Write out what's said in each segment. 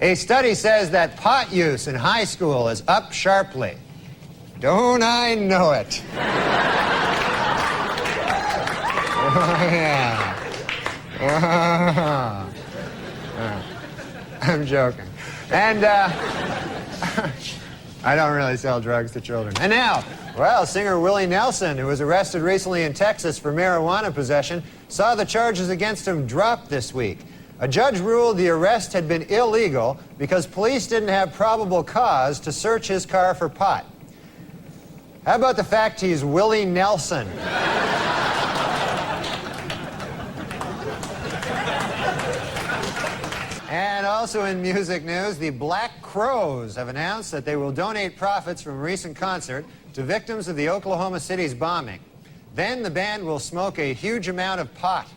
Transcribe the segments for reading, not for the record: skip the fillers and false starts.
A study says that pot use in high school is up sharply. Don't I know it? Oh, yeah. I'm joking. And, I don't really sell drugs to children. And now, well, singer Willie Nelson, who was arrested recently in Texas for marijuana possession, saw the charges against him dropped this week. A judge ruled the arrest had been illegal because police didn't have probable cause to search his car for pot. How about the fact he's Willie Nelson? And also in music news, the Black Crowes have announced that they will donate profits from a recent concert to victims of the Oklahoma City's bombing. Then the band will smoke a huge amount of pot.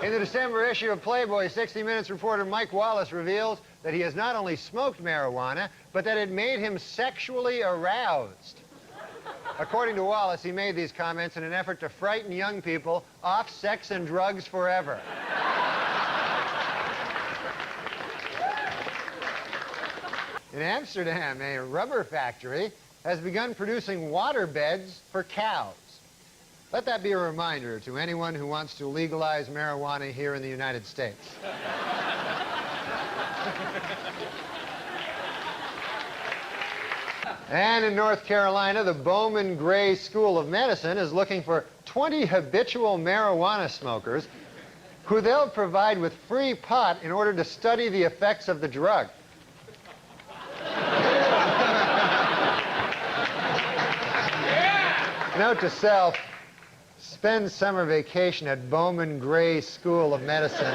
In the December issue of Playboy, 60 Minutes reporter Mike Wallace reveals that he has not only smoked marijuana, but that it made him sexually aroused. According to Wallace, he made these comments in an effort to frighten young people off sex and drugs forever. In Amsterdam, a rubber factory has begun producing water beds for cows. Let that be a reminder to anyone who wants to legalize marijuana here in the United States. And in North Carolina, the Bowman Gray School of Medicine is looking for 20 habitual marijuana smokers who they'll provide with free pot in order to study the effects of the drug. Note to self, spend summer vacation at Bowman Gray School of Medicine.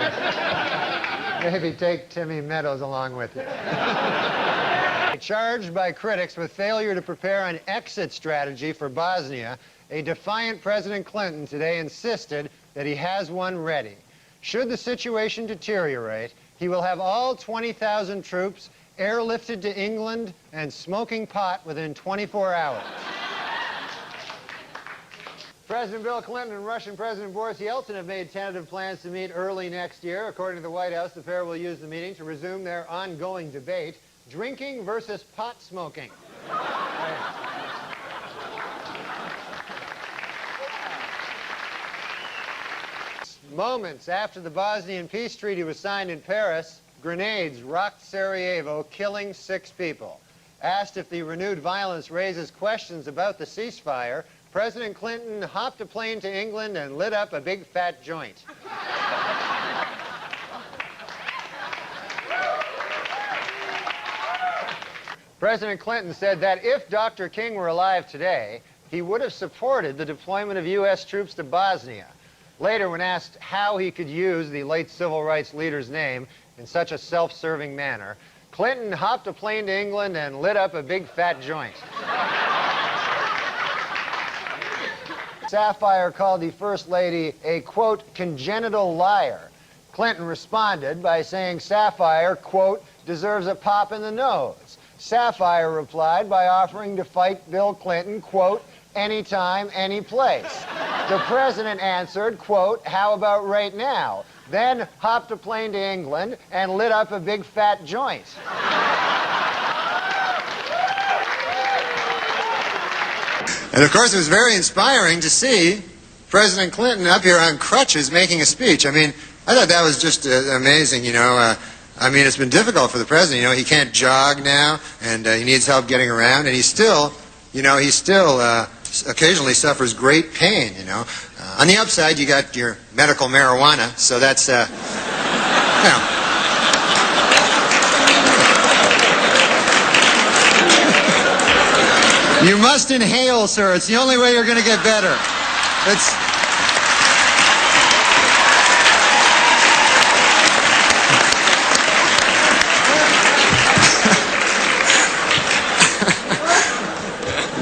Maybe take Timmy Meadows along with you. Charged by critics with failure to prepare an exit strategy for Bosnia, a defiant President Clinton today insisted that he has one ready. Should the situation deteriorate, he will have all 20,000 troops airlifted to England and smoking pot within 24 hours. President Bill Clinton and Russian President Boris Yeltsin have made tentative plans to meet early next year. According to the White House, the pair will use the meeting to resume their ongoing debate, drinking versus pot smoking. Moments after the Bosnian peace treaty was signed in Paris, grenades rocked Sarajevo, killing 6 people. Asked if the renewed violence raises questions about the ceasefire, President Clinton hopped a plane to England and lit up a big fat joint. President Clinton said that if Dr. King were alive today, he would have supported the deployment of U.S. troops to Bosnia. Later, when asked how he could use the late civil rights leader's name in such a self-serving manner, Clinton hopped a plane to England and lit up a big fat joint. Sapphire called the First Lady a, quote, congenital liar. Clinton responded by saying Sapphire, quote, deserves a pop in the nose. Sapphire replied by offering to fight Bill Clinton, quote, anytime, any place. The president answered, quote, how about right now? Then hopped a plane to England and lit up a big fat joint. And of course, it was very inspiring to see President Clinton up here on crutches making a speech. I mean, I thought that was just amazing, you know. I mean, it's been difficult for the president. You know, he can't jog now, and he needs help getting around, and he's still, you know, occasionally suffers great pain, you know. On the upside, you got your medical marijuana, so that's, you know. You must inhale, sir. It's the only way you're going to get better.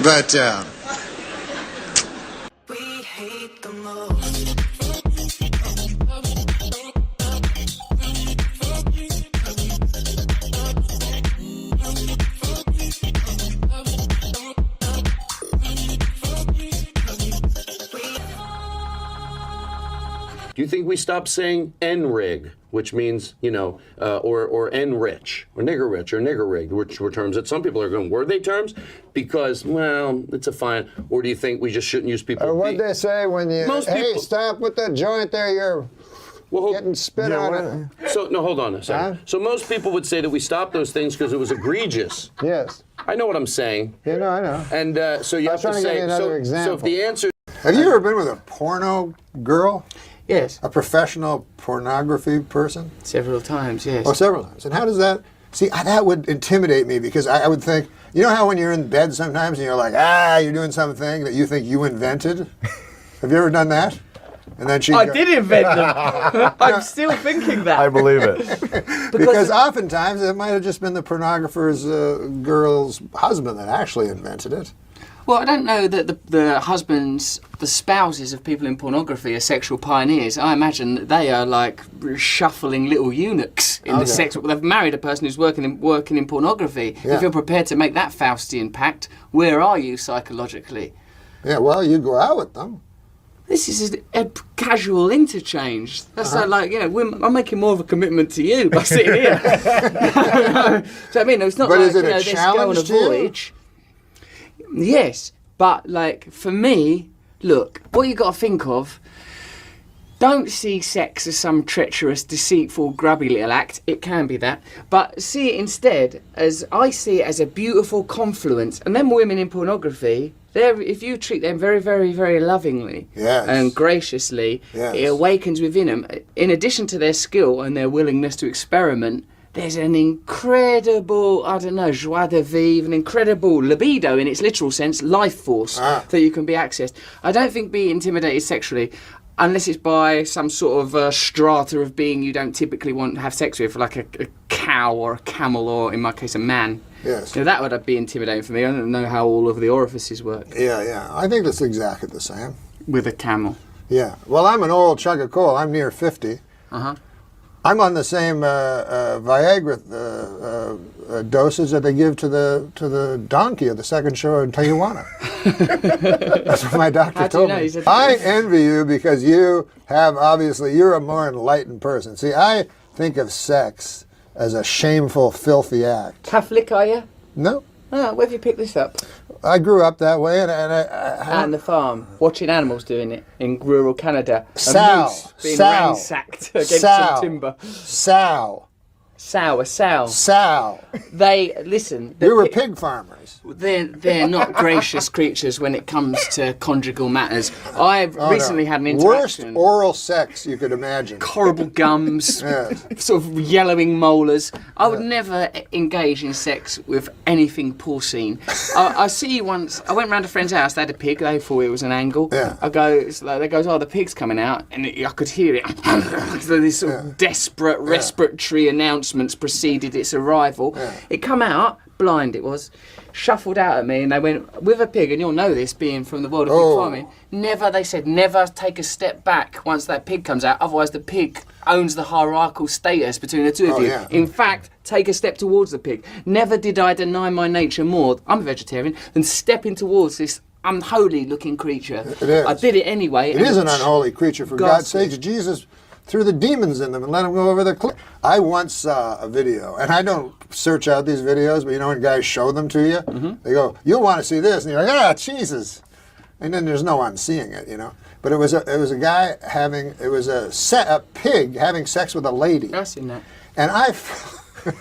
But, we hate the most. Do you think we stop saying N-rig, which means, you know, or N-rich, or nigger rig, which were terms that some people are going, were they terms? Because, well, it's a fine. Or do you think we just shouldn't use people? Or what they say when you, hey, stop with that joint there, you're getting spit on it. So, no, hold on a second. So most people would say that we stopped those things because it was egregious. Yes. I know what I'm saying. Yeah, no, I know. And so you have to say, so if the answer... Have you ever been with a porno girl? Yes. A professional pornography person? Several times, yes. Oh, several times. And how does that... See, that would intimidate me because I would think... You know how when you're in bed sometimes and you're like, you're doing something that you think you invented? Have you ever done that? And then I did invent them. I'm still thinking that. I believe it. because oftentimes it might have just been the pornographer's girl's husband that actually invented it. Well, I don't know that the husbands, the spouses of people in pornography are sexual pioneers. I imagine that they are like shuffling little eunuchs in the sex. They've married a person who's working in pornography. Yeah. If you're prepared to make that Faustian pact, where are you psychologically? Yeah, well, you go out with them. This is a casual interchange. That's not like, you know, I'm making more of a commitment to you by sitting here. So I mean, it's not but like, is it you know, a challenge let's go on a voyage. Yes, but like for me, look, what you got to think of, don't see sex as some treacherous, deceitful, grubby little act. It can be that. But see it instead as, I see it as a beautiful confluence. And them women in pornography, if you treat them very, very, very lovingly and graciously, it awakens within them. In addition to their skill and their willingness to experiment, there's an incredible, I don't know, joie de vivre, an incredible libido in its literal sense, life force that you can be accessed. I don't think be intimidated sexually unless it's by some sort of strata of being you don't typically want to have sex with, like a cow or a camel or, in my case, a man. Yes. You know, that would be intimidating for me. I don't know how all of the orifices work. Yeah. I think that's exactly the same. With a camel. Yeah. Well, I'm an old chunk of coal. I'm near 50. Uh-huh. I'm on the same Viagra dosage that they give to the donkey at the second show in Tijuana. That's what my doctor told me. I envy you because you have, obviously, you're a more enlightened person. See, I think of sex as a shameful, filthy act. Catholic, are you? No. Oh, where have you picked this up? I grew up that way, and the farm, watching animals doing it in rural Canada. A moose being ransacked against some timber. Sow. They listen. We were pig farmers. They're not gracious creatures when it comes to conjugal matters. I've recently had an interaction. Worst oral sex you could imagine. Horrible gums, sort of yellowing molars. I would never engage in sex with anything porcine. I see once. I went round a friend's house. They had a pig. They thought it was an angle. Yeah. I go. They goes, the pig's coming out, and I could hear it. So this sort of desperate respiratory announcements preceded its arrival. Yeah. It come out blind. It was shuffled out at me, and they went with a pig. And you'll know this, being from the world of pig farming. They said never take a step back once that pig comes out. Otherwise, the pig owns the hierarchical status between the two of you. Yeah. In fact, take a step towards the pig. Never did I deny my nature more. I'm a vegetarian, than stepping towards this unholy looking creature. It is. I did it anyway. It is an unholy creature, for God's sakes. Jesus threw the demons in them and let them go over the cliff. I once saw a video, and I don't search out these videos, but you know when guys show them to you, they go, "You'll want to see this," and you're like, Jesus. And then there's no one seeing it, you know. But it was a guy a pig having sex with a lady. I've seen that. And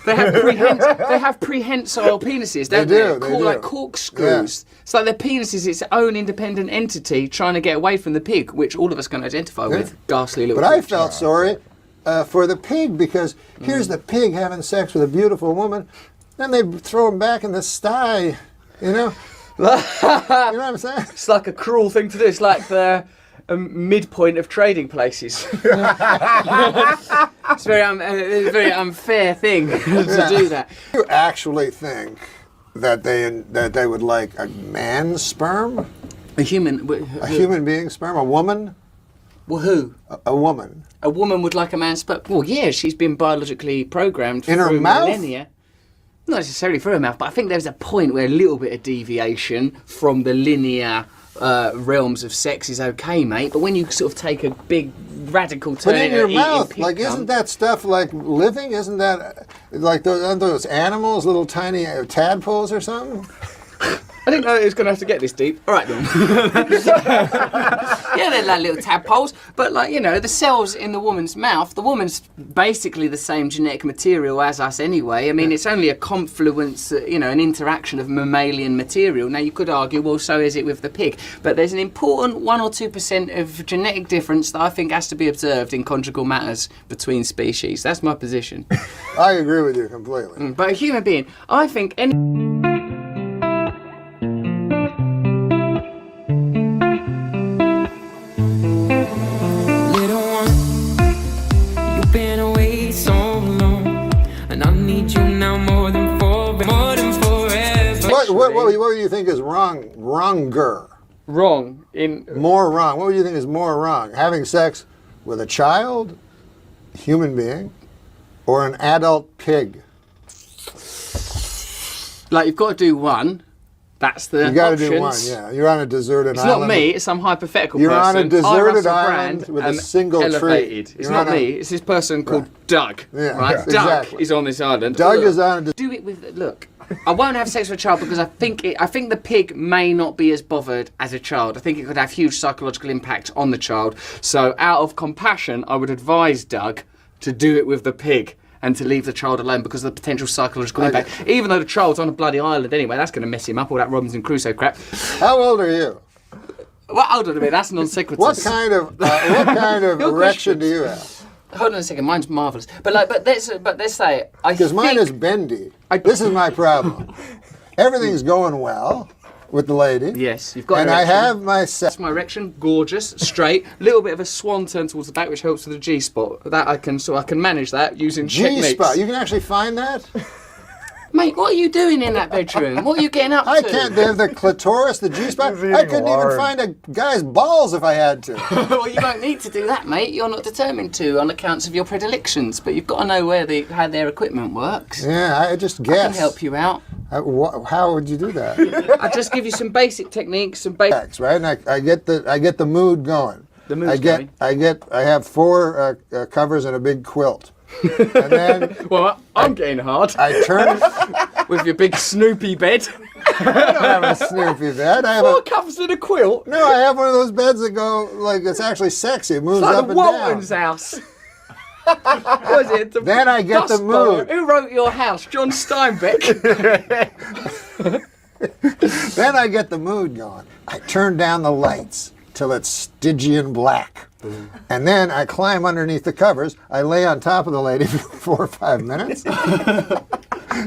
They have prehensile penises, don't they? They do. Like corkscrews. Yeah. It's like their penis is its own independent entity trying to get away from the pig, which all of us can identify with. Ghastly little But I felt sorry for the pig because here's the pig having sex with a beautiful woman, then they throw him back in the sty, you know? You know what I'm saying? It's like a cruel thing to do. It's like the midpoint of trading places. It's a very unfair thing to do that. Do you actually think that they would like a man's sperm? A human being's sperm? A woman? Well, who? A woman. A woman would like a man's sperm? Well, yeah, she's been biologically programmed in her mouth? Millennia. Not necessarily through her mouth, but I think there's a point where a little bit of deviation from the linear realms of sex is okay, mate. But when you sort of take a big radical turn But in your mouth, like, cum, isn't that stuff like living? Isn't that like aren't those animals, little tiny tadpoles or something? I didn't know it was going to have to get this deep. All right, then. Yeah, they're like little tadpoles. But, like, you know, the cells in the woman's mouth, the woman's basically the same genetic material as us anyway. I mean, it's only a confluence, you know, an interaction of mammalian material. Now, you could argue, well, so is it with the pig. But there's an important 1 or 2% of genetic difference that I think has to be observed in conjugal matters between species. That's my position. I agree with you completely. But a human being, I think any... What do you think is wrong? Wronger. Wrong in More wrong. What do you think is more wrong? Having sex with a child, human being, or an adult pig? like you've got to do one. That's the You got to options. do one. Yeah, you're on a deserted It's island. not me. It's some hypothetical You're person. on a deserted Russell island Brand with a am single elevated. tree. It's You're not on a- me. It's this person called Doug. Yeah, right. yeah, Doug exactly. is on this island. Doug Look, is on a. do it with look. I won't have sex with a child because I think the pig may not be as bothered as a child. I think it could have huge psychological impact on the child. So out of compassion, I would advise Doug to do it with the pig and to leave the child alone because of the potential psychological impact. Even though the child's on a bloody island anyway, that's going to mess him up, all that Robinson Crusoe crap. How old are you? Well, hold on a minute, that's non sequitur. What kind of Your erection questions. do you have? Hold on a second, mine's marvellous. But let's say I Because mine think- is bendy. This is my problem. Everything's going well with the lady. Yes, you've got And an I erection. have my sex. That's my erection, gorgeous, straight, little bit of a swan turn towards the back, which helps with the G spot. That I can manage that using techniques. G-spot. You can actually find that? Mate, what are you doing in that bedroom? What are you getting up to? I can't. They have the clitoris, the G-spot. I couldn't even find a guy's balls if I had to. Well, you don't need to do that, mate. You're not determined to on accounts of your predilections, but you've got to know how their equipment works. Yeah, I just I guess. can help you out. How would you do that? I just give you some basic techniques, some basic. Sex, right? And I get the mood going. The mood's going. I have 4 covers and a big quilt. And then Well, I'm getting hard I turn. with your big Snoopy bed. I don't have a Snoopy bed. I have 4 covers and a quilt. No, I have one of those beds that go like it's actually sexy. It moves Like up the and Walton's down. house. Was it? Then I get the Dust Bowl. mood. Who wrote your house? John Steinbeck. Then I get the mood going. I turn down the lights till it's Stygian black. And then I climb underneath the covers. I lay on top of the lady for 4 or 5 minutes.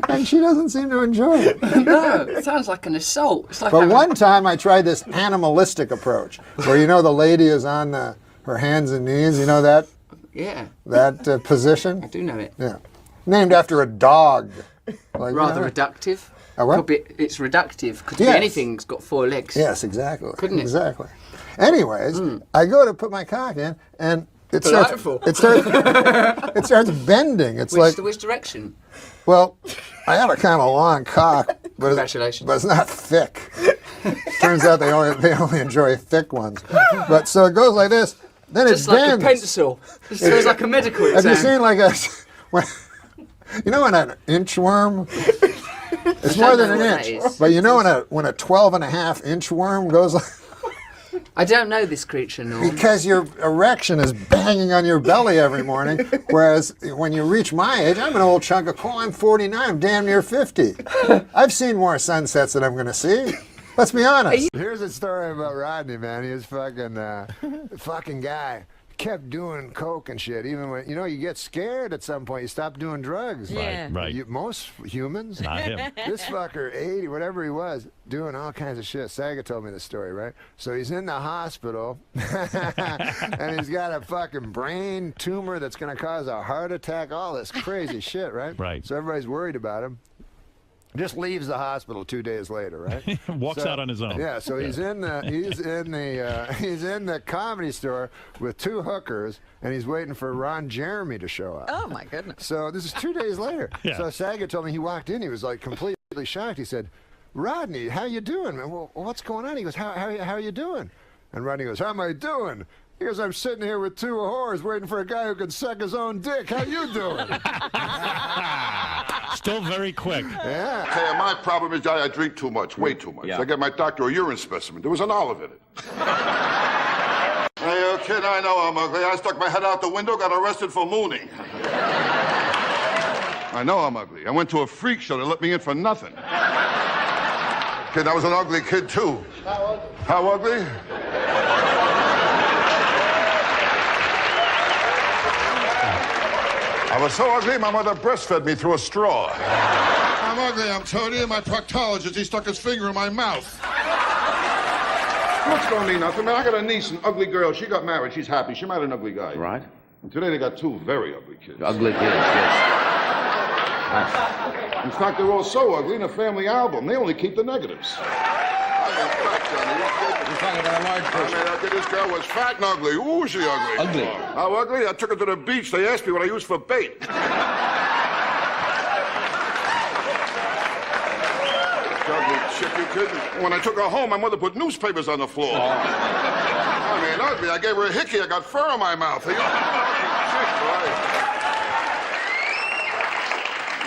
And she doesn't seem to enjoy it. No, it sounds like an assault. It's like But having- one time I tried this animalistic approach where, the lady is on her hands and knees. You know that Yeah, position? I do know it. Yeah. Named after a dog. Like, Rather reductive. A what? Could be, it's reductive. Could Yes. be anything's got 4 legs. Yes, exactly. Couldn't it? Exactly. Anyways, I go to put my cock in, and it Delightful. starts bending. It's Which direction? well, I have a kind of long cock, but Congratulations. but it's not thick. Turns out they only enjoy thick ones. But so it goes like this. Then Just it like bends. a pencil. It feels like a medical Have exam. you seen like when an inchworm? It's more than know an what that inch. is. But when a 12.5 inchworm goes like. I don't know this creature, Norm. Because your erection is banging on your belly every morning, whereas when you reach my age, I'm an old chunk of coal. I'm 49. I'm damn near 50. I've seen more sunsets than I'm going to see. Let's be honest. Here's a story about Rodney, man. He was fucking guy. Kept doing coke and shit. Even when you get scared at some point, you stop doing drugs. Yeah. Right. Most humans. Not him. This fucker, 80, whatever he was, doing all kinds of shit. Saga told me the story, right? So he's in the hospital, and he's got a fucking brain tumor that's going to cause a heart attack, all this crazy shit, right? Right. So everybody's worried about him. Just leaves the hospital 2 days later, right? Walks out on his own. Yeah, so he's in the comedy store with 2 hookers, and he's waiting for Ron Jeremy to show up. Oh my goodness. So this is 2 days later. Yeah. So Saget told me he walked in. He was like completely shocked. He said, Rodney, how you doing? Well, what's going on? He goes, how are you doing? And Rodney goes, how am I doing? He goes, I'm sitting here with two whores waiting for a guy who can suck his own dick. How you doing? Still very quick. Yeah. Hey, my problem is I drink too much, way too much. Yeah. I get my doctor a urine specimen. There was an olive in it. Hey, you kid, I know I'm ugly. I stuck my head out the window, got arrested for mooning. I know I'm ugly. I went to a freak show. They let me in for nothing. Kid, I was an ugly kid, too. How ugly? I was so ugly, my mother breastfed me through a straw. I'm ugly, I'm telling you. My proctologist, he stuck his finger in my mouth. What's going to mean nothing, man? I got a niece, an ugly girl. She got married. She's happy. She married an ugly guy. Right. And today they got two very ugly kids. Ugly kids, yes. In fact, they're all so ugly in a family album. They only keep the negatives. You're talking about a large person. This girl was fat and ugly. Ooh, she ugly. Ugly. How ugly? I took her to the beach. They asked me what I used for bait. Ugly chick, you kid. When I took her home, my mother put newspapers on the floor. I mean, ugly. I gave her a hickey. I got fur in my mouth.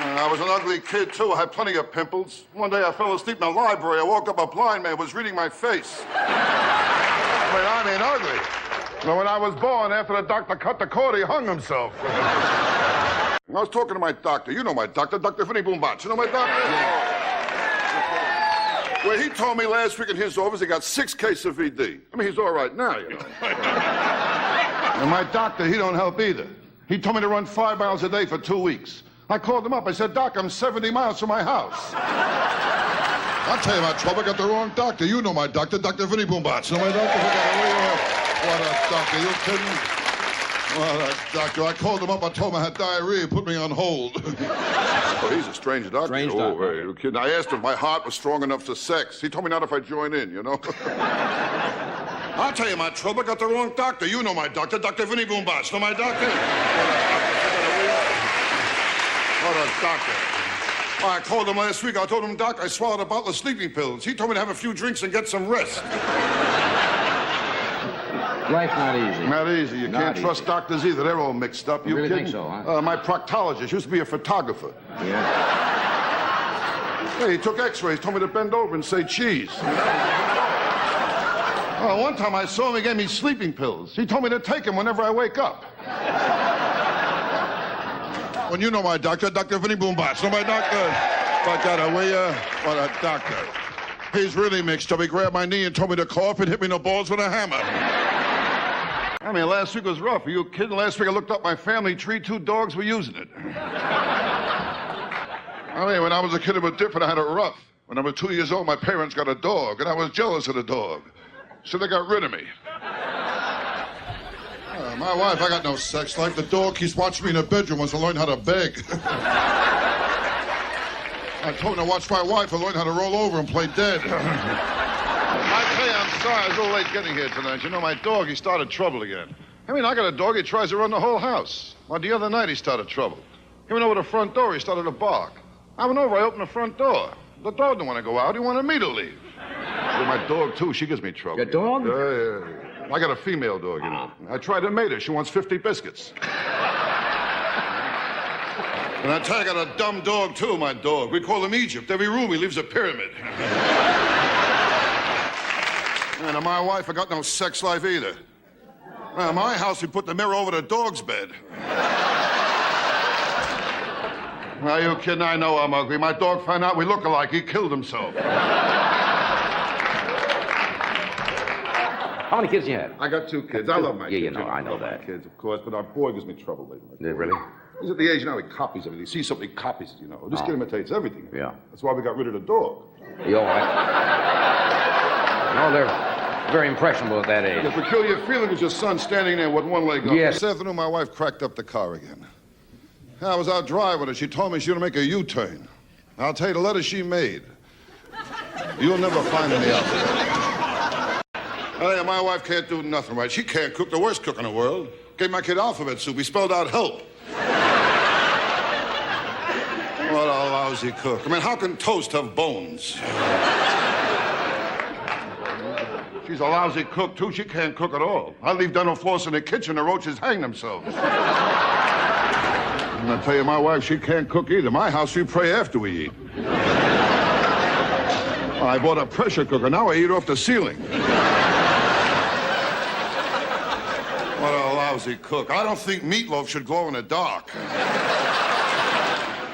I was an ugly kid, too. I had plenty of pimples. One day I fell asleep in the library. I woke up, a blind man was reading my face. I mean, ugly. But when I was born, after the doctor cut the cord, he hung himself. I was talking to my doctor. You know my doctor, Dr. Vinny Boombach. You know my doctor? Yeah. Well, he told me last week in his office he got 6 cases of VD. I mean, he's all right now, you know. And my doctor, he don't help either. He told me to run 5 miles a day for 2 weeks. I called him up. I said, Doc, I'm 70 miles from my house. I'll tell you about trouble. I got the wrong doctor. You know my doctor, Dr. Vinny Boombach. You know my doctor? What a doctor. You kidding? What a doctor. I called him up. I told him I had diarrhea. He put me on hold. Oh, he's a strange doctor. Strange doctor. You kidding? I asked him if my heart was strong enough for sex. He told me not if I join in, you know? I'll tell you my trouble. I got the wrong doctor. You know my doctor, Dr. Vinny Boombach. You know my doctor? What a doctor. Oh, I called him last week. I told him, Doc, I swallowed a bottle of sleeping pills. He told me to have a few drinks and get some rest. Life's not easy. Not easy. You can't trust doctors either. They're all mixed up. You really kidding? think so, huh? My proctologist used to be a photographer. Yeah. Hey, he took x-rays, told me to bend over and say cheese. Oh, one time I saw him, he gave me sleeping pills. He told me to take them whenever I wake up. When you know my doctor, Dr. Vinny Boombach. Know my doctor? Like that, will you? What a doctor. He's really mixed up. He grabbed my knee and told me to cough and hit me in the balls with a hammer. I mean, last week was rough. Are you kidding? Last week I looked up my family tree. 2 dogs were using it. I mean, when I was a kid, it was different. I had it rough. When I was 2 years old, my parents got a dog, and I was jealous of the dog. So they got rid of me. My wife, I got no sex life. The dog keeps watching me in the bedroom wants to learn how to beg. I told him to watch my wife and learn how to roll over and play dead. I tell you, I'm sorry. I was a little late getting here tonight. You know, my dog, he started trouble again. I mean, I got a dog. He tries to run the whole house. Well, the other night, he started trouble. He went over the front door. He started to bark. I went over. I opened the front door. The dog didn't want to go out. He wanted me to leave. Well, my dog, too. She gives me trouble. Your dog? Yeah. I got a female dog, you know. I tried to mate her. She wants 50 biscuits. And I tell you, I got a dumb dog, too, my dog. We call him Egypt. Every room, he leaves a pyramid. And my wife, I got no sex life either. Now, in my house, we put the mirror over the dog's bed. Are you kidding? I know I'm ugly. My dog found out we look alike. He killed himself. How many kids you had? I got 2 kids. I love my kids. Yeah, you know, I know that. Kids, of course, but our boy gives me trouble lately. Yeah, really? He's at the age now he copies everything. He sees something, he copies it, you know. This kid imitates everything. Yeah. That's why we got rid of the dog. You all right? No, they're very impressionable at that age. The peculiar feeling was your son standing there with one leg up. Yes. This afternoon, my wife cracked up the car again. I was out driving her. She told me she was going to make a U-turn. I'll tell you, the letter she made. You'll never find any out there. Hey, my wife can't do nothing right. She can't cook, the worst cook in the world. Gave my kid alphabet soup. He spelled out help. What a lousy cook. I mean, how can toast have bones? She's a lousy cook, too. She can't cook at all. I leave dental floss in the kitchen, the roaches hang themselves. And I tell you, my wife, she can't cook either. My house, we pray after we eat. I bought a pressure cooker. Now I eat off the ceiling. What a lousy cook. I don't think meatloaf should glow in the dark.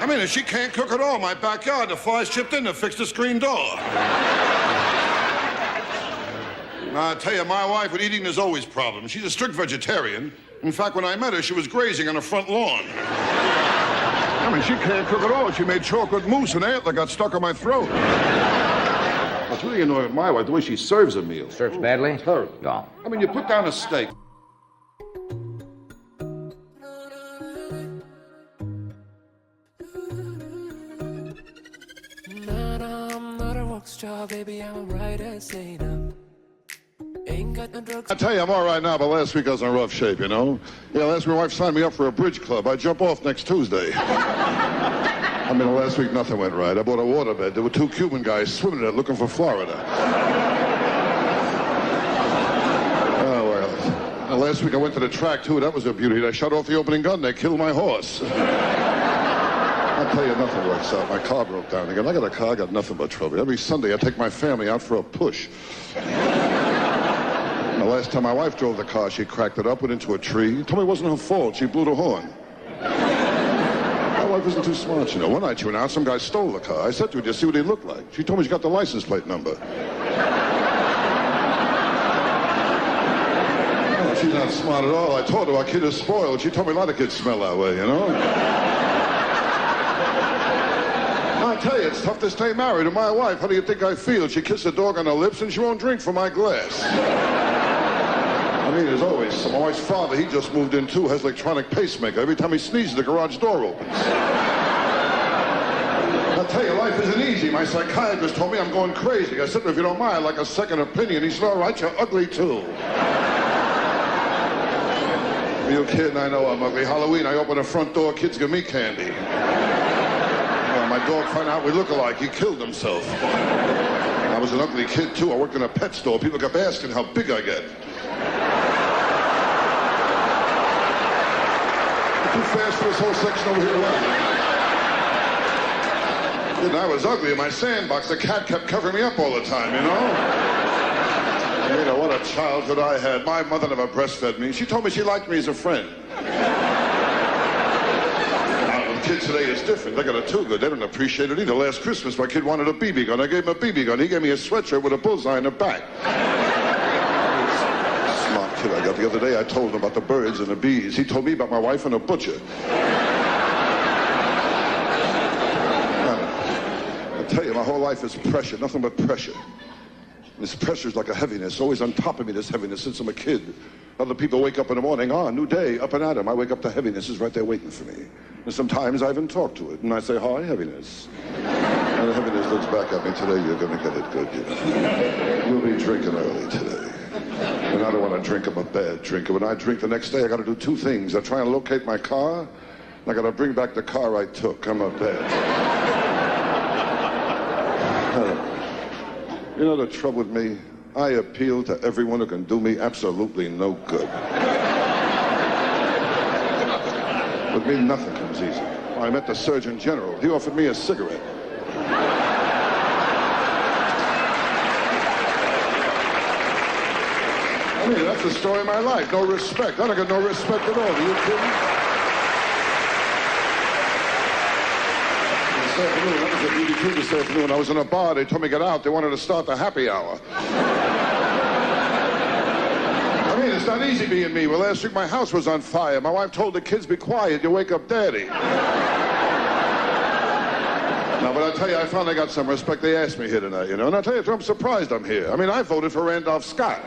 I mean, if she can't cook at all, my backyard, the flies chipped in to fix the screen door. Now, I tell you, my wife with eating is always problems. She's a strict vegetarian. In fact, when I met her, she was grazing on the front lawn. I mean, she can't cook at all. She made chocolate mousse and antler got stuck on my throat. What's really annoying with my wife, the way she serves a meal. Serves badly? Terrible. No. I mean, you put down a steak. I'm not a rock star, baby, I'm a writer, say no. Ain't got no drugs. I tell you, I'm all right now, but last week I was in rough shape, you know? Yeah, last week my wife signed me up for a bridge club. I jump off next Tuesday. I mean, last week nothing went right. I bought a waterbed. There were 2 Cuban guys swimming in it looking for Florida. Oh, well. And last week I went to the track, too. That was a beauty. I shot off the opening gun. They killed my horse. I'll tell you, nothing works out. My car broke down again. I got a car, I got nothing but trouble. Every Sunday I take my family out for a push. The last time my wife drove the car, she cracked it up, went into a tree. Told me it wasn't her fault. She blew the horn. My wife isn't too smart, you know. One night she went out, some guy stole the car. I said to her, just see what he looked like. She told me she got the license plate number. Oh, she's not smart at all. I told her our kid is spoiled. She told me a lot of kids smell that way, you know. I tell you, it's tough to stay married to my wife. How do you think I feel? She kissed the dog on her lips and she won't drink from my glass. I mean, there's always my wife's father. He just moved in too. Has electronic pacemaker. Every time he sneezes, the garage door opens. I tell you, life isn't easy. My psychiatrist told me I'm going crazy. I said to him, if you don't mind, I'd like a second opinion. He said, all right, you're ugly too. Are you kidding? I know I'm ugly. Halloween, I open the front door, kids give me candy. My dog found out we look alike. He killed himself. I was an ugly kid, too. I worked in a pet store. People kept asking how big I get. Too fast for this whole section over here. And I was ugly in my sandbox. The cat kept covering me up all the time, you know? You know, what a childhood I had. My mother never breastfed me. She told me she liked me as a friend. Kids today is different. They got it too good. They don't appreciate it either. Last Christmas, my kid wanted a BB gun. I gave him a BB gun. He gave me a sweatshirt with a bullseye in the back. Smart kid I got. The other day, I told him about the birds and the bees. He told me about my wife and a butcher. I tell you, my whole life is pressure. Nothing but pressure. This pressure is like a heaviness. Always on top of me, this heaviness since I'm a kid. Other people wake up in the morning, new day, up and at 'em. I wake up, the heaviness is right there waiting for me. And sometimes I even talk to it, and I say, hi, heaviness. And the heaviness looks back at me, today you're going to get it good, you know. You'll be drinking early today. And I don't want to drink, I'm a bad drinker. When I drink the next day, I got to do 2 things. I try and locate my car, and I got to bring back the car I took. I'm a bad. You know the trouble with me? I appeal to everyone who can do me absolutely no good. With me, nothing comes easy. I met the Surgeon General. He offered me a cigarette. I mean, that's the story of my life. No respect. I don't get no respect at all. Are you kidding? This afternoon, I was at BB2 this afternoon. I was in a bar. They told me to get out. They wanted to start the happy hour. I mean, it's not easy being me. Well, last week my house was on fire. My wife told the kids, be quiet, you wake up daddy. Now, but I tell you, I finally got some respect. They asked me here tonight, you know. And I tell you, I'm surprised I'm here. I mean, I voted for Randolph Scott.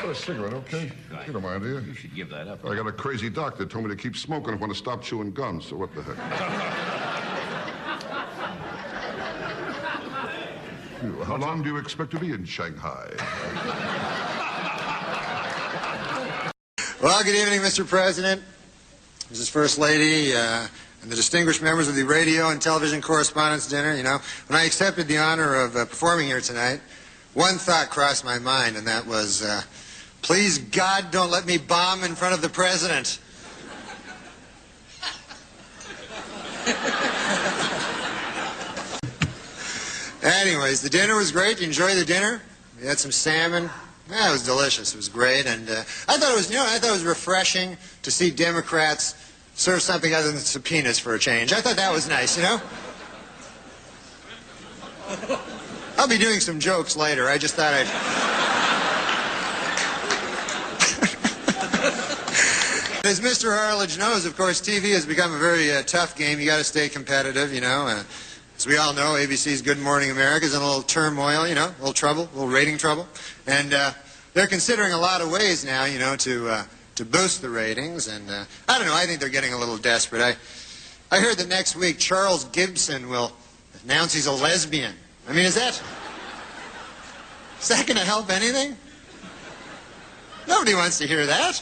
A cigarette, okay? You don't mind, do you? You should give that up. I got a crazy doctor that told me to keep smoking if I want to stop chewing gum, so what the heck? How long do you expect to be in Shanghai? Well, good evening, Mr. President. This is First Lady. and the distinguished members of the radio and television correspondents' dinner, you know, when I accepted the honor of performing here tonight, one thought crossed my mind, and that was, please, God, don't let me bomb in front of the president. Anyways, the dinner was great. You enjoyed the dinner? We had some salmon. Yeah, it was delicious. It was great, and I thought it was, I thought it was refreshing to see Democrats serve something other than subpoenas for a change. I thought that was nice, you know. I'll be doing some jokes later. I just thought I'd. As Mr. Harledge knows, of course, TV has become a very tough game. You got to stay competitive, you know. As we all know, ABC's Good Morning America is in a little turmoil, you know, a little trouble, a little rating trouble. And they're considering a lot of ways now, you know, to boost the ratings. And I don't know, I think they're getting a little desperate. I heard that next week Charles Gibson will announce he's a lesbian. I mean, is that going to help anything? Nobody wants to hear that.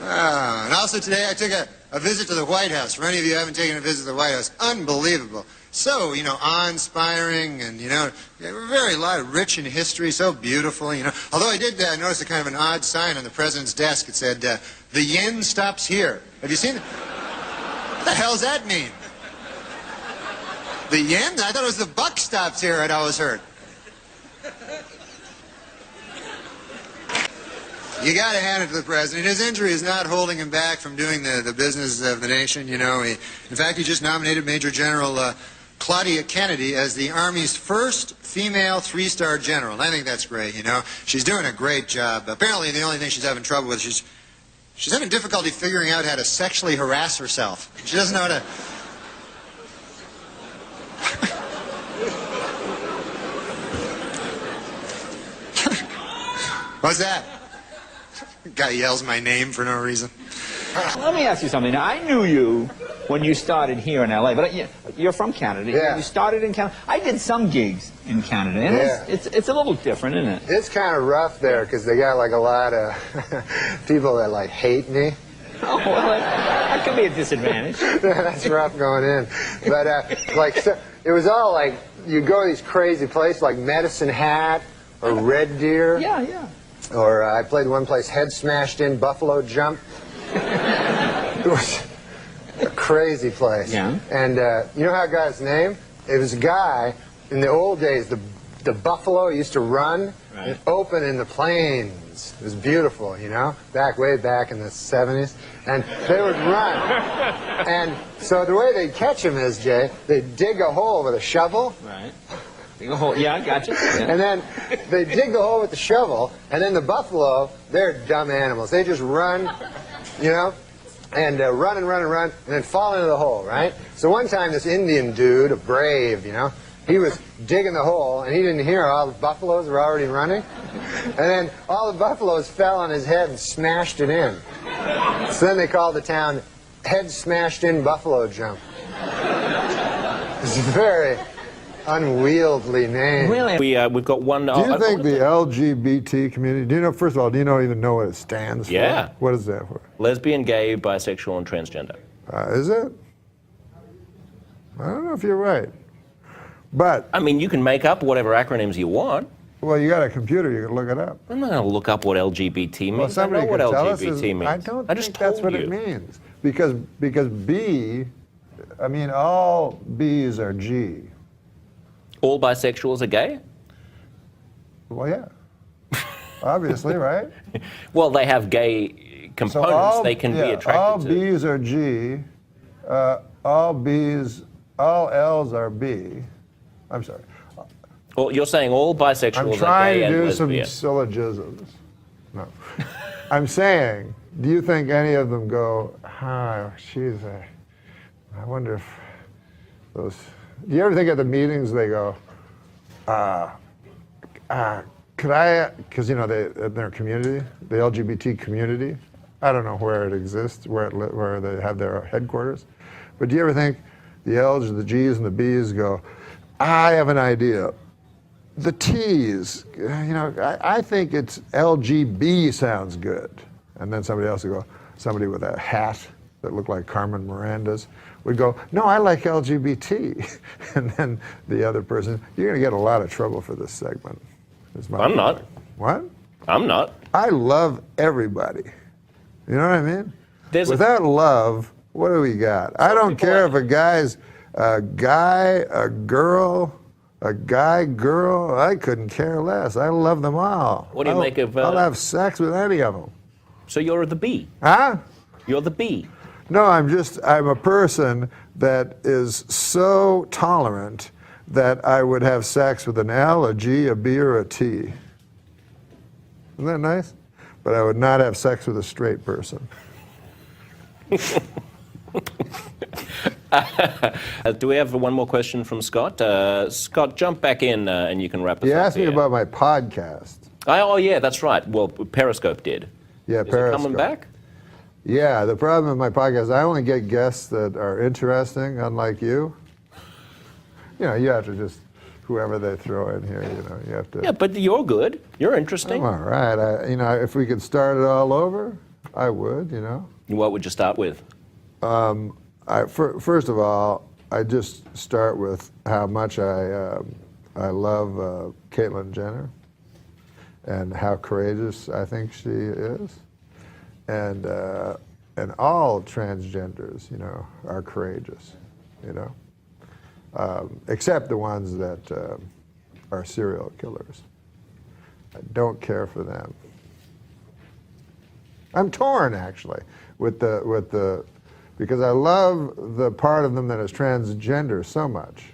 And also today I took a visit to the White House. For any of you who haven't taken a visit to the White House, unbelievable. So, you know, awe-inspiring and, you know, very rich in history, so beautiful, you know. Although I did notice a kind of an odd sign on the president's desk. It said, the yen stops here. Have you seen it? What the hell does that mean? The yen? I thought it was the buck stops here, I'd always heard. You got to hand it to the president. His injury is not holding him back from doing the business of the nation, you know. In fact, he just nominated Major General Claudia Kennedy as the Army's first female three-star general. And I think that's great, you know. She's doing a great job. Apparently, the only thing she's having trouble with, she's having difficulty figuring out how to sexually harass herself. She doesn't know how to... What's that? Guy yells my name for no reason. Let me ask you something. Now, I knew you when you started here in L.A., but you're from Canada. Yeah. You started in Canada. I did some gigs in Canada, and yeah. it's a little different, isn't it? It's kind of rough there because they got like a lot of people that like hate me. Oh, well, that could be a disadvantage. That's rough going in. But like, so, it was all like, you go to these crazy places like Medicine Hat or Red Deer. Yeah, yeah. Or I played one place, Head Smashed In, Buffalo Jump. It was a crazy place. Yeah. And you know how I got his name? It was a guy, in the old days, the buffalo used to run and open in the plains. It was beautiful, you know, way back in the 70s. And they would run. And so the way they'd catch him is, Jay, they'd dig a hole with a shovel. Right. Dig a hole. Yeah, I got you. Yeah. And then they dig the hole with the shovel, and then the buffalo, they're dumb animals. They just run, you know, and run and run and run, and then fall into the hole, right? So one time this Indian dude, a brave, you know, he was digging the hole, and he didn't hear all the buffaloes were already running. And then all the buffaloes fell on his head and smashed it in. So then they called the town Head Smashed In Buffalo Jump. It's very unwieldy name. Really? We've got one. Do you think the LGBT community, do you know, first of all, do you even know what it stands for? Yeah. What is that for? Lesbian, gay, bisexual, and transgender. Is it? I don't know if you're right. But, I mean, you can make up whatever acronyms you want. well, you got a computer, you can look it up. I'm not going to look up what LGBT means. Well, somebody I know what can tell us. LGBT means. I don't I just think that's told what you. it means. Because B, I mean, all B's are G. All bisexuals are gay? Well, yeah. Obviously, right? Well, they have gay components they can be attracted all to. B's are G. All L's are B. I'm sorry. Well, you're saying all bisexuals I'm are trying gay to and do some lesbian. syllogisms. No. I'm saying, do you think any of them go, I wonder if those, do you ever think at the meetings they go, could I, because you know, their community, the LGBT community, I don't know where it exists, where they have their headquarters, but do you ever think the L's, the G's, and the B's go, I have an idea. The T's, you know, I think it's LGB sounds good. And then somebody else will go, somebody with a hat that looked like Carmen Miranda's would go, no, I like LGBT. And then the other person, you're going to get a lot of trouble for this segment. I'm not. What? I'm not. I love everybody. You know what I mean? Without love, what do we got? I don't care if a guy's a guy, a girl, a guy, girl. I couldn't care less. I love them all. What do you make of... I'll have sex with any of them. So you're the B? Huh? You're the B? No, I'm a person that is so tolerant that I would have sex with an L, a G, a B, or a T. Isn't that nice? But I would not have sex with a straight person. Do we have one more question from Scott? Scott, jump back in and you can wrap us up. You asked me here. about my podcast. Oh, yeah, that's right. Well, Periscope did. Yeah, Is Periscope. it coming back? Yeah, the problem with my podcast, I only get guests that are interesting, unlike you. You know, you have to just, whoever they throw in here, you know, you have to. Yeah, but you're good. You're interesting. I'm all right. You know, if we could start it all over, I would, you know. What would you start with? First of all, I just start with how much I love Caitlyn Jenner and how courageous I think she is. And all transgenders, you know, are courageous, you know, except the ones that are serial killers. I don't care for them. I'm torn, actually, with the because I love the part of them that is transgender so much.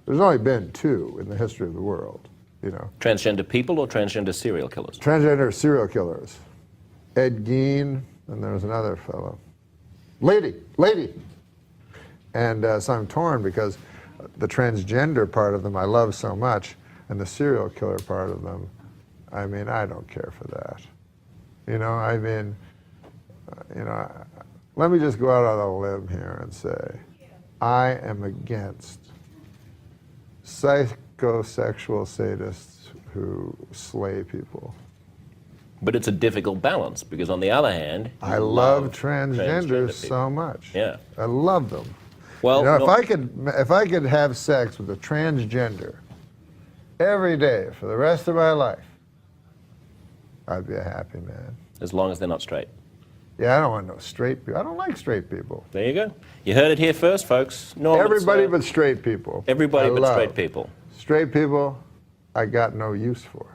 There's only been 2 in the history of the world, you know. Transgender people or transgender serial killers? Transgender serial killers. Ed Gein, and there was another fellow. Lady. And so I'm torn because the transgender part of them I love so much, and the serial killer part of them, I mean, I don't care for that. You know, I mean, you know, let me just go out on a limb here and say, I am against psychosexual sadists who slay people. But it's a difficult balance because, on the other hand, I love transgenders so much. Yeah, I love them. Well, you know, if I could have sex with a transgender every day for the rest of my life, I'd be a happy man. As long as they're not straight. Yeah, I don't want no straight people. I don't like straight people. There you go. You heard it here first, folks. Everybody but straight people. Everybody but straight people. Straight people, I got no use for.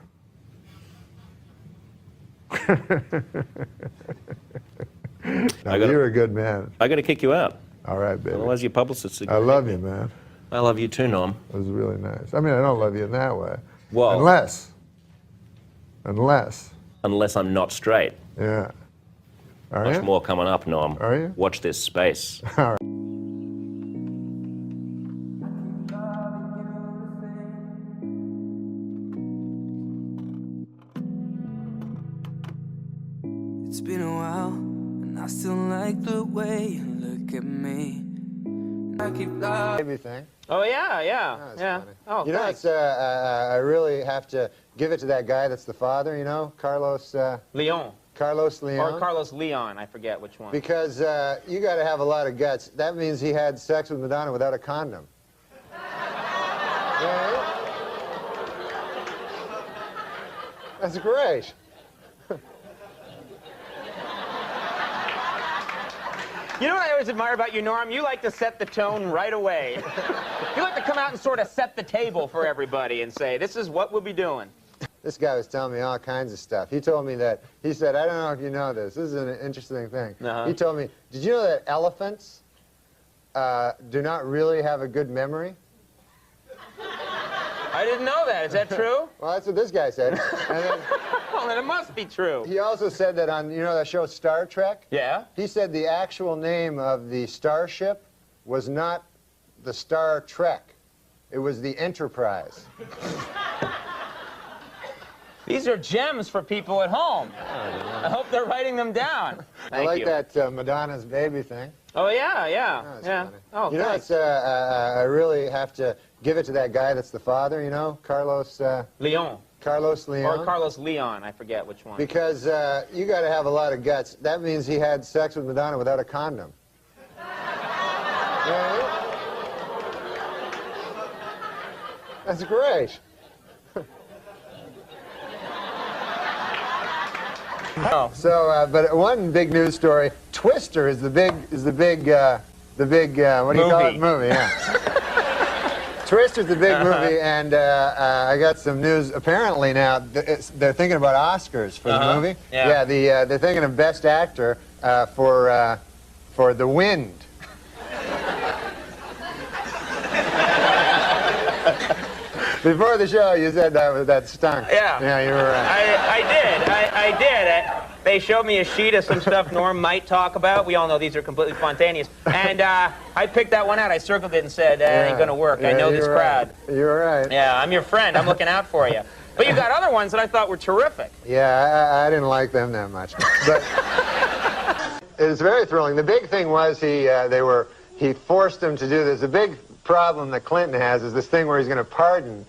Now, you're a good man. I got to kick you out. All right, baby. Otherwise, your publicist. I love you, man. I love you too, Norm. It was really nice. I mean, I don't love you in that way. Well, unless. Unless I'm not straight. Yeah. Are Much you? more coming up, Norm. Are you? Watch this space. All right. It's been a while, and I still like the way you look at me. I keep loving Baby thing. Oh, yeah. Funny. Oh, you know, thanks. it's, I really have to give it to that guy that's the father, you know, Carlos Leon. Carlos Leon. Or Carlos Leon, I forget which one. Because you got to have a lot of guts. That means he had sex with Madonna without a condom. Yeah. That's great. You know what I always admire about you, Norm? You like to set the tone right away. You like to come out and sort of set the table for everybody and say, this is what we'll be doing. This guy was telling me all kinds of stuff. He told me that, he said, I don't know if you know this. This is an interesting thing. He told me, did you know that elephants do not really have a good memory? I didn't know that. Is that true? Well, that's what this guy said. And then, Well, then it must be true. he also said that on, you know that show Star Trek? Yeah? He said the actual name of the starship was not the Star Trek. It was the Enterprise. These are gems for people at home. I hope they're writing them down. I like that Madonna's baby thing. Oh, yeah. That's Yeah. funny. Oh, You know, thanks. it's, I really have to give it to that guy that's the father, you know, Carlos Leon. Carlos Leon? Or Carlos Leon, I forget which one. Because you got to have a lot of guts. That means he had sex with Madonna without a condom. Yeah. That's great. Oh. So, but one big news story: Twister is the big what do you call it? Movie, yeah. Twister's the big movie, and I got some news. Apparently now they're thinking about Oscars for the movie. Yeah. They're thinking of Best Actor for The Wind. Before the show, you said that stunk. Yeah. Yeah, you were right. I did. They showed me a sheet of some stuff Norm might talk about. We all know these are completely spontaneous. And I picked that one out. I circled it and said, that ain't going to work. I know this crowd. You're right. Yeah, I'm your friend. I'm looking out for you. But you got other ones that I thought were terrific. Yeah, I didn't like them that much. But it was very thrilling. The big thing was he forced them to do this. The big problem that Clinton has is this thing where he's going to pardon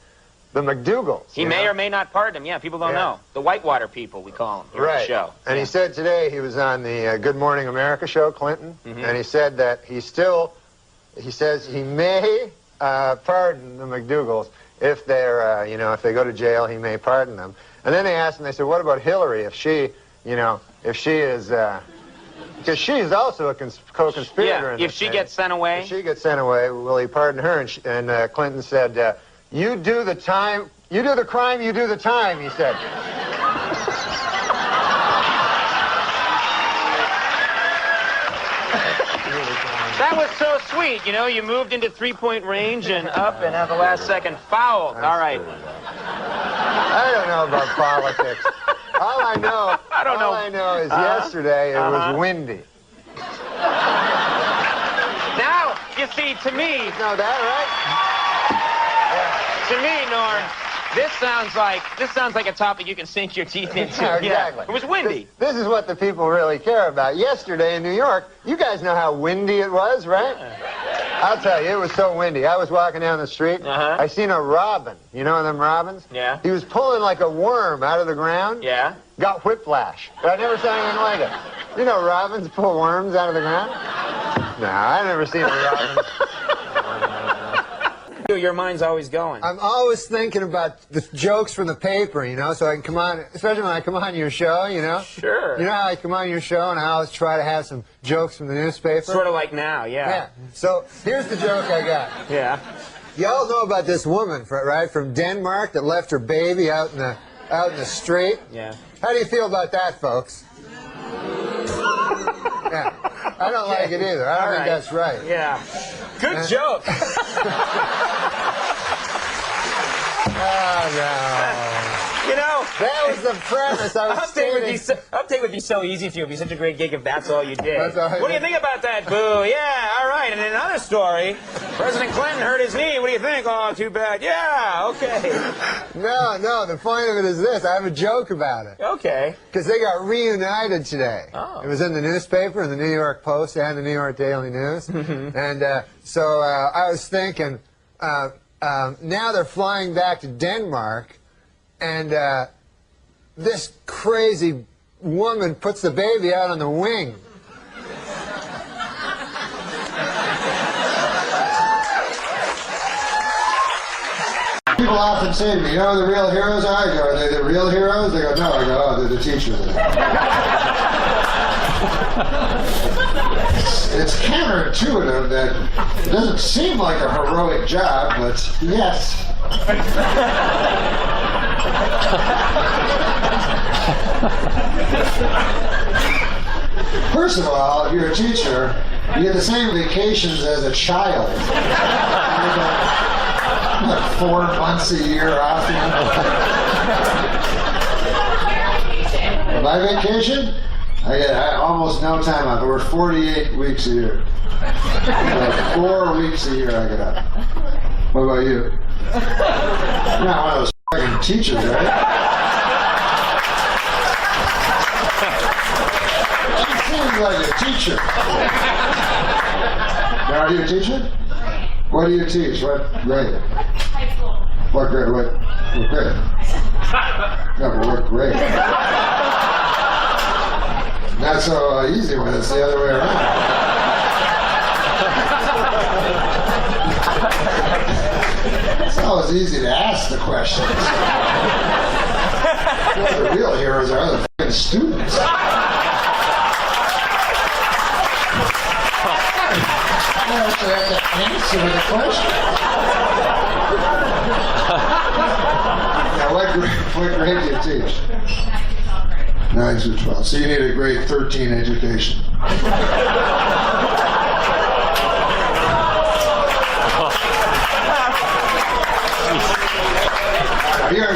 the McDougalls. He may or may not pardon them. Yeah, people don't know. The Whitewater people, we call them here at the show. And he said today, he was on the Good Morning America show, Clinton, and he said that he says he may pardon the McDougalls if they're, if they go to jail, he may pardon them. And then they asked him, they said, what about Hillary if she is, because she's also a co-conspirator. Yeah, if she gets sent away. If she gets sent away, will he pardon her? And Clinton said, you do the crime, you do the time, he said. That was so sweet. You moved into three-point range and up and at the last second fouled. All right. I don't know about politics. All I know is yesterday it was windy. Now, you see, to me... You know that, right? Yeah. To me, Norm, this sounds like a topic you can sink your teeth into. Yeah, exactly. It was windy. This is what the people really care about. Yesterday in New York, you guys know how windy it was, right? I'll tell you, it was so windy. I was walking down the street. I seen a robin. You know them robins? Yeah. He was pulling like a worm out of the ground. Yeah. Got whiplash. But I never saw anything like it. You know robins pull worms out of the ground? No, I never seen a robin. Your mind's always going. I'm always thinking about the jokes from the paper, so I can come on, especially when I come on your show, Sure. You know how I come on your show and I always try to have some jokes from the newspaper? Sort of like now, yeah. So here's the joke I got. Yeah. Y'all know about this woman, right, from Denmark that left her baby out in the street? Yeah. How do you feel about that, folks? Yeah. I don't like it either. I don't think that's right. Yeah. Good joke. Oh, no. That was the premise I was stating. Update would be so easy if you. It would be such a great gig if that's all you did. That's all I What do did. you think about that, Boo? Yeah, all right. And in another story, President Clinton hurt his knee. What do you think? Oh, too bad. Yeah, okay. No, the point of it is this. I have a joke about it. Okay. Because they got reunited today. Oh. It was in the newspaper, in the New York Post and the New York Daily News. And so I was thinking, now they're flying back to Denmark, and this crazy woman puts the baby out on the wing. People often say to me, you know who the real heroes are? I go, are they the real heroes? They go, no. I go, oh, they're the teachers. It's counterintuitive that it doesn't seem like a heroic job, but yes. First of all, if you're a teacher, you get the same vacations as a child. Like 4 months a year off. My vacation, I get almost no time off. We're 48 weeks a year. So 4 weeks a year I get off. What about you? You're not one of those fucking teachers, right? You seem like a teacher. Now, are you a teacher? What do you teach? What grade? High school. What grade? What grade? Yeah, but we're great. Not so easy when it's the other way around. It's always easy to ask the questions. The real heroes are the f***ing students. You actually have to answer the question. Now, what grade do you teach? 9 through 12. So you need a grade 13 education.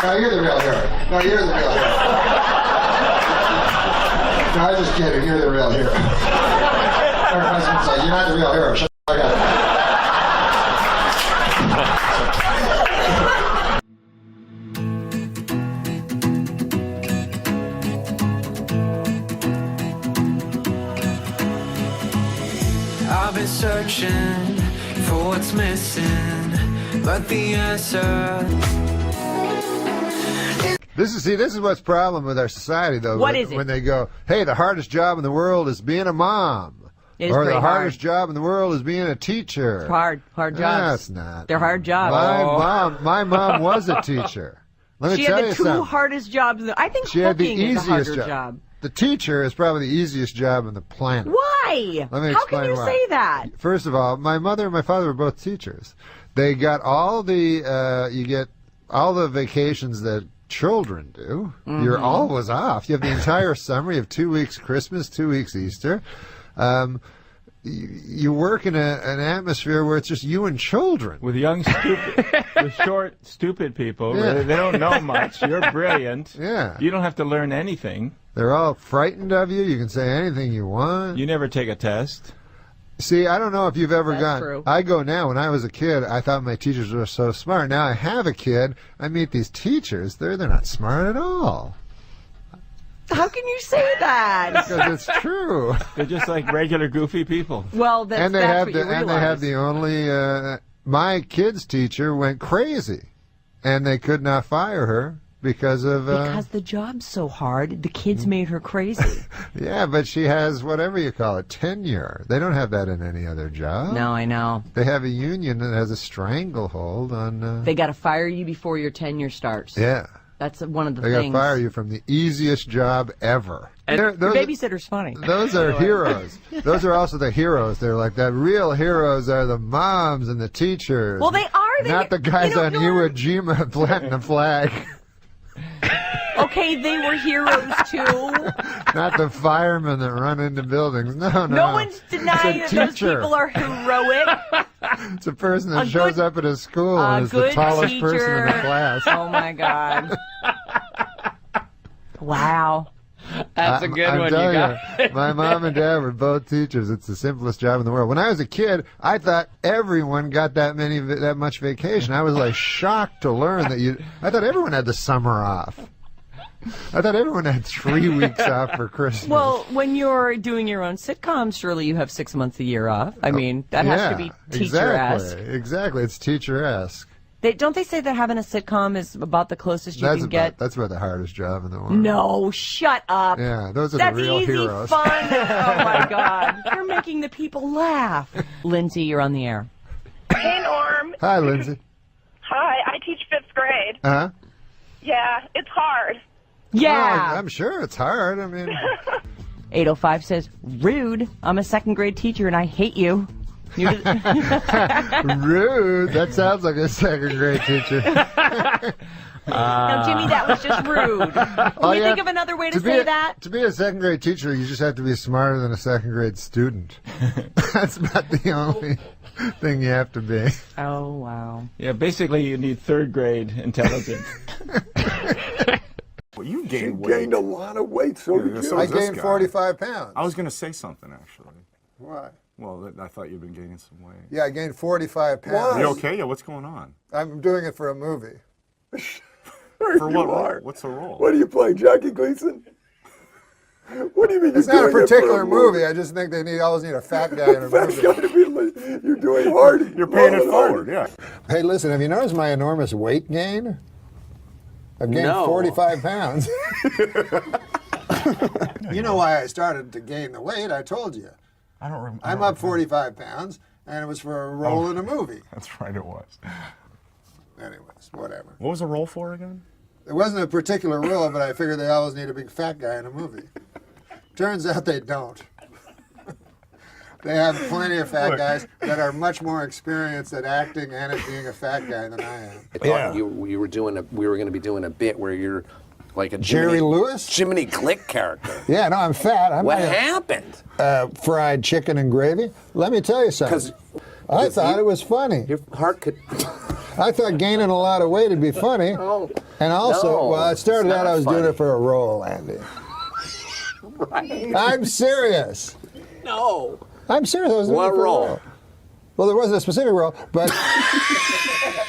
Now, you're the real hero. No, you're the real hero. No, I'm just kidding. You're the real hero. Or my husband's like, you're not the real hero. Shut the fuck up. I've been searching for what's missing, but the answer. This is what's the problem with our society, though. What is it? When they go, hey, the hardest job in the world is being a mom. It is or the pretty hardest hard. job in the world is being a teacher. It's hard jobs. That's not. They're hard jobs. My mom was a teacher. Let me She tell had you the two something. hardest jobs. I think She had the cooking is a harder easiest job. The teacher is probably the easiest job on the planet. Why? Let me How can explain you why. say that? First of all, my mother and my father were both teachers. They got all the you get all the vacations that children do. You're always off. You have the entire summer. You have 2 weeks Christmas, 2 weeks Easter. You work in an atmosphere where it's just you and children. With young, stupid, with short, stupid people. Yeah. They don't know much. You're brilliant. Yeah. You don't have to learn anything. They're all frightened of you. You can say anything you want. You never take a test. See, I don't know if you've ever That's gone. true. I go now. When I was a kid, I thought my teachers were so smart. Now I have a kid. I meet these teachers. They're not smart at all. How can you say that? Because it's true. They're just like regular goofy people. Well, that's, and they that's have what the you realize. and they have the only. My kid's teacher went crazy, and they could not fire her because of. Because the job's so hard, the kids made her crazy. Yeah, but she has whatever you call it, tenure. They don't have that in any other job. No, I know. They have a union that has a stranglehold on. They got to fire you before your tenure starts. Yeah. That's one of the They got to things. fire you from the easiest job ever. Your Those- babysitter's funny. Those are heroes. Those are also the heroes. They're like the real heroes are the moms and the teachers. Well, they are. Not the guys you know, on Norm, Iwo Jima planting the flag. Okay, they were heroes too. Not the firemen that run into buildings. No. No one's denying It's that a those teacher. people are heroic. It's a person that A shows good- up at a school a and is the good tallest person in the teacher. class. Oh my God. Wow. That's a good I'm one you telling got. you, my mom and dad were both teachers. It's the simplest job in the world. When I was a kid, I thought everyone got that much vacation. I was like shocked to learn that I thought everyone had the summer off. I thought everyone had 3 weeks off for Christmas. Well, when you're doing your own sitcom, surely you have 6 months a year off. I mean, that has to be teacher-esque. Exactly. It's teacher-esque. Don't they say that having a sitcom is about the closest you can get? That's about the hardest job in the world. No, shut up. Yeah, those are That's the real easy heroes. fun. Oh my God, you're making the people laugh. Lindsay, you're on the air. Hey, Norm. Hi, Lindsay. Hi, I teach 5th grade. Huh? Yeah, it's hard. Yeah. Oh, I'm sure it's hard. I mean, 805 says, rude. I'm a 2nd grade teacher and I hate you. rude. That sounds like a 2nd grade teacher. No, Jimmy, that was just rude. Can you think of another way to say that? To be a 2nd grade teacher, you just have to be smarter than a 2nd grade student. That's about the only thing you have to be. Oh, wow. Yeah, basically you need 3rd grade intelligence. Well, you gained a lot of weight, so did you. I gained 45 pounds. I was going to say something, actually. Why? Well, I thought you'd been gaining some weight. Yeah, I gained 45 pounds. Are you okay? Yeah, what's going on? I'm doing it for a movie. For what role? What's the role? What do you play, Jackie Gleason? What do you mean? It's you're not a doing it for particular movie. I just think they always need a fat guy in a movie. You're doing hard. You're paying it forward, yeah. Hey, listen, have you noticed my enormous weight gain? I've gained No. 45 pounds. You know why I started to gain the weight? I told you. I don't remember. I'm up 45 pounds, and it was for a role in a movie. That's right, it was. Anyways, whatever. What was the role for again? It wasn't a particular role, but I figured they always need a big fat guy in a movie. Turns out they don't. They have plenty of fat guys that are much more experienced at acting and at being a fat guy than I am. I thought we were going to be doing a bit where you're like a Jerry Lewis? Jiminy Glick character. Yeah, no, I'm fat. What happened? Fried chicken and gravy. Let me tell you something. I thought it was funny. Your heart could... I thought gaining a lot of weight would be funny. Oh, and also, no, well, it started it's out not I was doing funny. it for a role, Andy. Right. I'm serious. No. I'm serious. I was doing What it for role? a role. Well, there wasn't a specific role, but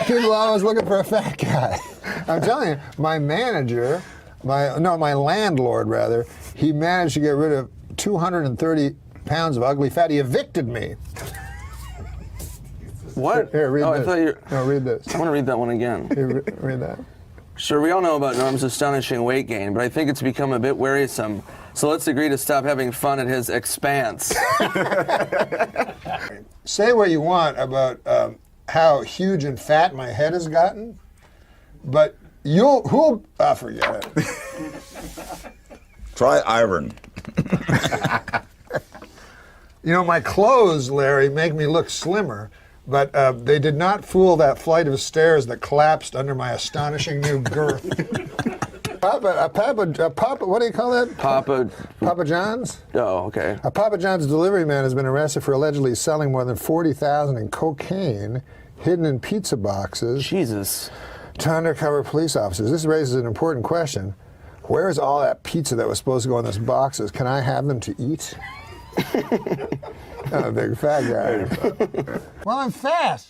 people are always looking for a fat guy. I'm telling you, my manager, my landlord rather, he managed to get rid of 230 pounds of ugly fat. He evicted me. What? Here, read this. I thought you... No, read this. I want to read that one again. Here, read that. Sure, we all know about Norm's astonishing weight gain, but I think it's become a bit wearisome. So let's agree to stop having fun at his expense. Say what you want about how huge and fat my head has gotten, but who'll forget it. Try iron. You know, my clothes, Larry, make me look slimmer, but they did not fool that flight of stairs that collapsed under my astonishing new girth. Papa, what do you call that? Papa John's? Oh, okay. A Papa John's delivery man has been arrested for allegedly selling more than $40,000 in cocaine hidden in pizza boxes. Jesus. To undercover police officers. This raises an important question. Where is all that pizza that was supposed to go in those boxes? Can I have them to eat? I'm a big fat guy. Well, I'm fat.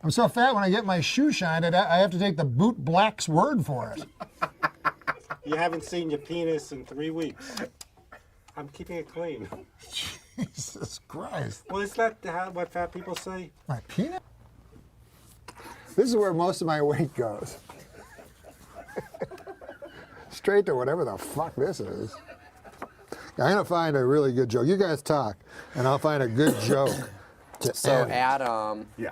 I'm so fat when I get my shoe shined, I have to take the boot black's word for it. You haven't seen your penis in 3 weeks. I'm keeping it clean. Jesus Christ. Well, is that what fat people say? My penis? This is where most of my weight goes. Straight to whatever the fuck this is. I'm going to find a really good joke. You guys talk, and I'll find a good joke. So, Adam, yeah.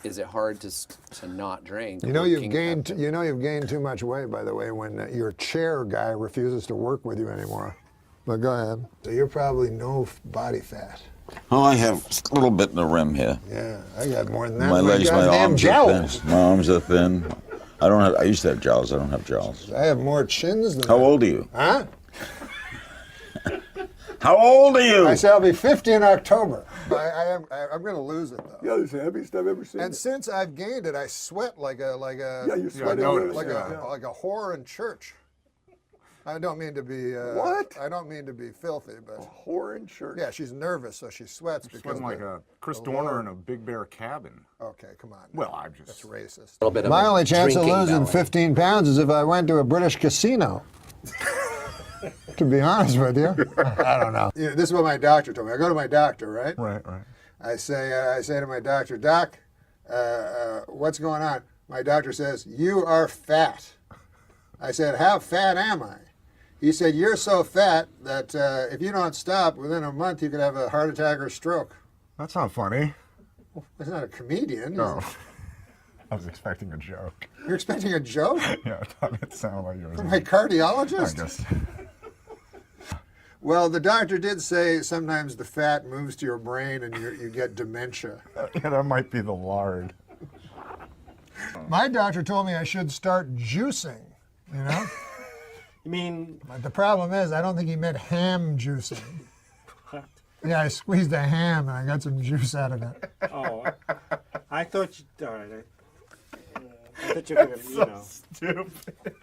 Is it hard to not drink? You know you've gained too much weight, by the way, when your chair guy refuses to work with you anymore. But go ahead. So you're probably no body fat. Oh, I have a little bit in the rim here. Yeah, I got more than that. My legs, my arms jowls. are thin. My arms are thin. I used to have jowls. I don't have jowls. I have more chins than How old are you? Huh? How old are you? I say I'll be 50 in October. I'm going to lose it though. Yeah, it's the heaviest I've ever seen. And since I've gained it, I sweat like a you sweat like a whore in church. I don't mean to be what? I don't mean to be filthy, but a whore in church. Yeah, she's nervous, so she sweats You're because sweating like a Chris Dorner in a Big Bear cabin. Okay, come on. Well, I'm just. That's racist. A little bit of My a only chance of drinking losing belly. 15 pounds is if I went to a British casino. To be honest with you, I don't know. This is what my doctor told me. I go to my doctor, right? Right. I say to my doctor, Doc, what's going on? My doctor says, you are fat. I said, how fat am I? He said, you're so fat that if you don't stop, within a month you could have a heart attack or stroke. That's not funny. He's not a comedian. No. I was expecting a joke. You're expecting a joke? Yeah, I thought it sounded like yours. From my cardiologist? I guess. Well, the doctor did say sometimes the fat moves to your brain and you get dementia. Yeah, that might be the lard. My doctor told me I should start juicing, you know? You mean... But the problem is, I don't think he meant ham juicing. Yeah, I squeezed a ham and I got some juice out of it. Oh, I thought you... All right. I thought you were going to, you know... Stupid.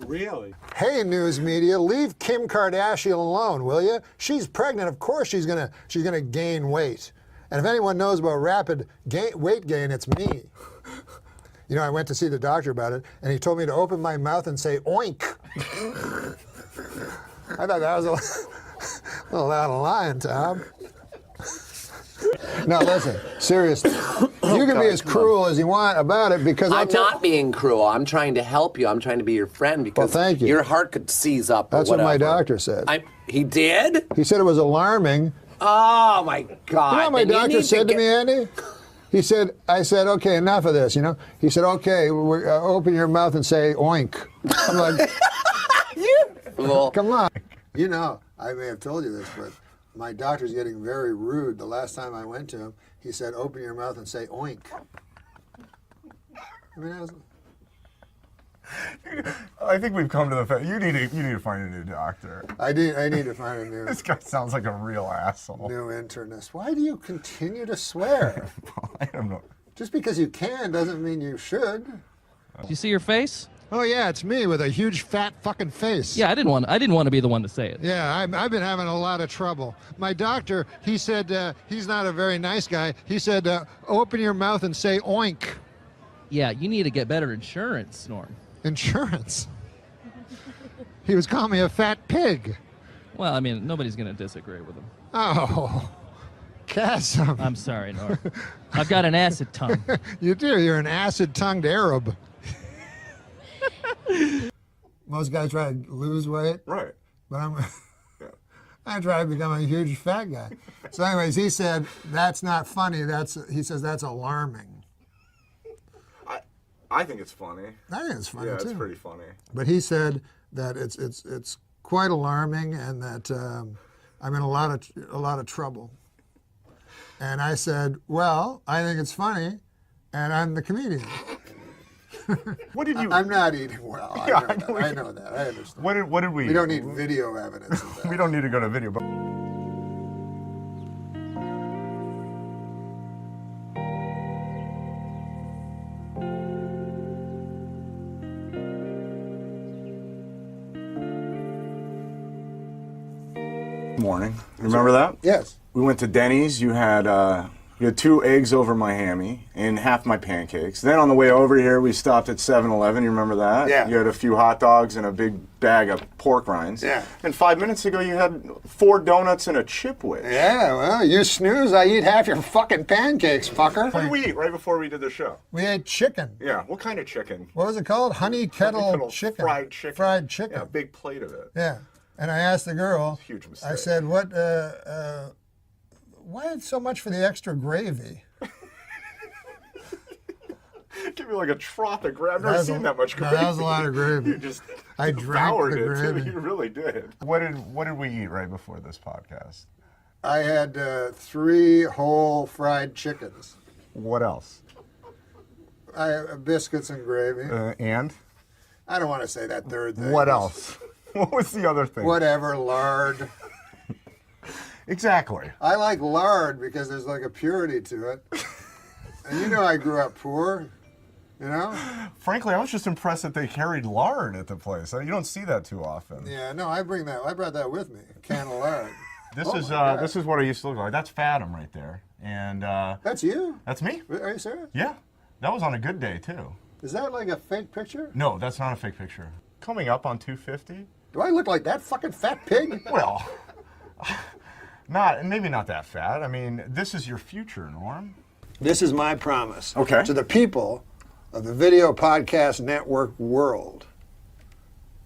Really? Hey, news media, leave Kim Kardashian alone, will you? She's pregnant. Of course she's gonna gain weight. And if anyone knows about rapid weight gain, it's me. You know, I went to see the doctor about it, and he told me to open my mouth and say oink. I thought that was a little out of line, Tom. No, listen, seriously. You can be as cruel as you want about it because I'm not being cruel. I'm trying to help you. I'm trying to be your friend because thank you. your heart could seize up. That's what my doctor said. He did? He said it was alarming. Oh my God! You know what my doctor said to me, Andy? He said, I said, okay, enough of this, you know? He said, okay, open your mouth and say oink. I'm like, come on. You know, I may have told you this, but my doctor's getting very rude. The last time I went to him, he said, open your mouth and say oink. I mean, I think we've come to the fact you need to find a new doctor. I need to find a new. This guy sounds like a real asshole. New internist. Why do you continue to swear? I don't know. Just because you can doesn't mean you should. Do you see your face? Oh yeah, it's me with a huge fat fucking face. Yeah, I didn't want to be the one to say it. Yeah, I've been having a lot of trouble. My doctor, he said he's not a very nice guy. He said, open your mouth and say oink. Yeah, you need to get better insurance, Norm. Insurance? He was calling me a fat pig. Well, I mean, nobody's going to disagree with him. Oh, Chasm. I'm sorry, Norm. I've got an acid tongue. You do. You're an acid-tongued Arab. Most guys try to lose weight. Right. But I try to become a huge fat guy. So anyways, he said, that's not funny. He says that's alarming. I think it's funny. I think it's funny too. Yeah, it's pretty funny. But he said that it's quite alarming and that I'm in a lot of trouble. And I said, well, I think it's funny, and I'm the comedian. What did you? I'm not eating well. Yeah, I know that. I understand. What did we? We don't need video evidence of that. We don't need to go to video. But morning. Remember that? Yes. We went to Denny's. You had 2 eggs over my hammy and half my pancakes. Then on the way over here, we stopped at 7-Eleven. You remember that? Yeah. You had a few hot dogs and a big bag of pork rinds. Yeah. And 5 minutes ago, you had 4 donuts and a chip whiz. Yeah, well, you snooze, I eat half your fucking pancakes, fucker. What did we eat right before we did the show? We ate chicken. Yeah. What kind of chicken? What was it called? Honey kettle chicken. Fried chicken. Fried chicken. Yeah, a big plate of it. Yeah. And I asked the girl, Huge mistake. I said, what, why so much for the extra gravy? Give me like a trough of gravy. I've never seen that much gravy. No, that was a lot of gravy. You just I drank the gravy. Too. You really did. What did we eat right before this podcast? I had 3 whole fried chickens. What else? Biscuits and gravy. And? I don't want to say that third thing. What else? What was the other thing? Whatever, lard. Exactly. I like lard because there's like a purity to it. And you know I grew up poor, you know? Frankly, I was just impressed that they carried lard at the place. You don't see that too often. Yeah, no, I brought that with me, a can of lard. This is what I used to look like. That's Fathom right there. And that's you? That's me. Are you serious? Yeah. That was on a good day too. Is that like a fake picture? No, that's not a fake picture. Coming up on 250. Do I look like that fucking fat pig? Well, maybe not that fat. I mean, this is your future, Norm. This is my promise to the people of the Video Podcast Network world.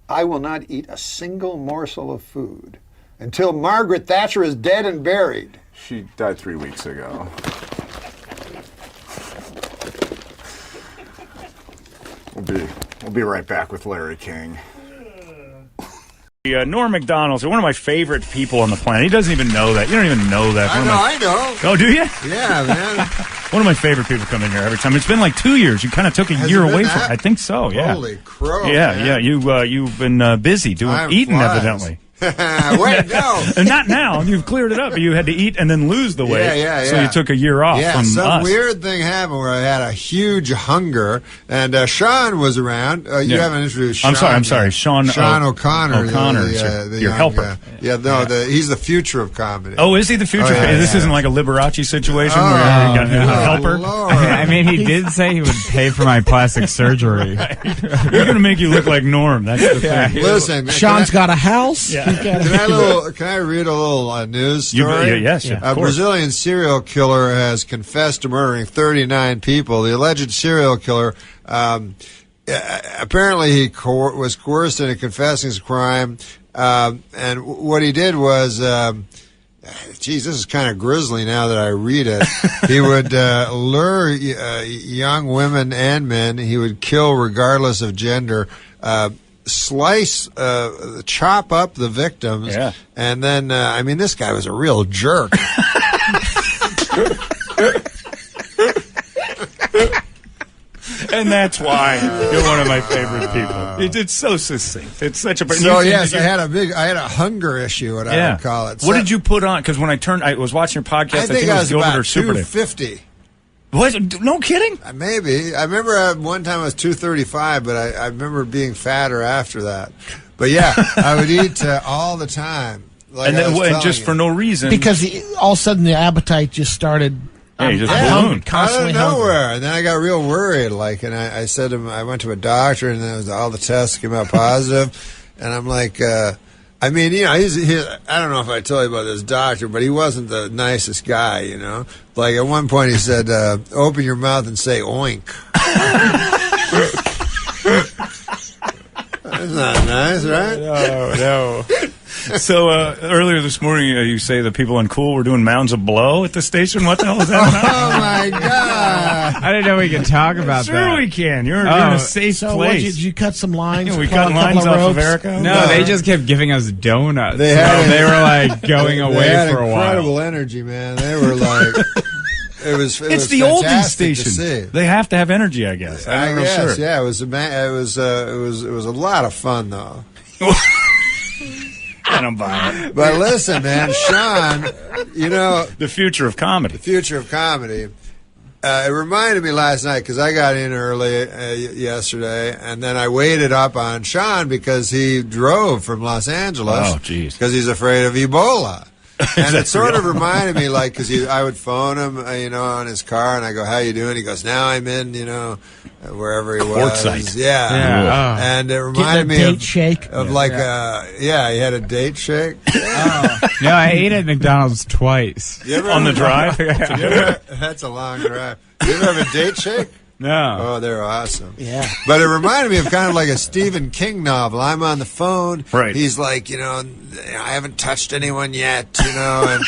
I will not eat a single morsel of food until Margaret Thatcher is dead and buried. She died 3 weeks ago. We'll be right back with Larry King. Norm MacDonald's one of my favorite people on the planet. He doesn't even know that. You don't even know that. I know. Oh, do you? Yeah, man. One of my favorite people come in here every time. It's been like 2 years. You kind of took a year away from it. I think so, yeah. Holy crow, Yeah, man. yeah. You've been busy eating, evidently. Wait, no. Not now. You've cleared it up. You had to eat and then lose the weight. Yeah. So you took a year off from some us. weird thing happened where I had a huge hunger, and Sean was around. You haven't introduced Sean. I'm sorry. Sean O'Connor. Your helper. He's the future of comedy. Oh, is he the future? This isn't like a Liberace situation where you got a helper? Lord. I mean, he did say he would pay for my plastic surgery. You're going to make you look like Norm. That's the thing. Listen, Sean's got a house. Yeah. Can I read a little news story? Yes, of A course. Brazilian serial killer has confessed to murdering 39 people. The alleged serial killer, apparently he was coerced into confessing his crime, and what he did was... Geez, this is kind of grisly now that I read it. He would lure young women and men. He would kill regardless of gender, chop up the victims, and then, this guy was a real jerk. And that's why you're one of my favorite people. It's so succinct. It's such a. So yes, I had a hunger issue, what I would call it. What did you put on? Because when I was watching your podcast, I think it was about Gilbert or Super 250. Was no kidding? Maybe. I remember one time I was 235, but I remember being fatter after that. But yeah, I would eat all the time, like and just for no reason, because all of a sudden the appetite just started. Out of nowhere, and then I got real worried. And I said to him, I went to a doctor, and then all the tests came out positive, and I'm like, he's I don't know if I told you about this doctor, but he wasn't the nicest guy, Like at one point he said, "Open your mouth and say oink." That's not nice, right? No. So earlier this morning, you say the people on Cool were doing mounds of blow at the station. What the hell is that about? Oh my God! I didn't know we could talk about that. Sure we can. You're in a safe place. Did you cut some lines? We cut lines off of Erica? No, they just kept giving us donuts. They were like going away for a while. Incredible energy, man. They were like. It's the oldies station. They have to have energy, I guess. I'm not sure. Yeah, it was a lot of fun though. I don't buy it. But listen, man, Sean, the future of comedy. The future of comedy. It reminded me last night because I got in early yesterday, and then I waited up on Sean because he drove from Los Angeles. Oh, geez. Because he's afraid of Ebola. And it sort of reminded me, because I would phone him, on his car, and I go, "How you doing?" He goes, "Now I'm in, wherever he was." Quartzsite. Yeah. And it reminded me date shake. of he had a date shake. No, I ate at McDonald's twice. On the drive? That's a long drive. You ever have a date shake? No. Oh, they're awesome. Yeah. But it reminded me of kind of like a Stephen King novel. I'm on the phone. Right. He's like, I haven't touched anyone yet, and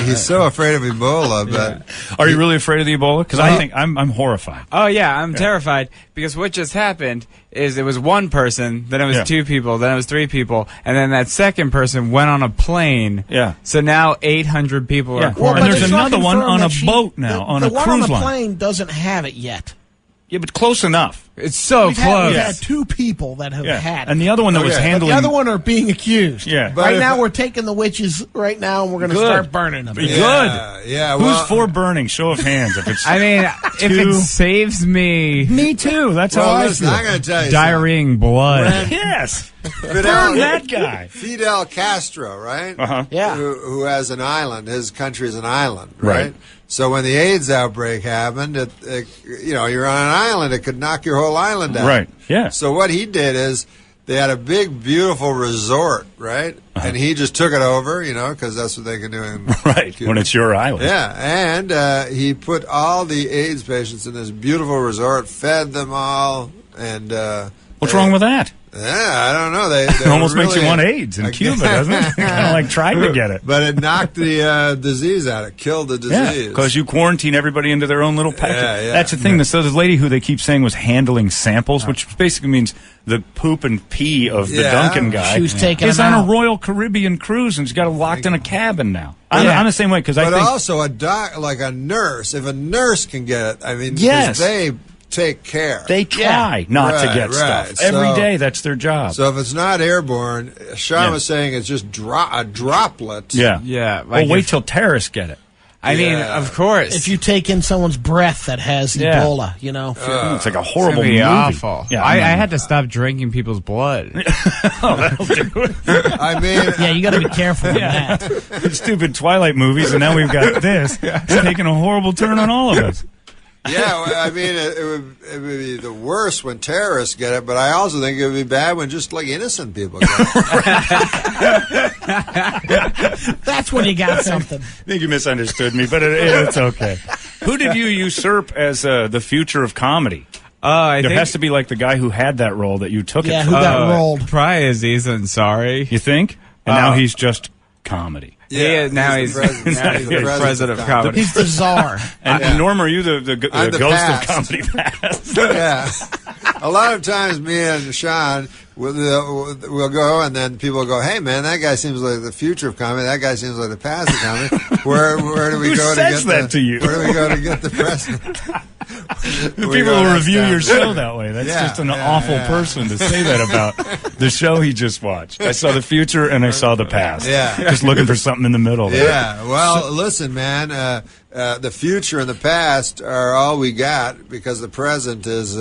he's so afraid of Ebola. But Are you really afraid of the Ebola? Because I think I'm horrified. Oh, yeah, I'm terrified because what just happened is it was one person, then it was two people, then it was three people, and then that second person went on a plane. Yeah. So now 800 people are quarantined. And there's another one on a boat now, on a cruise line. The one on the plane doesn't have it yet. Yeah, but close enough. It's so close. We've had two people that have had it. And the other one that was handling... But the other one are being accused. Yeah. Right now we're taking the witches right now and we're going to start burning them. Good. Yeah. Who's for burning? Show of hands. If it's if it saves me... Me too. That's how I feel. I'm going to tell you diarrheaing blood. Yes. Burn that guy. Fidel Castro, right? Uh-huh. Yeah. Who has an island. His country is an island, right? So when the AIDS outbreak happened, you're on an island. It could knock your whole island down. Right, yeah. So what he did is they had a big, beautiful resort, right? And he just took it over, because that's what they can do in Cuba. When it's your island. Yeah, and he put all the AIDS patients in this beautiful resort, fed them all, and... What's wrong with that? Yeah, I don't know. It almost makes you want AIDS in Cuba, doesn't it? Kind of trying to get it. But it knocked the disease out. It killed the disease. Yeah, because you quarantine everybody into their own little package. Yeah. That's the thing. So this lady who they keep saying was handling samples, which basically means the poop and pee of the Duncan guy. She was taking is him on out. a Royal Caribbean cruise and she's got locked in a cabin now. I'm the same way because I think. But also a nurse. If a nurse can get it, yes. They take care. They try not to get stuff. Every day, that's their job. So if it's not airborne, Sean was saying it's just a droplet. Yeah. Yeah. Well, wait till terrorists get it. I mean, of course. If you take in someone's breath that has Ebola, it's like a horrible movie. Awful. Yeah, I had to stop drinking people's blood. That'll do it. Yeah, you got to be careful with that. Stupid Twilight movies, and now we've got this. It's taking a horrible turn on all of us. Yeah, well, I mean, it would be the worst when terrorists get it, but I also think it would be bad when just like innocent people get it. That's when you got something. I think you misunderstood me, but it's okay. Who did you usurp as the future of comedy? There has to be like the guy who had that role that you took it from. who got rolled. Probably Aziz Ansari. You think? And now he's just comedy. Yeah, now he's the president of comedy. He's the czar. And Norm, are you the ghost past. of comedy past? Yeah. A lot of times me and Sean we'll go, and then people go, hey, man, that guy seems like the future of comedy. That guy seems like the past of comedy. Where do we go to get that to you? Where do we go to get the president? People will review your show that way. That's just an awful person to say that about the show he just watched. I saw the future and I saw the past. Yeah. Just looking for something in the middle there. Yeah. Well, listen, man, the future and the past are all we got because the present is,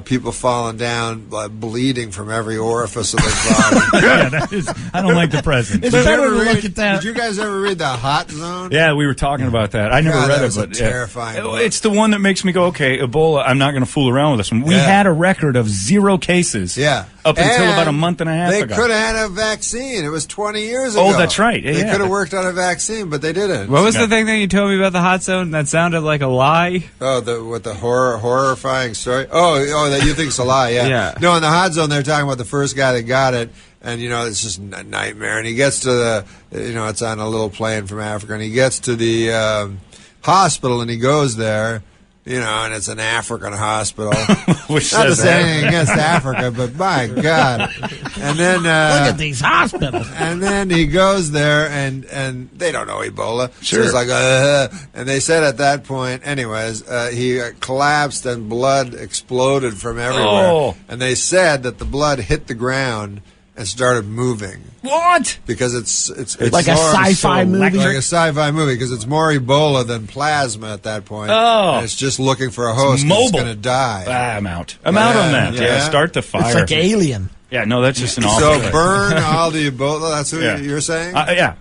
people falling down, bleeding from every orifice of their body. I don't like the present. It's better to look at that. Did you guys ever read The Hot Zone? Yeah, we were talking about that. I never read it, but terrifying. It's the one that makes me go, okay, Ebola, I'm not going to fool around with this one. We had a record of 0 cases up until about a month and a half ago. They could have had a vaccine. It was 20 years ago. Oh, that's right. They could have worked on a vaccine, but they didn't. What was the thing that you told me about the Hot Zone that sounded like a lie? Oh, the horrifying story? Oh, that you think it's a lie, yeah. No, in the Hot Zone, they're talking about the first guy that got it, and, it's just a nightmare. And he gets to the, it's on a little plane from Africa, and he gets to the hospital, and he goes there, and it's an African hospital. Which not to says say anything against Africa, but my God. And then look at these hospitals. And then he goes there, and they don't know Ebola. Sure. So he's like, and they said at that point, anyways, he collapsed and blood exploded from everywhere. Oh. And they said that the blood hit the ground and started moving. What? Because it's like a sci-fi movie. Like a sci-fi movie, because it's more Ebola than plasma at that point. Oh. And it's just looking for a host. It's going to die. I'm out. I'm out on that. Yeah, start the fire. It's like Alien. Yeah, no, that's just an awful. So burn all the Ebola. That's what you're saying? Yeah.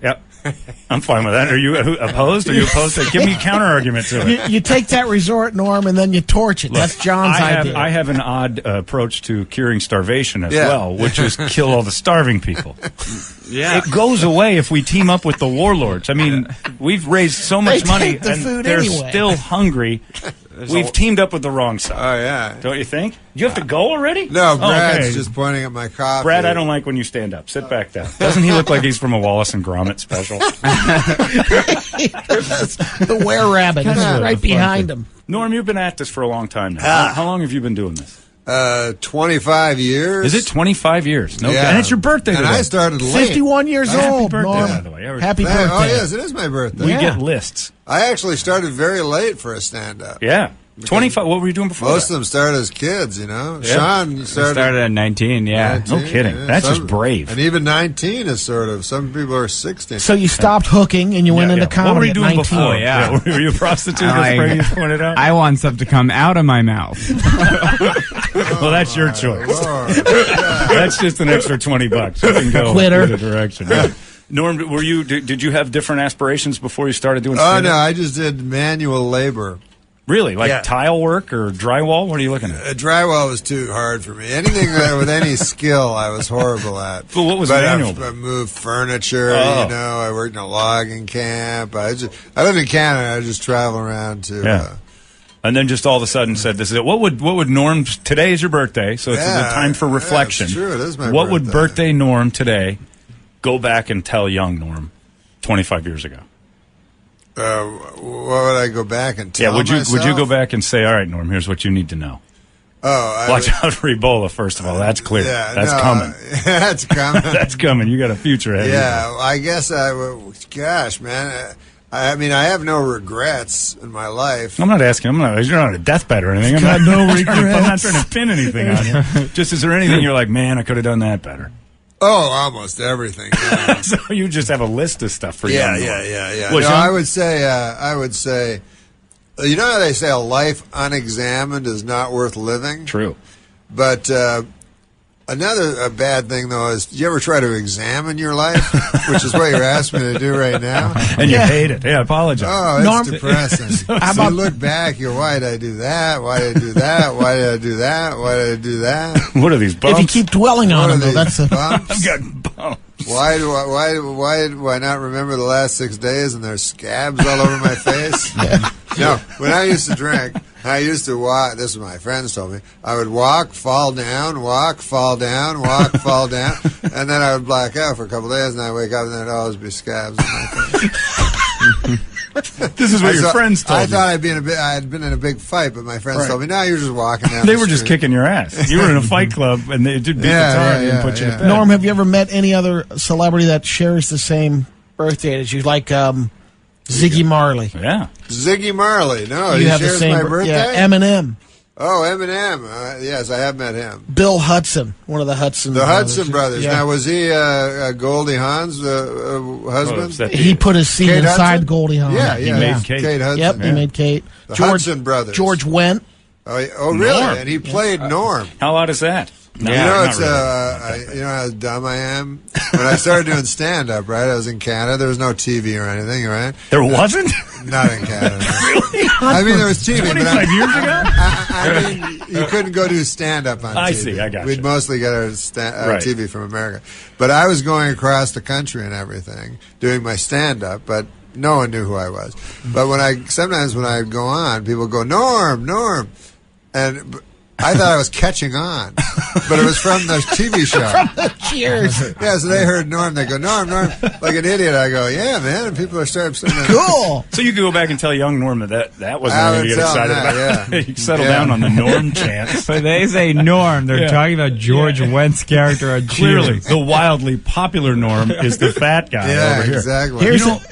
I'm fine with that. Are you opposed? Are you opposed to? Give me a counter argument to it. You take that resort, Norm, and then you torch it. That's John's idea. I have an odd approach to curing starvation as well, which is kill all the starving people. Yeah. It goes away if we team up with the warlords. I mean, we've raised so much money, and they're still hungry. We've teamed up with the wrong side. Oh, yeah. Don't you think? You have to go already? No, Brad's okay. just pointing at my coffee. Brad, I don't like when you stand up. Sit back down. Doesn't he look like he's from a Wallace and Gromit special? The were-rabbit is right behind him. Norm, you've been at this for a long time now. How long have you been doing this? 25 years. Is it 25 years? No, Yeah. And it's your birthday today. And I started late. 51 years Happy old, birthday, Norm. by the way. Happy birthday. Oh, yes, it is my birthday. We get lists. I actually started very late for a stand-up. Yeah. 25. What were you doing before Most that? of them started as kids, Yeah. Sean started at 19, yeah. 19, No kidding. That's just brave. And even 19 is sort of. Some people are 16. So you stopped hooking and you went into comedy What were you doing at 19. before? Were you a prostitute? That's where you pointed out? I want stuff to come out of my mouth. Well, that's your choice. That's just an extra $20. You can go Quitter. either direction. Yeah. Norm, were you? Did you have different aspirations before you started doing Oh, stand-up? no, I just did manual labor. Really? Like tile work or drywall? What are you looking at? Drywall was too hard for me. Anything with any skill, I was horrible at. But what was manual? I moved furniture, Oh. I worked in a logging camp. I lived in Canada. I just travel around to... And then just all of a sudden said, "This is it." What would Norm? Today is your birthday, so it's the time for reflection. It's true. It is my What birthday. would birthday Norm today go back and tell young Norm 25 years ago? What would I go back and tell Would you myself? go back and say, "All right, Norm, here's what you need to know." Oh, Watch out for Ebola. First of all, that's clear. Yeah, that's no, coming. That's coming. That's coming. You got a future ahead. Yeah, I guess I would. Gosh, man. I mean, I have no regrets in my life. I'm not asking. You're not on a deathbed or anything. Got no I'm not regrets. trying to pin anything on you. Just is there anything you're like, man, I could have done that better? Oh, almost everything. Yeah. So you just have a list of stuff for you. Yeah. Well, No, Sean? I would say, you know how they say a life unexamined is not worth living? True. But Another bad thing, though, is do you ever try to examine your life, which is what you're asking me to do right now? And you hate it. Yeah, I apologize. Oh, it's Norm- depressing. How So about- you look back, why did I do that? Why did I do that? Why did I do that? Why did I do that? What are these bumps? If you keep dwelling on What are them, though, these that's a bumps? I've got bumps. Why do I not remember the last 6 days and there's scabs all over my face? No, when I used to drink, I used to walk. This is what my friends told me. I would walk, fall down, walk, fall down, walk, fall down, and then I would black out for a couple of days, and I wake up and there'd always be scabs on my face. This is what your friends told I you. thought I had been in a big fight, but my friends Right. told me, "No, you're just walking down." They the were just street." kicking your ass. You were in a fight club, and they did beat the tar and put you to bed. Norm, have you ever met any other celebrity that shares the same birthday as you, like Ziggy Marley? Yeah. Ziggy Marley. No, You he have the shares same my bir- birthday. yeah, Eminem. Oh, Eminem. Yes, I have met him. Bill Hudson, one of the Hudson The Hudson brothers. Yeah. Now, was he Goldie Hawn's husband? He put his seat Kate inside Hudson? Goldie Hawn. Yeah, He yeah. made Kate. Kate Hudson. Yep, yeah. he made Kate. The Hudson brothers. George Wendt. Oh, really? Norm. And he played Norm. How odd is that? No, you know, not it's really. you know how dumb I am. When I started doing stand-up, right? I was in Canada. There was no TV or anything, right? There wasn't? Not in Canada. Really? I mean, there was TV. 25 years ago? I mean, you couldn't go do stand-up on TV. I see, I got We'd you. mostly get our Right. TV from America. But I was going across the country and everything, doing my stand-up, but no one knew who I was. But sometimes when I'd go on, people would go, Norm, Norm. And I thought I was catching on, but it was from the TV show. From the Cheers. Yeah, so they heard Norm. They go, Norm, Norm. Like an idiot, I go, yeah, man. And people are starting saying, Cool. So you could go back and tell young Norm that wasn't I anything would to get tell him excited that, about. yeah. You settle Yeah. down on the Norm chance. But they say Norm. They're Yeah. talking about George Wendt's character on Clearly, Cheers. the wildly popular Norm is the fat guy yeah, over here. exactly.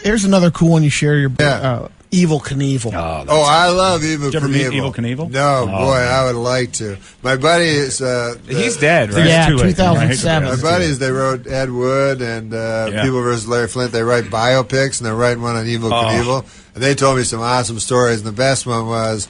Here's another cool one you share your Yeah. Evil Knievel. Oh, I love Evil Did you ever Knievel. meet Evil Knievel? No, Oh, boy, man. I would like to. My buddy is... He's dead, right? Yeah, It's too late. 2007. My buddies, they wrote Ed Wood and People vs. Larry Flint. They write biopics, and they're writing one on Evil Knievel. And they told me some awesome stories, and the best one was...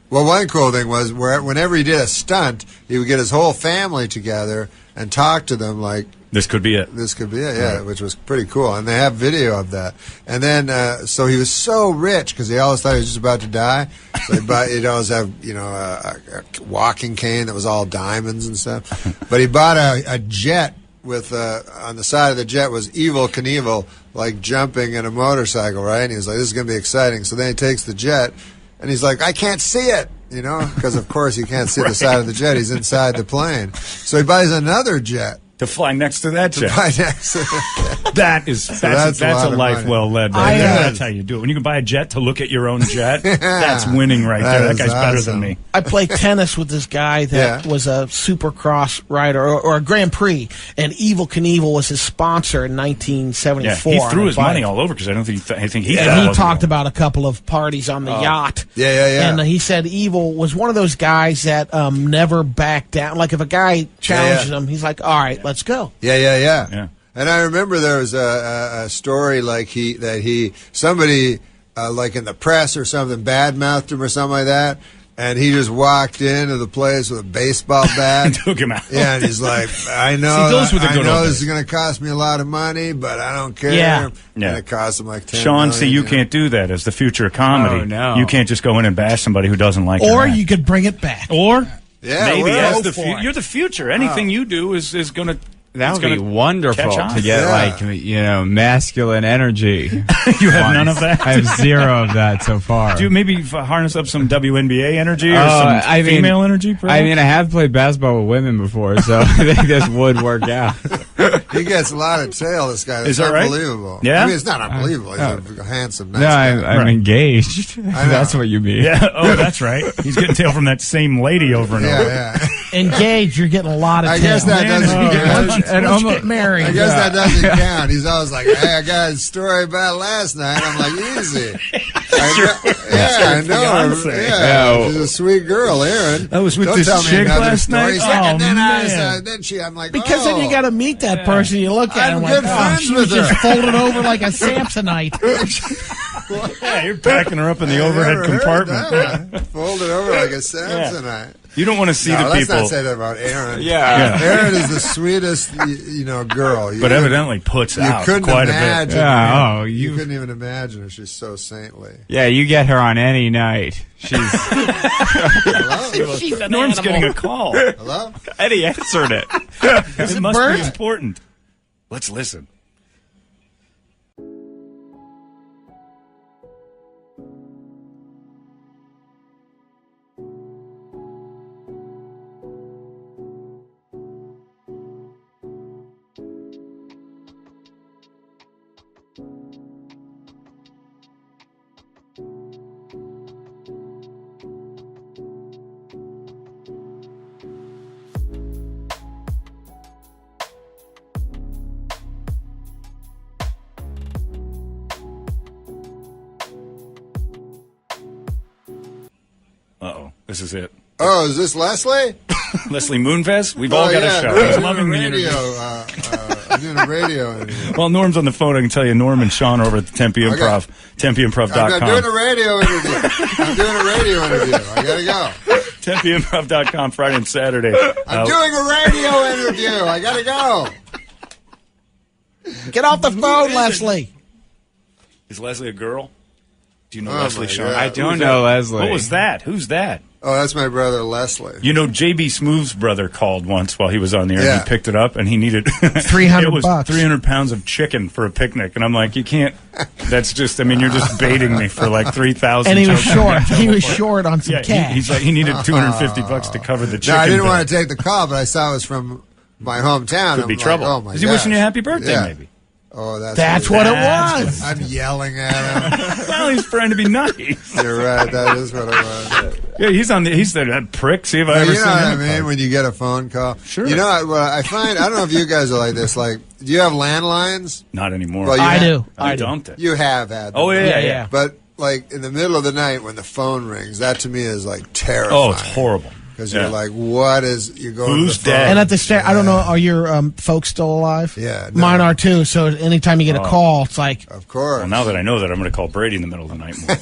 Well, one cool thing was whenever he did a stunt, he would get his whole family together and talk to them like... This could be it. This could be it, yeah, which was pretty cool. And they have video of that. And then, so he was so rich because he always thought he was just about to die. So he'd always have, a walking cane that was all diamonds and stuff. But he bought a jet with, on the side of the jet was Evil Knievel, like jumping in a motorcycle, right? And he was like, this is going to be exciting. So then he takes the jet, and he's like, I can't see it. Because of course he can't see the side of the jet. He's inside the plane. So he buys another jet. To fly next to that jet. That's That's a a lot life of money. well led. Right there. That's how you do it. When you can buy a jet to look at your own jet, that's winning right That there. That is guy's better awesome. than me. I played tennis with this guy that was a Supercross rider or a Grand Prix, and Evil Knievel was his sponsor in 1974. Yeah, he threw on a his bike. money all over because I don't think I think he. And thought it he wasn't talked going. about a couple of parties on the yacht. Yeah. And he said Evil was one of those guys that never backed down. Like if a guy challenged him, he's like, "All right, let's go." Yeah. And I remember there was a story like somebody like in the press or something badmouthed him or something like that. And he just walked into the place with a baseball bat. And took him out. Yeah, and he's like, I know, See, those were the good old this is days. going to cost me a lot of money, but I don't care. Yeah. And it cost him like $10 Sean, million, see, you can't do that as the future of comedy. Oh, no. You can't just go in and bash somebody who doesn't like your Or act. you could bring it back. Or Yeah, maybe we're as all the for it. you're the future. Anything you do is going to. That it's would be gonna wonderful catch on. to get, Yeah. masculine energy. You have none of that? I have zero of that so far. Do you maybe harness up some WNBA energy or Oh, some I mean- female energy? Perhaps? I mean, I have played basketball with women before, so I think this would work out. He gets a lot of tail, this guy. It's Is that right? unbelievable. Yeah? I mean, it's not unbelievable. He's a handsome, nice No, guy. I'm Right. engaged. know. That's what you mean. Yeah. Oh, that's right. He's getting tail from that same lady over and over. Yeah. Engaged, you're getting a lot of I tail. guess that Man, doesn't oh, count. Once And you almost- get married. I guess that doesn't count. He's always like, hey, I got a story about last night. I'm like, easy. I know. fiancé. Yeah, Yeah. she's a sweet girl, Aaron. I was with Don't this tell me chick another last story. night? He's like, Oh, and then man. I'm like, Because then you got to meet that person. You look at I'm him like, good oh, friends she was with her." just folded over like a Samsonite. Yeah, you're packing her up in the overhead compartment. Folded over like a Samsonite. You don't want to see the let's people. Let's not say that about Erin. Yeah. Erin is the sweetest, girl. But evidently puts out couldn't quite imagine, a bit. Yeah, you couldn't even imagine her. She's so saintly. Yeah, you get her on any night. She's. She's Norm's getting a call. Hello? Eddie answered it. It must be important. Let's listen. Uh-oh, this is it. Oh, is this Leslie? Leslie Moonves? We've all got a show. He's loving the radio. interview. I'm doing a radio interview. Well, Norm's on the phone. I can tell you, Norm and Sean are over at the Tempe Improv, TempeImprov.com. I'm doing a radio interview. I gotta go. TempeImprov.com, Friday and Saturday. I'm doing a radio interview. I gotta go. Get off the phone, Leslie. Is Leslie a girl? Do you know Oh Leslie, my Sean? God. I don't know Leslie. What was that? Who's that? Oh, that's my brother Leslie. You know, J.B. Smooth's brother called once while he was on the air. Yeah. And he picked it up, and he needed $300 It was bucks. 300 pounds of chicken for a picnic, and I'm like, you can't. That's just. I mean, you're just baiting me for like 3,000. And he was short. He was short on some cash. He's like, he needed 250 bucks to cover the chicken. No, I didn't bill. want to take the call, but I saw it was from my hometown. Could be I'm trouble. Like, oh my Is he wishing you a happy birthday? Yeah. Maybe. Oh, That's what it was. I'm yelling at him. Well, he's trying to be nice. You're right. That is what it was. Yeah, he's on the. He's that prick. See if I ever You know seen what I him. mean? When you get a phone call. Sure. You know what I find? I don't know if you guys are like this. Like, do you have landlines? Not anymore. Well, you I have- do. I I do. dumped it. You have had them. Oh yeah. But like in the middle of the night when the phone rings, that to me is like terrifying. Oh, it's horrible. Because Yeah. you're like, what is you're going Who's to the phone? dead? And at the start, I don't know, are your folks still alive? Yeah, no. Mine are too. So anytime you get a call, it's like, Of course. Well, now that I know that, I'm going to call Brady in the middle of the night more.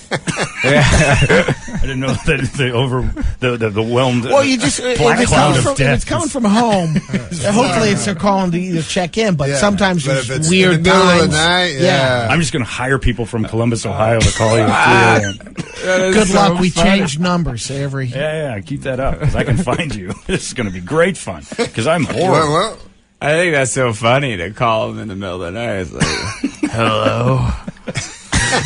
I didn't know that the whelmed well, you just if black it's, cloud coming of from, if death. it's coming from home, hopefully it's they're calling to either check in, but Yeah. sometimes But if there's it's weird in the middle times. of the night, yeah. I'm just going to hire people from Columbus, Ohio, to call you at 3 a.m. Good luck. We change numbers every. Yeah, keep that up because I can find you. This is going to be great fun because I'm horrible. Well, I think that's so funny to call him in the middle of the night. It's like, hello.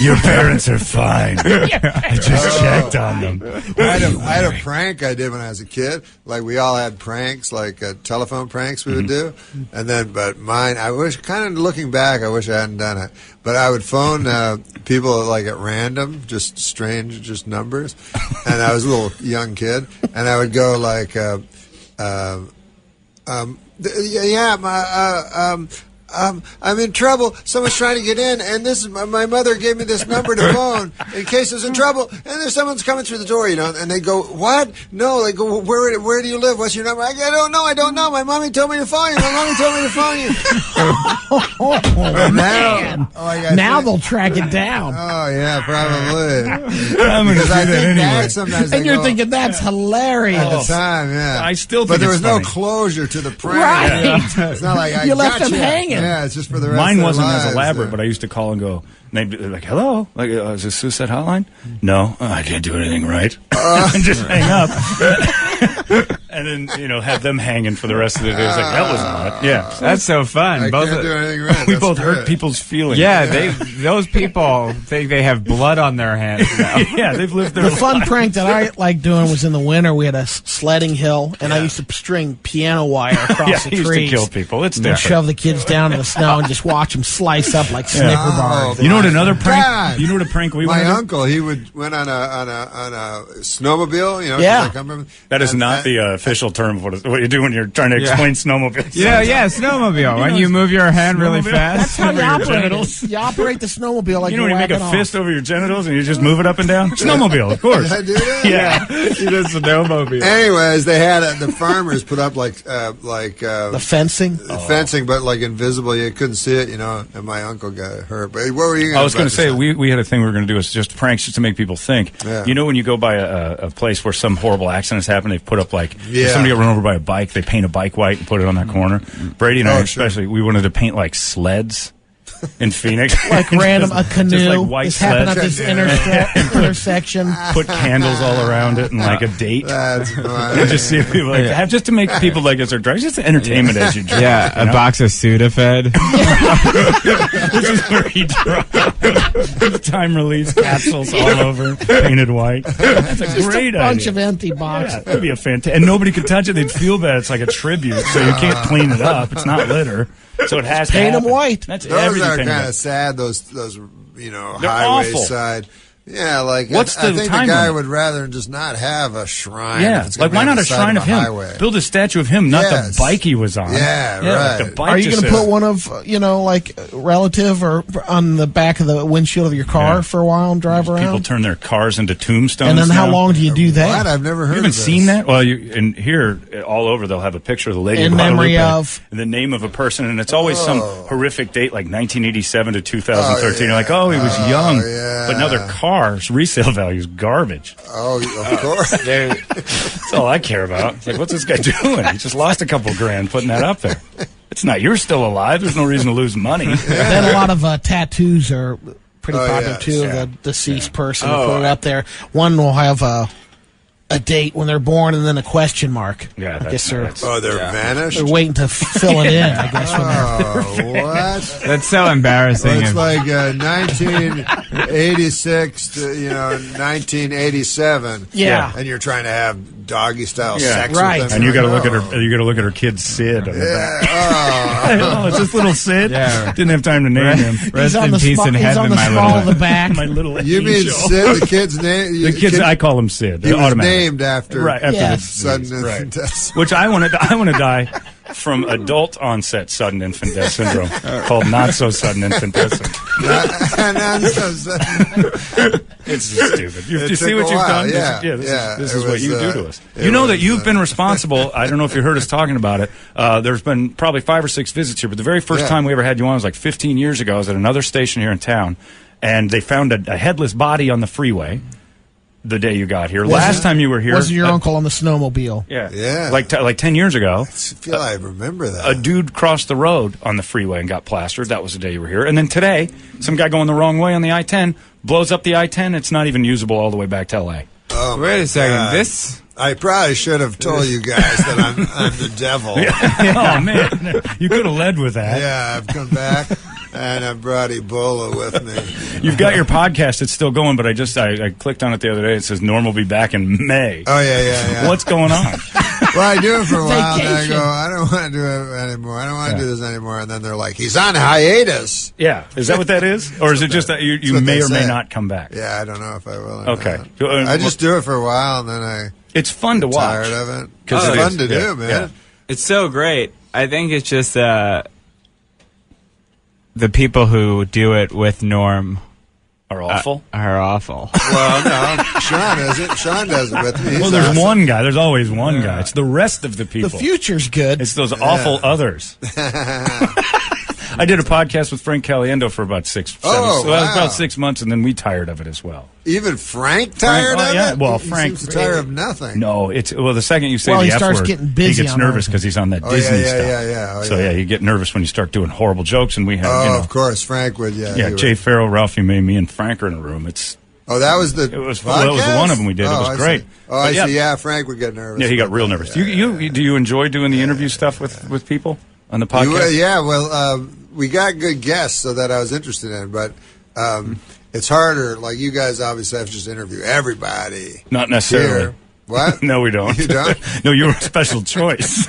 Your parents are fine. I just checked on them. I had a prank I did when I was a kid. Like we all had pranks, like telephone pranks we would do, and then but mine. I wish, kind of looking back, I wish I hadn't done it. But I would phone people like at random, just strange, just numbers, and I was a little young kid, and I would go like, I'm in trouble. Someone's trying to get in, and this is my mother gave me this number to phone in case there's in trouble. And there's someone's coming through the door, you know, and they go, "What? No." They go, "Where do you live? What's your number?" I don't know. My mommy told me to phone you. Now they'll track it down. Oh yeah, probably. I'm going to do Because I that think anyway. back sometimes. And I you're go, thinking that's hilarious. at the time, yeah. I still but think there it's was no funny. closure to the prank. Right. Yeah. It's not like I You left got them hanging. Yeah, it's just for the rest Mine of their wasn't lives, as elaborate, yeah. but I used to call and go, and they'd be like, "Hello, like, is this suicide hotline?" No, I didn't do anything right, and just hang up, and then have them hanging for the rest of the day. It's like that was odd. Yeah, That's so fun. I can't do anything right. we That's both hurt good. people's feelings. Yeah, those people think they have blood on their hands now. yeah, they've lived their The fun life. prank that I like doing was in the winter. We had a sledding hill, and I used to string piano wire across Yeah, the he used trees. to kill people. It's And different. shove the kids down in the snow and just watch them slice up like Snicker bars. You know what another prank? God. You know what a prank we My went on? uncle, he went on a snowmobile. You know, Yeah. 'cause I come from, That is and- not the and official term of what you do when you're trying to explain snowmobile. Yeah, snowmobile. When you move your hand really fast. That's how you Over your operate genitals. it. You operate the snowmobile like You know when you make a off. fist over your genitals and you just move it up and down? Snowmobile, of course. Did I do that? Yeah. You did snowmobile. Anyways, they had the farmers put up The fencing? fencing, but like invisible. You couldn't see it, and my uncle got hurt. But what were you I was going to say, we had a thing we were going to do is just pranks just to make people think. Yeah. You know when you go by a place where some horrible accident has happened, they've put up if Yeah. somebody got run over by a bike, they paint a bike white and put it on that corner. Brady and I especially, we wanted to paint like sleds in Phoenix. Like random, a canoe. Just like white This happened at sleds. this intersection. Put candles all around it and like a date. That's And just see if people just to make people like as they're driving, just entertainment as you drive. Yeah, a box of Sudafed. This is where he drives. Time release capsules all over, painted white. That's a Just great a bunch idea. of empty boxes. Yeah, that'd be a fantastic. And nobody could touch it. They'd feel bad. It's like a tribute, so you can't clean it up. It's not litter, so it has to paint them happen. white. That's Those everything. are painted kind white. of sad. Those They're highway awful. side. Yeah, like What's I the think time the guy limit? would rather just not have a shrine. Yeah, if it's gonna like why be on not the a side shrine of him? highway. Build a statue of him, not Yes. the bike he was on. Yeah, like right. the bike Are you just going to says- put one of, like a relative or on the back of the windshield of your car for a while and drive People around? turn their cars into tombstones. And then how now. long do you do that? What? I've never heard You of haven't this. seen that? Well, in here, all over, they'll have a picture of the lady In of memory Guadalupe of- and the name of a person, and it's always some horrific date, like 1987 to 2013. You're like, oh, he was young. yeah. But now their car's resale value is garbage. Oh, of course. That's all I care about. It's like, what's this guy doing? He just lost a couple grand putting that up there. It's not, you're still alive. There's no reason to lose money. Then a lot of tattoos are pretty popular yes. too. Yeah. The deceased person to put it up there. One will have a date when they're born and then a question mark. Yeah, I guess they're vanished. They're waiting to fill it in. I guess when they're. What? That's so embarrassing. Well, it's like 1986 to 1987. Yeah. And you're trying to have doggy style Yeah. sex Right. with them. And you got to You're look at like, her. You got to look at her kid Sid on the back. Oh. Oh, it's this little Sid. Yeah. Didn't have time to name him. Rest on in the peace small- in he's heaven, on the my small of little. the back. My little. You mean angel. Sid, the kid's name? The kids, I call him Sid. He was automatic. named after Right after Yeah. the sudden disease, right. infant death. Which I want to die from adult onset sudden infant death syndrome called not so sudden infant death syndrome. It's just stupid. You It see took what a you've while, done? yeah, This it is what was, you do to us. it You know that was, you've been responsible. I don't know if you heard us talking about it. There's been probably 5 or 6 visits here, but the very first Yeah. time we ever had you on was like 15 years ago. I was at another station here in town, and they found a headless body on the freeway the day you got here. Last time you were here, Wasn't your uncle on the snowmobile? Yeah. like 10 years ago. I feel I remember that. A dude crossed the road on the freeway and got plastered. That was the day you were here. And then today, some guy going the wrong way on the I-10 blows up the I-10. It's not even usable all the way back to L.A. Oh, Wait a second. God. This. I probably should have told you guys that I'm the devil. Oh, man. You could have led with that. Yeah, I've come back and I brought Ebola with me. You've got your podcast. It's still going, but I clicked on it the other day. It says Norm will be back in May. Oh, yeah. What's going on? Well, I do it for a while, and I Vacation. go, I don't want to do it anymore. I don't want to do this anymore. And then they're like, he's on hiatus. Yeah. Is that what that is? Or is it just that you what may they or may say. not come back? Yeah, I don't know if I will. Or Okay. not. I just do it for a while, and then It's fun to I'm watch. tired of it. 'Cause It's it fun is. to Yeah, do, man. yeah. It's so great. I think it's just the people who do it with Norm Are awful? are awful. Well, no, Sean isn't. Sean does it with me. He's Well, there's awesome. one guy. There's always one guy. It's the rest of the people. The future's good. It's those awful others. I did a podcast with Frank Caliendo for about 6 Oh, well, wow. about 6 months, and then we tired of it as well. Even Frank tired Frank- of yeah, it? well, He Frank- seems tired of nothing. No, it's the second you say Well, the he F starts word, getting busy he gets on nervous everything. because he's on that Oh, Disney yeah, stuff. yeah. Oh, so yeah. you get nervous when you start doing horrible jokes, and we had Oh, you know, of course, Frank would. Yeah, yeah, he Jay would. Farrell, Ralphie May, me, and Frank are in a room. That was the. It was well, it was podcast? one of them we did. Oh, it was I great. see. Oh, I But see. Yeah, Frank would get nervous. Yeah, he got about real that. nervous. Yeah, You do you enjoy doing the interview stuff with people on the podcast? Yeah, well, we got good guests, so that I was interested in, but it's harder. Like you guys obviously have to just interview everybody. Not necessarily. Here. What? No, we don't. You don't? No, you were a special choice.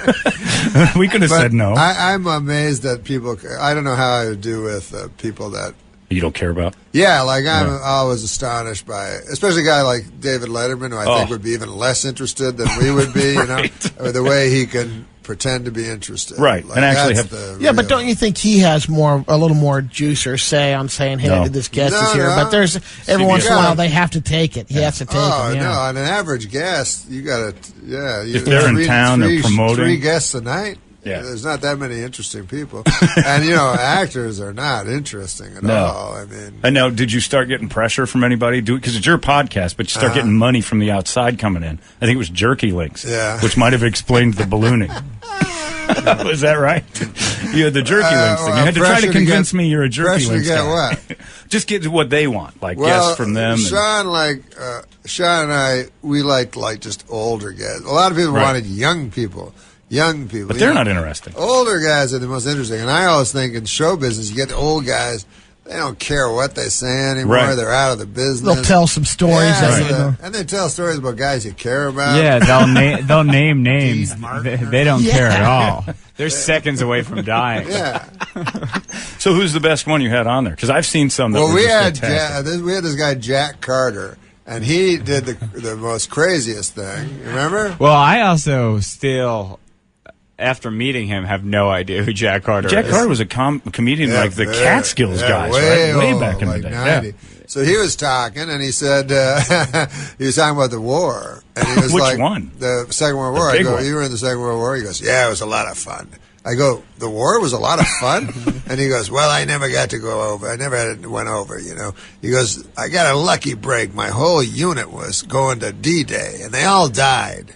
We could have But said no. I'm amazed that people. I don't know how I would do with people that You don't care about? Yeah, like I'm always astonished by, especially a guy like David Letterman, who I think would be even less interested than we would be. You know, or the way he can pretend to be interested. Right, like, and actually that's have. the Yeah, but real- don't you think he has a little more juice or say on saying, "Hey, this guest is here"? But there's every once in a while they have to take it. He has to take it. no, on an average guest, you got to, If they're in town, they're promoting 3 guests a night. Yeah. There's not that many interesting people. And, actors are not interesting at all. I mean, And now, did you start getting pressure from anybody? Because it's your podcast, but you start getting money from the outside coming in. I think it was Jerky Links, which might have explained the ballooning. Was that right? You had the Jerky Links thing. You had to try to convince me you're a Jerky Links guy. What? Just get what they want, like guests from them. Sean, Sean and I, we like just older guys. A lot of people wanted young people. But they're not interesting. Older guys are the most interesting. And I always think in show business, you get the old guys, they don't care what they say anymore. Right. They're out of the business. They'll tell some stories. And they tell stories about guys you care about. Yeah, they'll name names. They don't care at all. They're seconds away from dying. Yeah. So who's the best one you had on there? Because I've seen some that were we just had fantastic. we had this guy Jack Carter, and he did the most craziest thing. Remember? Well, I also still, after meeting him, have no idea who Jack Carter is. Jack Carter was a comedian like the Catskills guys, way right? Way old, back in like the day. 90. Yeah. So he was talking, and he said he was talking about the war, and he was Which like, one? The Second World War. The I big go, one. you were in the Second World War. He goes, yeah, it was a lot of fun. I go, the war was a lot of fun? And he goes, well, I never got to go over. I never went over, He goes, I got a lucky break. My whole unit was going to D-Day, and they all died.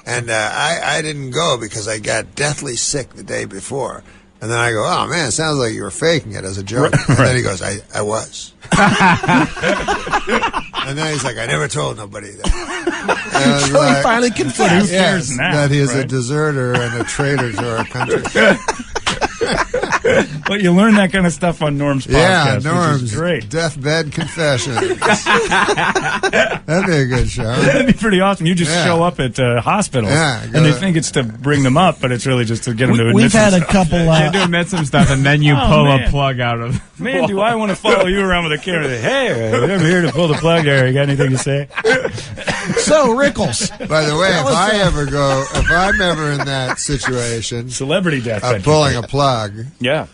And I didn't go because I got deathly sick the day before. And then I go, oh, man, it sounds like you were faking it as a joke. Right. And then he goes, I was. And then he's like, I never told nobody that. And I was So he finally confessed. Yes, now, that he is a right? deserter and a traitor to our country. But you learn that kind of stuff on Norm's podcast, Yeah, which Norm's is great. Deathbed Confessions. That'd be a good show. That'd be pretty awesome. You just Yeah. show up at hospitals, Yeah, and they think it's to bring them up, but it's really just to get them to admit We've had a themselves. couple. You have to admit some stuff, and then you pull man. a plug out of. Man, do I want to follow you around with a camera? Hey, I'm here to pull the plug there. You got anything to say? So Rickles. By the way, if I'm ever in that situation, Celebrity deathbed. of pulling a plug, Yeah.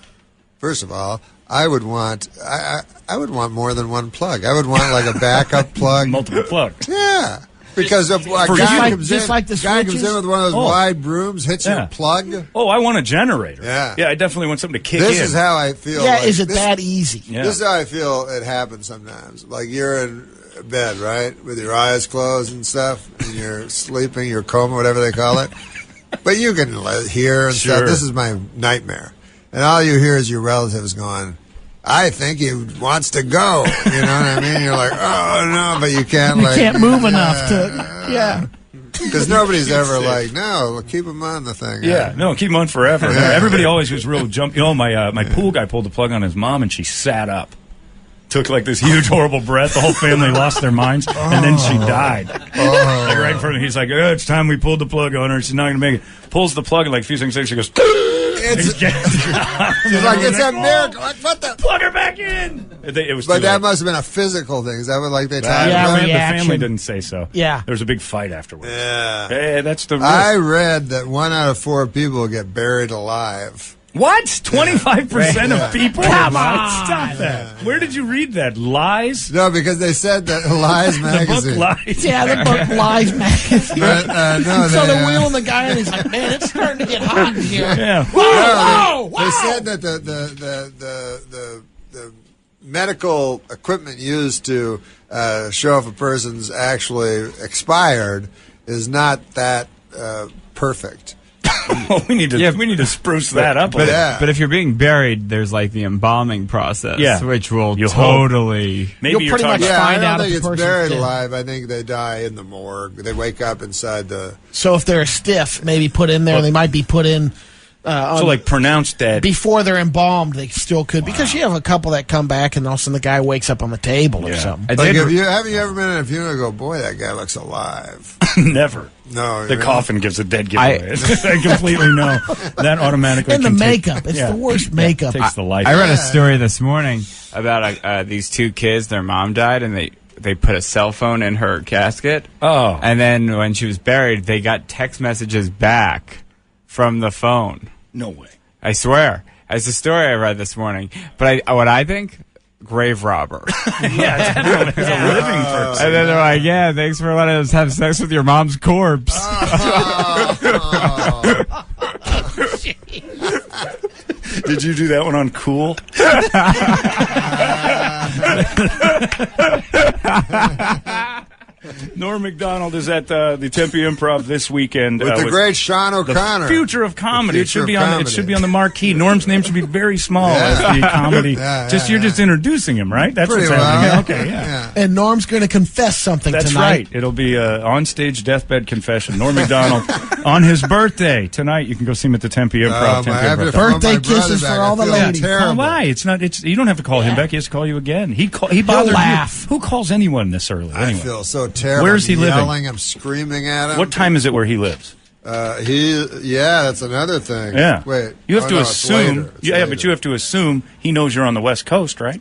first of all, I would want more than one plug. I would want like a backup plug. Multiple plugs. Yeah. Because if a For guy you? comes Just in, like the guy comes switches? in with one of those wide brooms, hits your plug. Oh, I want a generator. Yeah. Yeah, I definitely want something to kick This in. is how I feel. Yeah, like, is it this, that easy? Yeah. This is how I feel it happens sometimes. Like you're in bed, right, with your eyes closed and stuff, and you're sleeping, your coma, whatever they call it. But you can hear and Sure. stuff. This is my nightmare. And all you hear is your relatives going, I think he wants to go. You know what I mean? You're like, oh, no, but you can't. You can't move enough to. Yeah. Because nobody's ever like, no, keep him on the thing. Yeah, no, keep them on forever. Everybody always was real jumpy. My pool guy pulled the plug on his mom, and she sat up. Took like this huge horrible breath. The whole family lost their minds, and then she died. Like right in front of me, he's like, it's time we pulled the plug on her. She's not going to make it. Pulls the plug, and like a few seconds later, she goes, She's like, it's a miracle. Like, what the? Plug her back in. It was But too that late. must have been a physical thing. Is that what like they talked Yeah, about? The reaction. family didn't say so. Yeah. There was a big fight afterwards. Yeah. Hey, that's the risk. I read that 1 out of 4 people get buried alive. What? 25% of people? Come on. Stop that. Where did you read that? Lies? No, because they said that Lies The magazine. book Lies. Yeah, the book Lies magazine. But, no, So they, they're wheeling the guy, and he's like, "Man, it's starting to get hot in here." Yeah. Whoa, whoa, They whoa. said that the medical equipment used to show if a person's actually expired is not that perfect. Well, we need to spruce that up a But, little. but if you're being buried, there's like the embalming process, Yeah. which will You totally. Maybe You'll you're pretty talking much Yeah, I find don't out if think the it's person's buried dead. alive. I think they die in the morgue. They wake up inside the. So if they're stiff, maybe put in there. They might be put in. so like pronounced dead. Before they're embalmed, they still could, because you have a couple that come back and all of a sudden the guy wakes up on the table or something. Like have you ever been in a funeral and go, boy, that guy looks alive? Never. No, The really? coffin gives a dead giveaway. I completely know. That automatically. And the can makeup. It's the worst makeup. Takes the life. I read a story this morning about these two kids. Their mom died, and they put a cell phone in her casket. Oh. And then when she was buried, they got text messages back from the phone. No way. I swear. It's a story I read this morning. But what I think? Grave robber. Yeah, it's a living person. And then they're like, yeah, thanks for letting us have sex with your mom's corpse. Did you do that one on Cool? Norm MacDonald is at the Tempe Improv this weekend With the great Sean O'Connor. The future of comedy. The It should future be of on. comedy. It should be on the marquee. Norm's name should be very small as the comedy. You're just introducing him, right? That's Pretty what's happening. well. Okay, yeah. And Norm's going to confess something That's tonight. right. It'll be on stage deathbed confession. Norm MacDonald on his birthday tonight. You can go see him at the Tempe Improv. I have to Tempe phone Improv. my brother back. I feel terrible. Oh, why? It's not. It's you don't have to call him back. He has to call you again. He bothered laugh. you. Who calls anyone this early? I Anyway. feel so terrible. Where's he I'm living? yelling, I'm screaming at him. What time is it where he lives? That's another thing. Yeah. Wait. You have to no, it's assume. later. It's Yeah, later. but you have to assume he knows you're on the West Coast, right?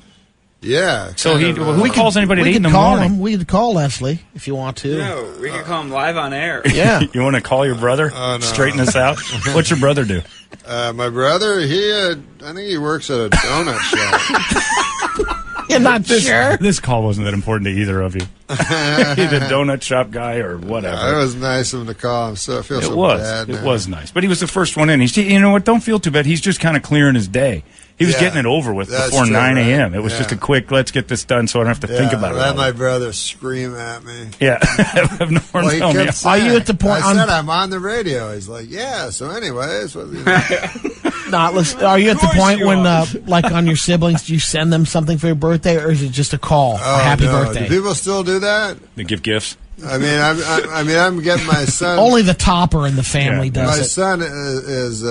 Yeah. So kind of, who calls anybody at 8 in the morning? We could call Leslie if you want to. No, we can call him live on air. Yeah. You want to call your brother? Oh, no. Straighten this out. What's your brother do? My brother, I think he works at a donut shop. You're not sure? This call wasn't that important to either of you. The donut shop guy or whatever. It was nice of him to call him. So I feel so bad. It now. was nice. But he was the first one in. You know what? Don't feel too bad. He's just kind of clearing his day. He was getting it over with That's before true, 9 right? a.m. It was just a quick, let's get this done so I don't have to think about it. Let all my day. brother scream at me. Yeah. Have Norm Well, he tell me. kept saying, Are you at the point? I said I'm on the radio. He's like, yeah. So anyways, well, you know. Are you at the point when, like on your siblings, do you send them something for your birthday, or is it just a call? Oh, Happy no. birthday. Do people still do that? They give gifts. I mean, I'm getting my son. Only the topper in the family My does it. son is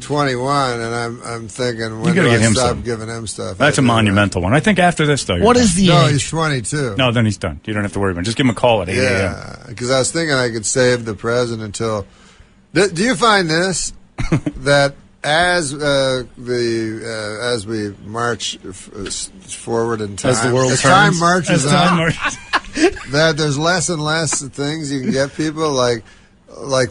21, and I'm thinking, when gotta do I get him stop some. giving him stuff? That's a monumental one. I think after this, though. What is the No, age? he's 22. No, then he's done. You don't have to worry about it. Just give him a call at 8 a.m. Yeah, because I was thinking I could save the present until. Do you find this that as we march forward in time, As the world as turns, time marches as time on, marches- that there's less and less things you can get people like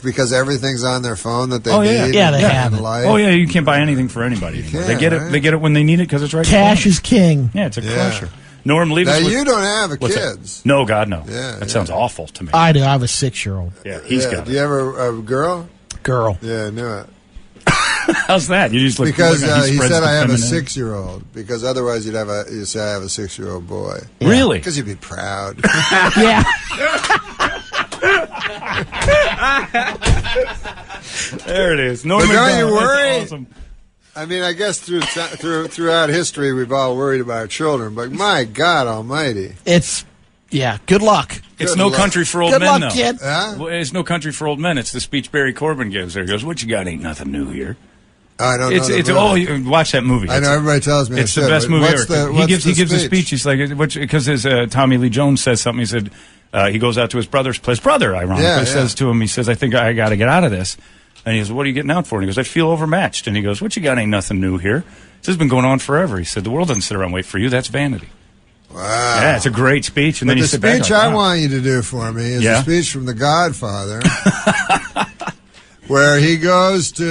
because everything's on their phone that they need. Yeah, they in have it. life. Oh yeah, you can't buy anything for anybody anymore. They get it. right? They get it when they need it because it's right. Cash is king. Yeah, it's a Yeah. crusher. Norm, leave Now us with. you don't have What's that? kids. No, God, no. Yeah, that sounds awful to me. I do. I have a 6-year-old Yeah, he's got Do it. you ever a girl? girl. Yeah, I knew it. How's that? You just look Because look, he spreads said the I have a femininity. 6-year-old. Because otherwise you'd say I have a 6-year-old boy. Really? Because you'd be proud. Yeah. There it is. Norm But don't you MacDonald. worry? That's awesome. I mean, I guess throughout history we've all worried about our children. But my God Almighty, Good luck. It's Good no luck. country for old Good men, luck, though. kid. huh? Well, it's no country for old men. It's the speech Barry Corbin gives there. He goes, "What you got ain't nothing new here." I don't know. It's the oh, movie. you watch that movie. I know everybody tells me I It's the should, best but movie what's ever. the- He gives a speech? speech. He's like, because his Tommy Lee Jones says something. He said he goes out to his brother's place. Brother, ironically, Yeah, yeah. says to him, he says, "I think I got to get out of this." And he goes, "What are you getting out for?" And he goes, "I feel overmatched." And he goes, "What you got ain't nothing new here. This has been going on forever." He said, "The world doesn't sit around and wait for you. That's vanity." Wow. Yeah, it's a great speech. And But then you the sit back speech like, I wow. want you to do for me is Yeah? a speech from The Godfather, where he goes to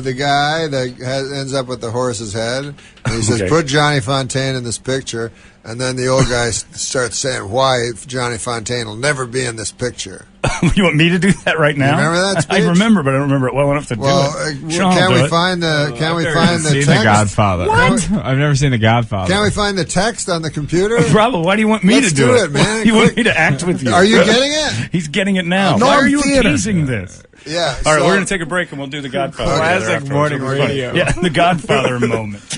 the guy that ends up with the horse's head, and he says, Okay. "Put Johnny Fontaine in this picture." And then the old guy starts saying why Johnny Fontaine will never be in this picture. You want me to do that right now? remember that speech? I remember, but I don't remember it well enough to Well, do it. Sean will can do we it. find the Seen text? The Godfather. What? I've never seen The Godfather. Can we find the text on the computer? Bravo, why do you want me Let's to do do it, man. You want Quick. me to act with you? Are you getting it? He's getting it now. Norm Why are you Theater. appeasing this? Yeah. All right, so- we're going to take a break and we'll do the Godfather. Okay. together Classic afterwards. morning It'll be funny. radio. Yeah, the Godfather moment.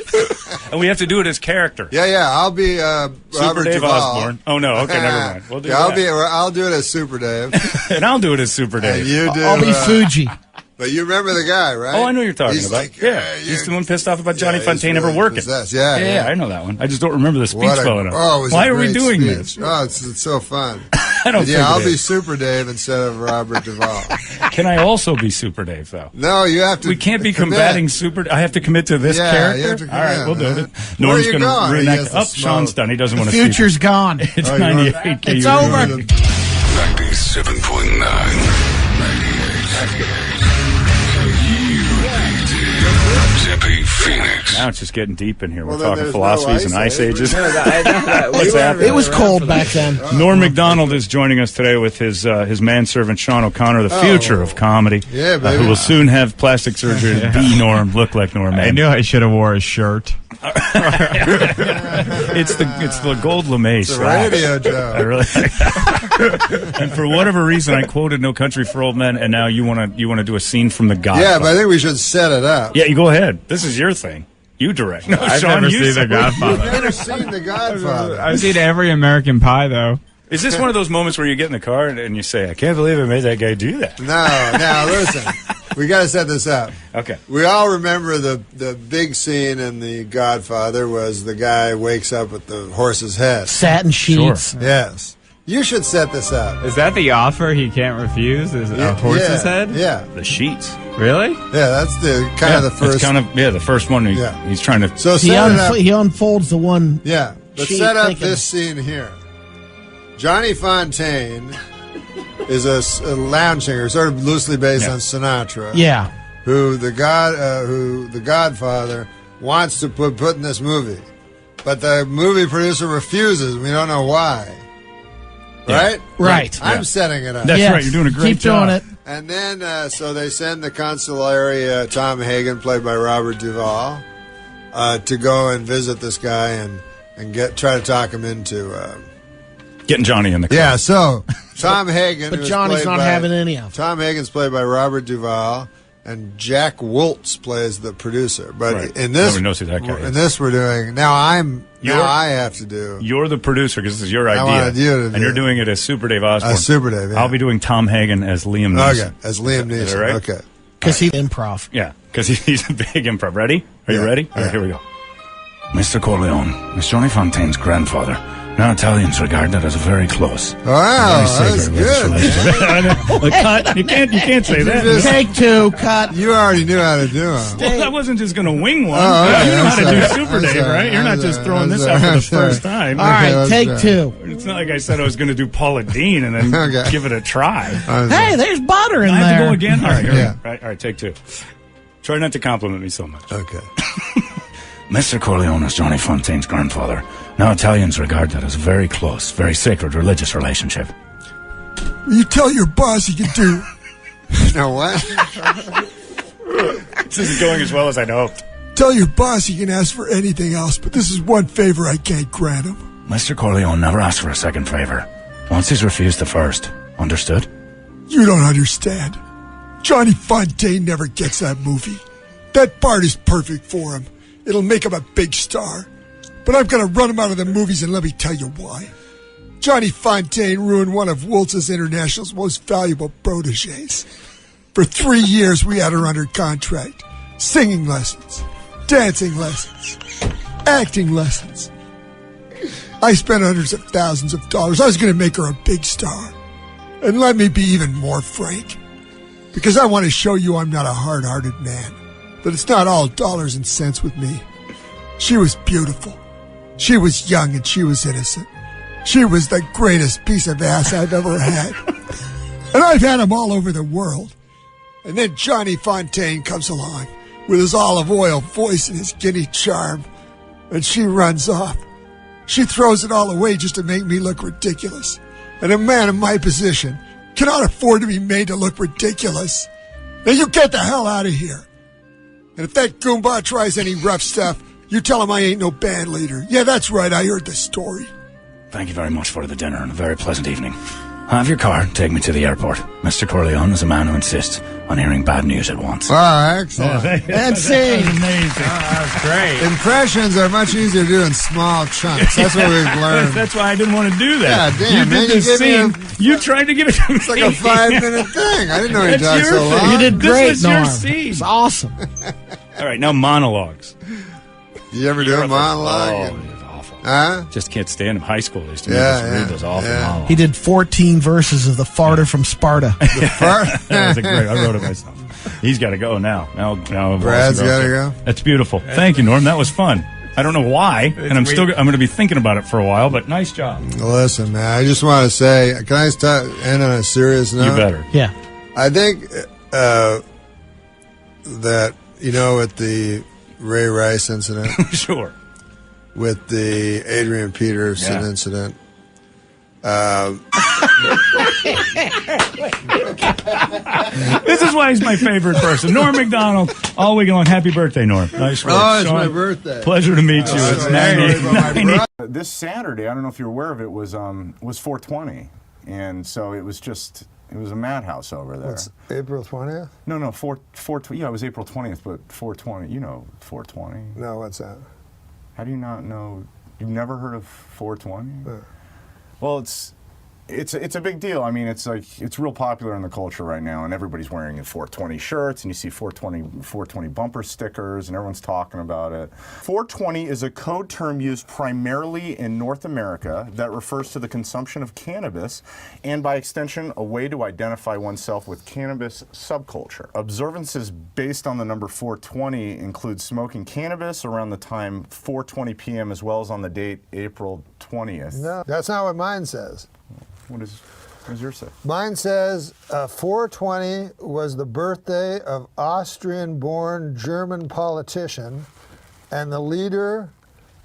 And we have to do it as character. Yeah. I'll be Super Robert Dave Duvall. Osborne. Oh, no. Okay, never mind. We'll do Yeah, that. I'll do it as Super Dave. And I'll do it as Super Dave. And you do. I'll be Fuji. But you remember the guy, right? Oh, I know who you're talking He's about. like, He's the one pissed off about Johnny Fontaine he's ever really working. possessed. Yeah, I know that one. I just don't remember the speech What a- well enough. oh, it was Why a are we great doing speech. this? Oh, it's so fun. I don't think I'll it be is. Super Dave instead of Robert Duvall. Can I also be Super Dave, though? No, you have to. We can't be commit. combating Super. I have to commit to this Yeah, character. you have to All right, commit, we'll do it. man. Where Norm's are you going to going? He reenact. has to Up, Sean's smoke. done. He doesn't want The to see. future's gone. It's Oh, 98 KU. It's over. 98. Tempe, Phoenix. Now it's just getting deep in here. We're Well, then talking there's philosophies no and ice ice age. ages. What's happening? It was cold back then. Norm MacDonald is joining us today with his manservant Sean O'Connor, the future of comedy. Yeah, baby. Who will soon have plastic surgery to be Norm, look like Norm. I knew I should have wore a shirt. It's the gold lame It's a radio joke. I really. And for whatever reason, I quoted "No Country for Old Men," and now you want to do a scene from The Godfather. Yeah, but I think we should set it up. Yeah, you go ahead. This is your thing. You direct. No, I've Sean, never you seen say- The Godfather. You've never seen The Godfather. I've seen every American Pie, though. Is this one of those moments where you get in the car and you say, "I can't believe I made that guy do that"? No, listen. We got to set this up. Okay. We all remember the big scene in The Godfather was the guy wakes up with the horse's head. Satin sheets. Yes. You should set this up. Is that the offer he can't refuse? Is a horse's head? Yeah. The sheets. Really? Yeah, that's the kind of the first. It's kind of the first one. He's trying to. So He, set it up. he unfolds the one. Yeah, but sheet set up thinking- this scene here. Johnny Fontaine is a lounge singer, sort of loosely based on Sinatra. Yeah. Who the Godfather wants to put in this movie, but the movie producer refuses. We don't know why. Right? Right. I'm setting it up. That's right. You're doing a great Keep job. doing it. And then, so they send the consulary, Tom Hagen, played by Robert Duvall, to go and visit this guy and try to talk him into Getting Johnny in the car. Yeah. So Tom Hagen, But who's Johnny's played not by- having any of it. Tom Hagen's played by Robert Duvall, and Jack Woltz plays the producer. But Right. in this, Nobody knows who that guy is. in this, we're doing now. I have to do. You're the producer because this is your idea. wanted you to and do you're it. doing it as Super Dave Osborne. As Super Dave, yeah. I'll be doing Tom Hagen as Liam Neeson. Okay, as Liam Is that Neeson. right? Okay. Because he improv. Yeah, because he's a big improv. Ready? Are you Yeah, ready? All right, here we go. Mr. Corleone is Johnny Fontaine's grandfather. Now Italians regard that as a very close. Wow, very that's sacred good. relationship. Cut. You can't say that. Take two, cut. You already knew how to do them. Well, I wasn't just going to wing one. Oh, okay, You know how to I'm do sorry. Super I'm Dave, sorry. right? You're not I'm just sorry. throwing I'm this sorry. out for the I'm sorry. first time. All right, that's take right. two. It's not like I said I was going to do Paula Dean and then Okay. give it a try. Hey, there's butter in I have there. to go again? All right, here we Yeah. go. All right, take two. Try not to compliment me so much. Okay. Mr. Corleone is Johnny Fontaine's grandfather. Now Italians regard that as a very close, very sacred religious relationship. You tell your boss he can do. Now what? This isn't going as well as I'd hoped. Tell your boss he can ask for anything else, but this is one favor I can't grant him. Mr. Corleone never asked for a second favor. Once he's refused the first. Understood? You don't understand. Johnny Fontaine never gets that movie. That part is perfect for him. It'll make him a big star. But I'm going to run him out of the movies, and let me tell you why. Johnny Fontaine ruined one of Woltz's International's most valuable protégés. For 3 years, we had her under contract. Singing lessons, dancing lessons, acting lessons. I spent hundreds of thousands of dollars. I was going to make her a big star. And let me be even more frank. Because I want to show you I'm not a hard-hearted man. But it's not all dollars and cents with me. She was beautiful. She was young and she was innocent. She was the greatest piece of ass I've ever had. And I've had them all over the world. And then Johnny Fontaine comes along with his olive oil voice and his guinea charm. And she runs off. She throws it all away just to make me look ridiculous. And a man in my position cannot afford to be made to look ridiculous. Now you get the hell out of here. And if that Goomba tries any rough stuff, you tell him I ain't no band leader. Yeah, that's right, I heard the story. Thank you very much for the dinner and a very pleasant evening. Have your car, take me to the airport. Mr. Corleone is a man who insists on airing bad news at once. Oh, excellent. And see, amazing. that's great. Impressions are much easier to do in small chunks. That's what we've learned. That's why I didn't want to do that. Yeah, damn, you man, did this scene. You tried to give it to me. It's like a 5-minute thing. I didn't know you That's talked your so thing. long. You did great, This was your Norm. scene. It's awesome. All right, now monologues. You ever do a monologue? Oh, it's awful. Huh? Just can't stand them. High school they used to make Yeah, us read yeah, those awful yeah. monologues. He did 14 verses of the farter from Sparta. That was a great. I wrote it myself. He's got to go now. Now Brad's gotta go? That's beautiful. Thank you, Norm. That was fun. I don't know why, and I'm going to be thinking about it for a while. But nice job. Listen, man, I just want to say, can I end on a serious note? You better. Yeah. I think that, with the Ray Rice incident, Sure. with the Adrian Peterson incident, This is why he's my favorite person. Norm MacDonald, all week long. Happy birthday, Norm. Nice work. Oh, it's Sean, my birthday. Pleasure to meet you. It's 98. This Saturday, I don't know if you're aware of it, was 420, and so it was a madhouse over there. It's April 20th? No, 420. Yeah, it was April 20th, but 420. You know 420. No, what's that? How do you not know? You've never heard of 420? Well, it's a big deal. I mean, it's real popular in the culture right now, and everybody's wearing 420 shirts, and you see 420 bumper stickers, and everyone's talking about it. 420 is a code term used primarily in North America that refers to the consumption of cannabis, and by extension, a way to identify oneself with cannabis subculture. Observances based on the number 420 include smoking cannabis around the time 4:20 p.m. as well as on the date April 20th. No, that's not what mine says. What does yours say? Mine says 420 was the birthday of Austrian-born German politician and the leader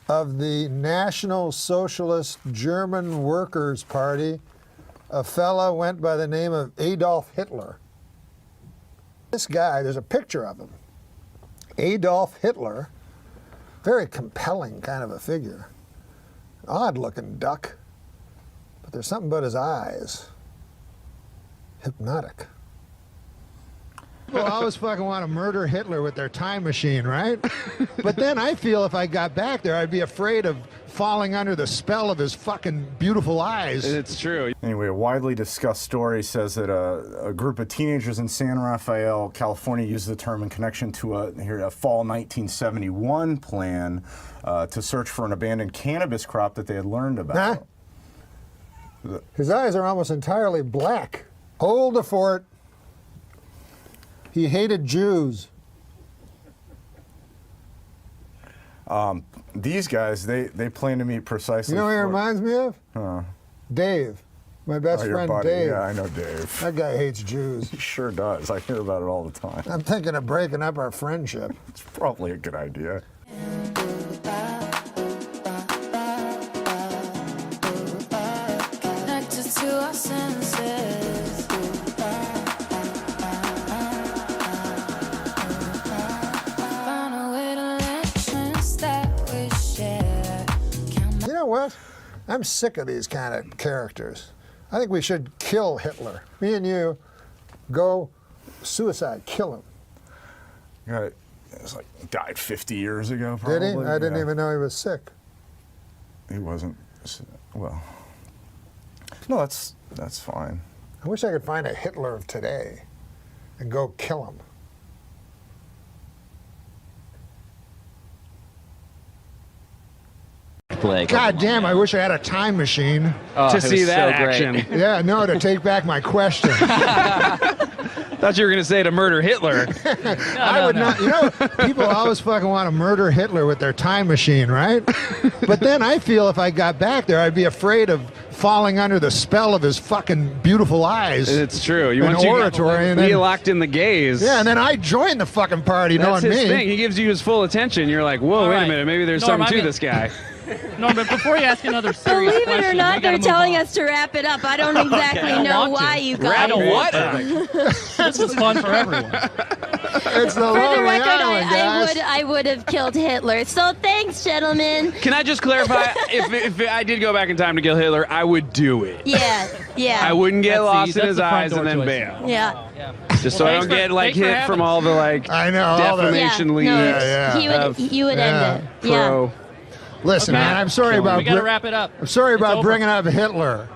of the National Socialist German Workers' Party, a fella went by the name of Adolf Hitler. This guy, there's a picture of him. Adolf Hitler, very compelling kind of a figure. Odd-looking duck. But there's something about his eyes. Hypnotic. People always fucking want to murder Hitler with their time machine, right? But then I feel if I got back there, I'd be afraid of falling under the spell of his fucking beautiful eyes. It's true. Anyway, a widely discussed story says that a group of teenagers in San Rafael, California, used the term in connection to a fall 1971 plan to search for an abandoned cannabis crop that they had learned about. Huh? His eyes are almost entirely black. Hold the fort. He hated Jews. These guys, they plan to meet precisely. You know what he reminds me of? Dave. My best your friend buddy. Dave. Yeah, I know Dave. That guy hates Jews. He sure does. I hear about it all the time. I'm thinking of breaking up our friendship. It's probably a good idea. You know what? I'm sick of these kind of characters. I think we should kill Hitler. Me and you go suicide, kill him. Yeah, it's like died 50 years ago, probably. Did he? I didn't even know he was sick. He wasn't. Well, no, that's fine. I wish I could find a Hitler of today and go kill him. God damn, I wish I had a time machine. To see that action. Yeah, no, to take back my question. Thought you were going to say to murder Hitler. I would not. You know, people always fucking want to murder Hitler with their time machine, right? But then I feel if I got back there, I'd be afraid of falling under the spell of his fucking beautiful eyes. It's true. And oratory, and then, locked in the gaze. Yeah, and then I join the fucking party, That's knowing his me. thing. He gives you his full attention. You're like, whoa, wait a minute. Maybe there's Norm, something to this guy. No, but before you ask another serious Believe question, it or we not, gotta they're move telling on. us to wrap it up. I don't exactly I don't know want to. why you Wrap guys. what? This was fun for everyone. It's the For the Lonely record, Island, guys. I would have killed Hitler. So thanks, gentlemen. Can I just clarify? if I did go back in time to kill Hitler, I would do it. Yeah, yeah. I wouldn't get lost in that's his the front eyes door and then choice. bail. Yeah. Just so I don't get like thanks for hit having from all the like I know, all the- defamation Yeah, leads. no, you would end it. Yeah. Pro. Listen, Okay. man, I'm sorry about We gotta wrap it up. I'm sorry It's about over. bringing up Hitler.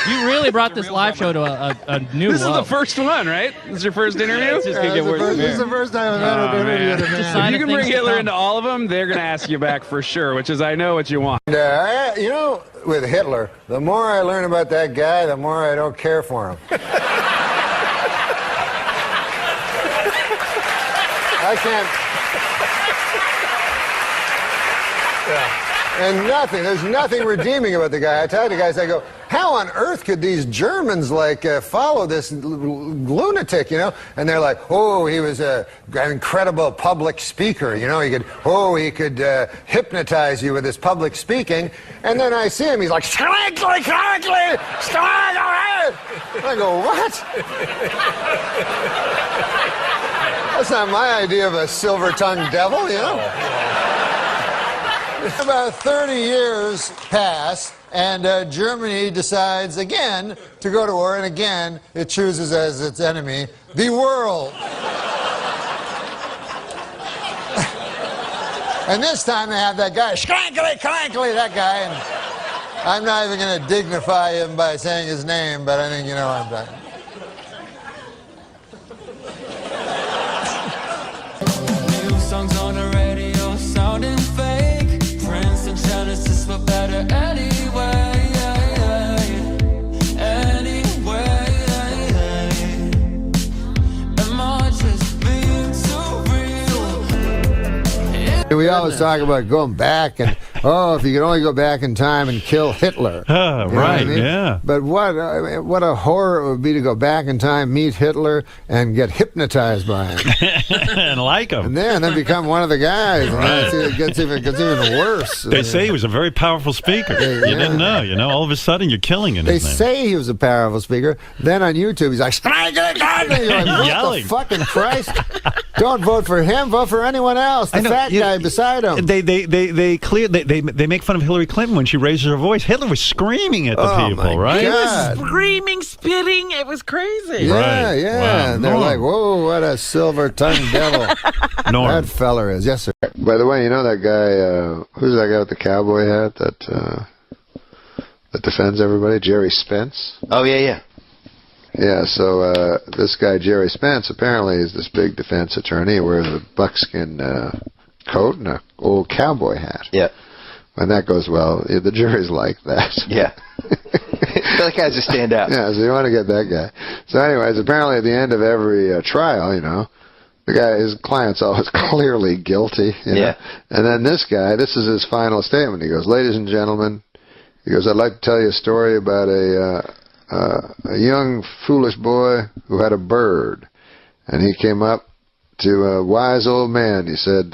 You really brought this live show to a new This is low. the first one, right? This is your first interview? It's just gonna get worse. This is the first time I've ever been interviewed a man. If you can bring things to Hitler come. into all of them, they're going to ask you back for sure, which is I know what you want. You know, with Hitler, the more I learn about that guy, the more I don't care for him. I can't. Yeah. And there's nothing redeeming about the guy. I tell the guys, I go, how on earth could these Germans follow this lunatic, you know? And they're like, oh, he was an incredible public speaker, you know? He could hypnotize you with his public speaking. And then I see him, he's like, I go, what? That's not my idea of a silver-tongued devil, you know? About 30 years pass, and Germany decides again to go to war, and again it chooses as its enemy the world. And this time they have that guy, Schrankly, Crankly, that guy, and I'm not even going to dignify him by saying his name, but I think you know what I'm talking about. New songs on the radio sounding fake. Prince and Genesis were better anyway. Am I just being too real? We always talk about going back and, if you could only go back in time and kill Hitler. You know what I mean? Yeah. But what a horror it would be to go back in time, meet Hitler, and get hypnotized by him. And like him. And then become one of the guys. And then it gets even worse. They say he was a very powerful speaker. You didn't know, All of a sudden you're killing in They his name. say he was a powerful speaker. Then on YouTube, he's like, you're like, what Yelling. the fucking Christ? Don't vote for him. Vote for anyone else. The fat guy beside him. They make fun of Hillary Clinton when she raises her voice. Hitler was screaming at the people, right? He was screaming, spitting. It was crazy. Yeah, Right. yeah. Wow. And they're Norm. like, whoa, what a silver-tongued devil. Norm. That feller is. Yes, sir. By the way, you know that guy, who's that guy with the cowboy hat that defends everybody? Jerry Spence? Oh, yeah. Yeah, so this guy, Jerry Spence, apparently is this big defense attorney. He wears a buckskin coat and an old cowboy hat. Yeah. And that goes well. The jury's like that. Yeah. That guy has to stand out. Yeah, so you want to get that guy. So anyways, apparently at the end of every trial, the guy, his client's always clearly guilty. Yeah. And then this guy, this is his final statement. He goes, ladies and gentlemen, he goes, I'd like to tell you a story about a young, foolish boy who had a bird. And he came up to a wise old man. He said,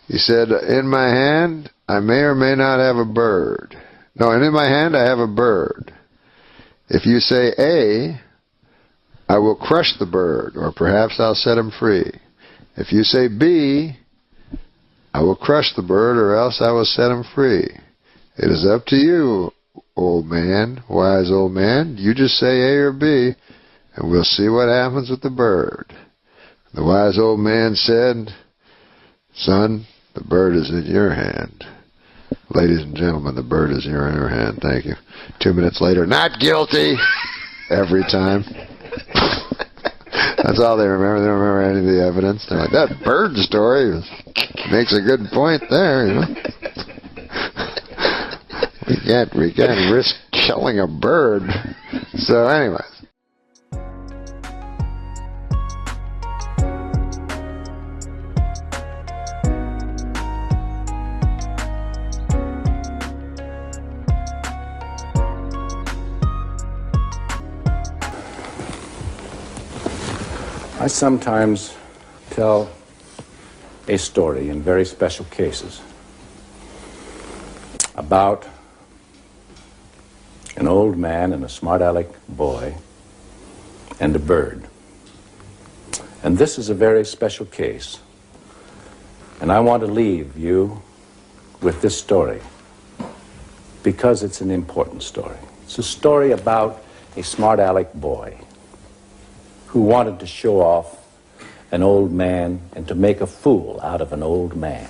in my hand, I may or may not have a bird. No, and in my hand, I have a bird. If you say A, I will crush the bird, or perhaps I'll set him free. If you say B, I will crush the bird, or else I will set him free. It is up to you, old man, wise old man. You just say A or B, and we'll see what happens with the bird. The wise old man said, son, the bird is in your hand. Ladies and gentlemen, the bird is in your hand. Thank you. 2 minutes later, not guilty. Every time. That's all they remember. They don't remember any of the evidence. They're like, that bird story makes a good point there, We can't risk killing a bird. So anyways. I sometimes tell a story in very special cases about an old man and a smart aleck boy and a bird. And this is a very special case. And I want to leave you with this story because it's an important story. It's a story about a smart aleck boy who wanted to show off an old man and to make a fool out of an old man.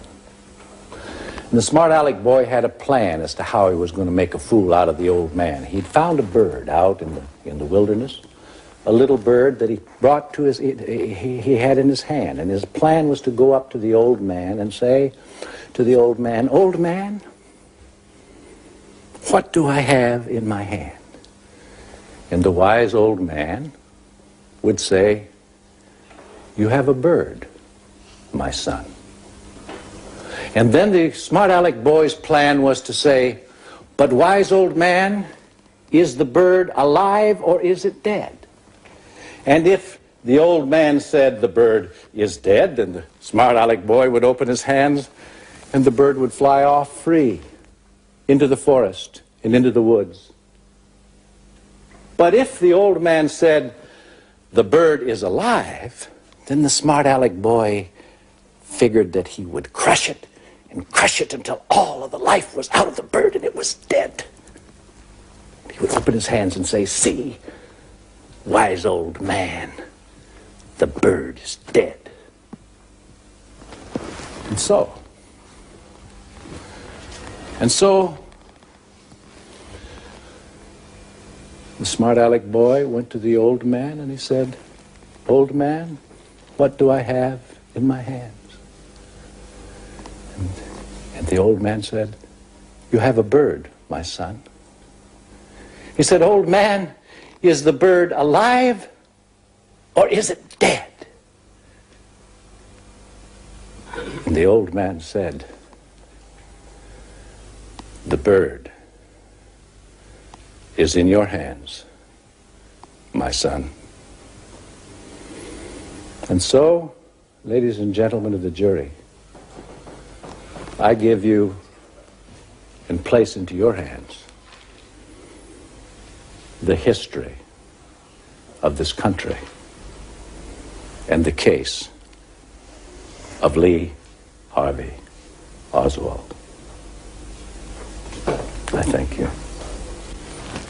And the smart aleck boy had a plan as to how he was going to make a fool out of the old man. He'd found a bird out in the wilderness, a little bird that he brought to he had in his hand. And his plan was to go up to the old man and say to the old man, "Old man, what do I have in my hand?" And the wise old man would say, "You have a bird, my son." And then the smart aleck boy's plan was to say, "But wise old man, is the bird alive or is it dead?" And if the old man said the bird is dead, then the smart aleck boy would open his hands and the bird would fly off free into the forest and into the woods. But if the old man said the bird is alive, then the smart aleck boy figured that he would crush it and crush it until all of the life was out of the bird and it was dead. He would open his hands and say, "See, wise old man, the bird is dead." And so the smart aleck boy went to the old man and he said, "Old man, what do I have in my hands?" And the old man said, "You have a bird, my son." He said, "Old man, is the bird alive or is it dead?" And the old man said, "The bird is in your hands, my son." And so, ladies and gentlemen of the jury, I give you and place into your hands the history of this country and the case of Lee Harvey Oswald. I thank you.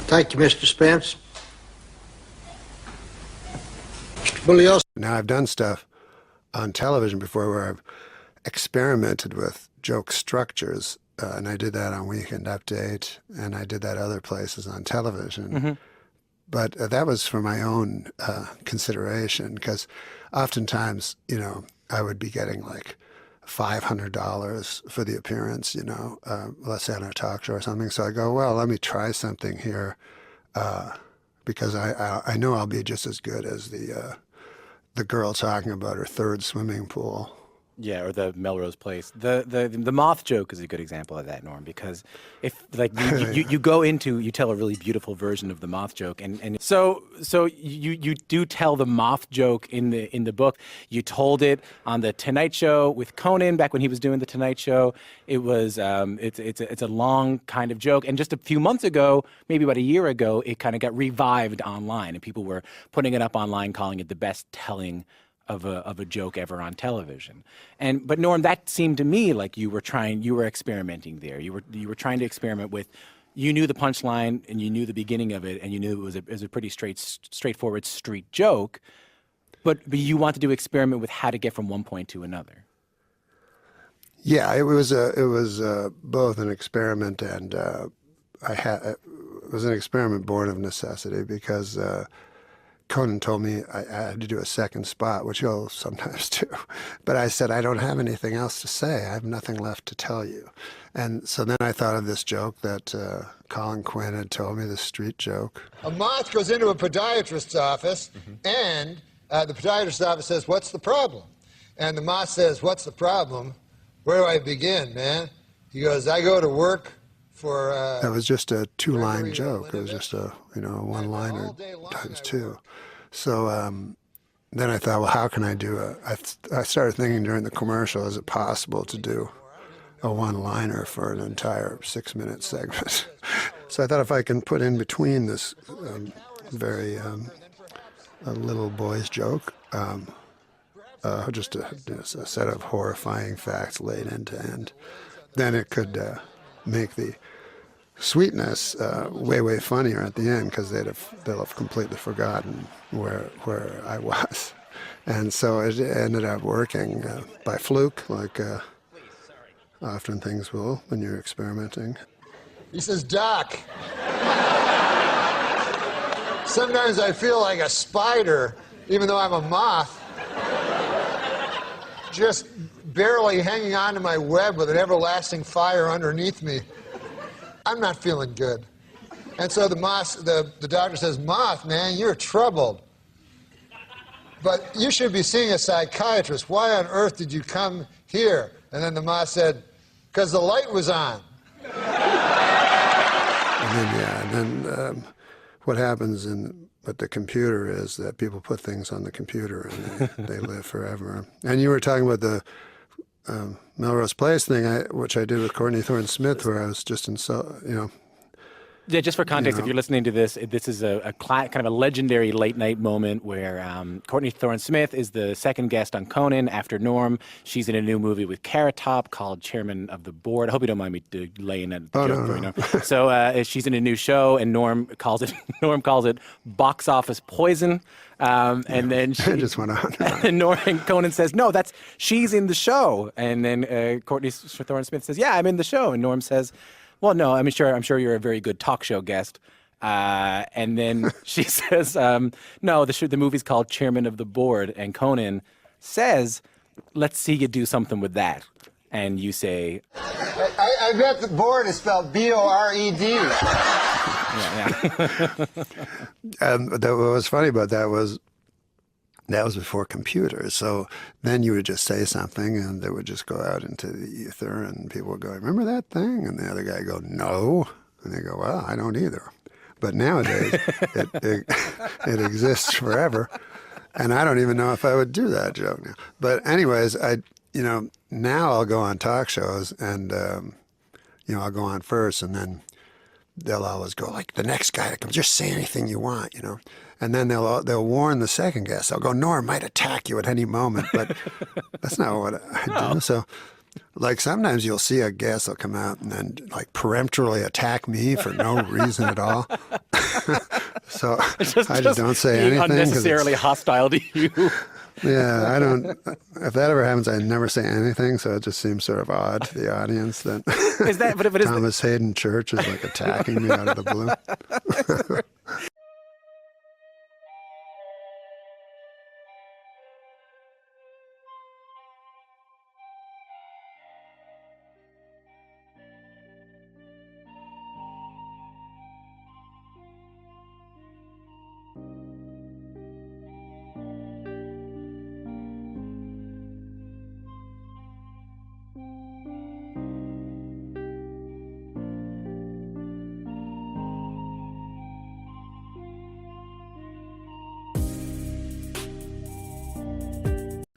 Thank you, Mr. Spence. Mr. Buglios. Now, I've done stuff on television before where I've experimented with joke structures, and I did that on Weekend Update, and I did that other places on television. Mm-hmm. But that was for my own consideration, because oftentimes, I would be getting like $500 for the appearance, let's say on a talk show or something. So I go, well, let me try something here, because I know I'll be just as good as the girl talking about her third swimming pool. Yeah, or the Melrose Place. The moth joke is a good example of that, Norm, because if like you go into, you tell a really beautiful version of the moth joke, and so you do tell the moth joke in the book. You told it on the Tonight Show with Conan back when he was doing the Tonight Show. It was it's a long kind of joke, and just a few months ago, maybe about a year ago, it kind of got revived online, and people were putting it up online, calling it the best telling of a joke ever on television. But Norm, that seemed to me like you were experimenting there. You were trying to experiment with, you knew the punchline and you knew the beginning of it and you knew it was a pretty straightforward street joke, but you wanted to experiment with how to get from one point to another. Yeah, it was both an experiment and it was an experiment born of necessity, because Conan told me I had to do a second spot, which he'll sometimes do. But I said, I don't have anything else to say. I have nothing left to tell you. And so then I thought of this joke that Colin Quinn had told me, this street joke. A moth goes into a podiatrist's office, and the podiatrist's office says, "What's the problem?" And the moth says, "What's the problem? Where do I begin, man?" He goes, "I go to work for..." That was just a two-line joke. It was just a one-liner times two. So then I thought, well, how can I do I started thinking during the commercial, is it possible to do a one-liner for an entire 6-minute segment? So I thought, if I can put in between this very a little boy's joke, just a set of horrifying facts laid end to end, then it could make the sweetness way funnier at the end, because they'll have completely forgotten where I was. And so it ended up working by fluke, like often things will when you're experimenting. He says, Doc, sometimes I feel like a spider, even though I'm a moth, just barely hanging on to my web with an everlasting fire underneath me. I'm not feeling good. And so the doctor says, Moth, man, you're troubled. But you should be seeing a psychiatrist. Why on earth did you come here? And then the moth said, because the light was on. And then what happens with the computer is that people put things on the computer and they live forever. And you were talking about the Melrose Place thing, which I did with Courtney Thorne-Smith, where I was just Yeah, just for context, if you're listening to this, this is a kind of a legendary late night moment where Courtney Thorne-Smith is the second guest on Conan after Norm. She's in a new movie with Carrot Top called Chairman of the Board. I hope you don't mind me laying that joke for you now. So she's in a new show, and Norm calls it box office poison. And then she just went on. And Conan says, "No, she's in the show." And then Courtney Thorne-Smith says, "Yeah, I'm in the show." And Norm says, "Well, no, I'm sure you're a very good talk show guest." And then she says, "No, the movie's called Chairman of the Board." And Conan says, "Let's see you do something with that." And you say, I bet the board is spelled B-O-R-E-D. And what was funny about that was before computers. So then you would just say something and it would just go out into the ether and people would go, "Remember that thing?" And the other guy would go, "No." And they go, "Well, I don't either." But nowadays it exists forever. And I don't even know if I would do that joke now. But anyways, now I'll go on talk shows and, I'll go on first and then they'll always go like, "The next guy that comes, just say anything you want, And then they'll warn the second guest. They'll go, "Norm might attack you at any moment," but that's not what I do. So, like sometimes you'll see a guest will come out and then like peremptorily attack me for no reason at all. So I just don't say anything. Unnecessarily hostile to you. Yeah, I don't. If that ever happens, I never say anything. So it just seems sort of odd to the audience that Thomas Hayden Church is like attacking me out of the blue.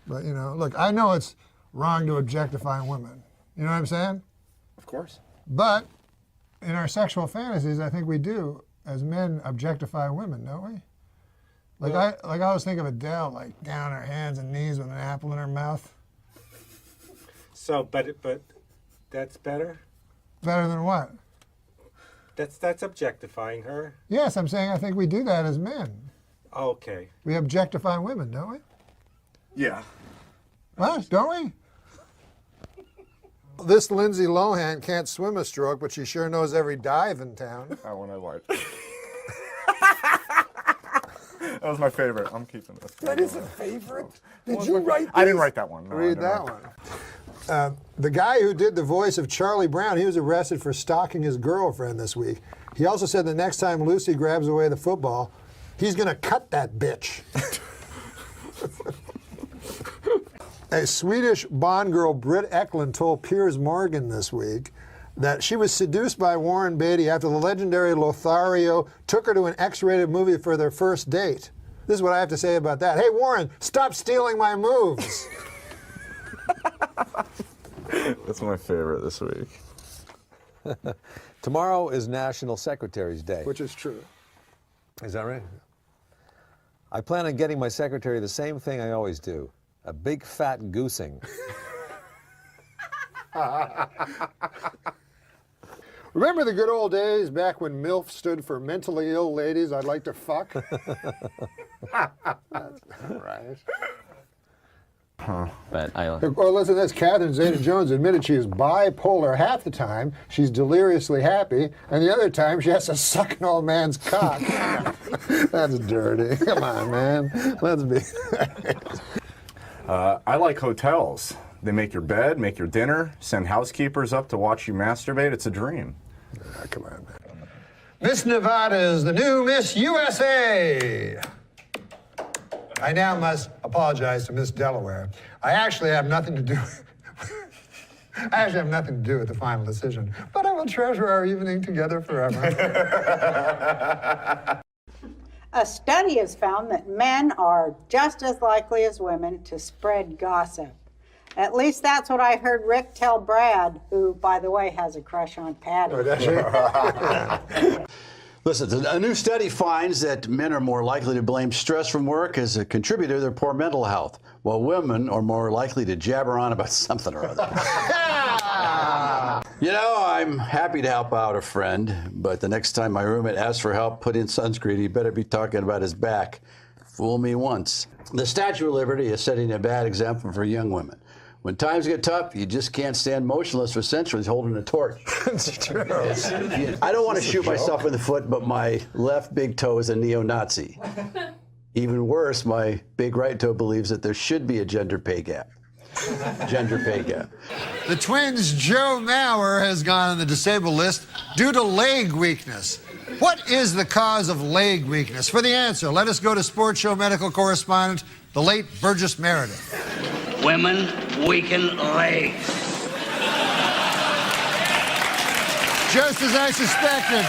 But, look, I know it's wrong to objectify women. You know what I'm saying? Of course. But in our sexual fantasies, I think we do, as men, objectify women, don't we? I always think of Adele, like down on her hands and knees with an apple in her mouth. So, but that's better? Better than what? That's objectifying her. Yes, I'm saying I think we do that as men. Okay. We objectify women, don't we? Yeah. What? Don't we? This Lindsay Lohan can't swim a stroke, but she sure knows every dive in town. That one I liked. That was my favorite. I'm keeping this. That is a favorite? Did you write this? I didn't write that one. No, Read that one. The guy who did the voice of Charlie Brown, he was arrested for stalking his girlfriend this week. He also said the next time Lucy grabs away the football, he's going to cut that bitch. A Swedish Bond girl, Britt Eklund, told Piers Morgan this week that she was seduced by Warren Beatty after the legendary Lothario took her to an X-rated movie for their first date. This is what I have to say about that. Hey, Warren, stop stealing my moves. That's my favorite this week. Tomorrow is National Secretary's Day. Which is true. Is that right? I plan on getting my secretary the same thing I always do. A big fat goosing. Remember the good old days back when MILF stood for mentally ill ladies I'd like to fuck? That's not right. But I Well, listen to this. Catherine Zeta-Jones admitted she is bipolar half the time. She's deliriously happy, and the other time she has to suck an old man's cock. That's dirty. Come on, man. Let's be. I like hotels. They make your bed, make your dinner, send housekeepers up to watch you masturbate. It's a dream. Come on, man. Miss Nevada is the new Miss USA. I now must apologize to Miss Delaware. I actually have nothing to do with the final decision, but I will treasure our evening together forever. A study has found that men are just as likely as women to spread gossip. At least that's what I heard Rick tell Brad, who, by the way, has a crush on Patty. Oh, does she? Listen, a new study finds that men are more likely to blame stress from work as a contributor to their poor mental health, while women are more likely to jabber on about something or other. You know, I'm happy to help out a friend, but the next time my roommate asks for help putting sunscreen, he better be talking about his back. Fool me once. The Statue of Liberty is setting a bad example for young women. When times get tough, you just can't stand motionless for centuries holding a torch. It's true. I don't want to shoot myself in the foot, but my left big toe is a neo-Nazi. Even worse, my big right toe believes that there should be a gender pay gap. Gender pay gap. The twins' Joe Mauer has gone on the disabled list due to leg weakness. What is the cause of leg weakness? For the answer, let us go to sports show medical correspondent, the late Burgess Meredith. Women weaken legs. Just as I suspected.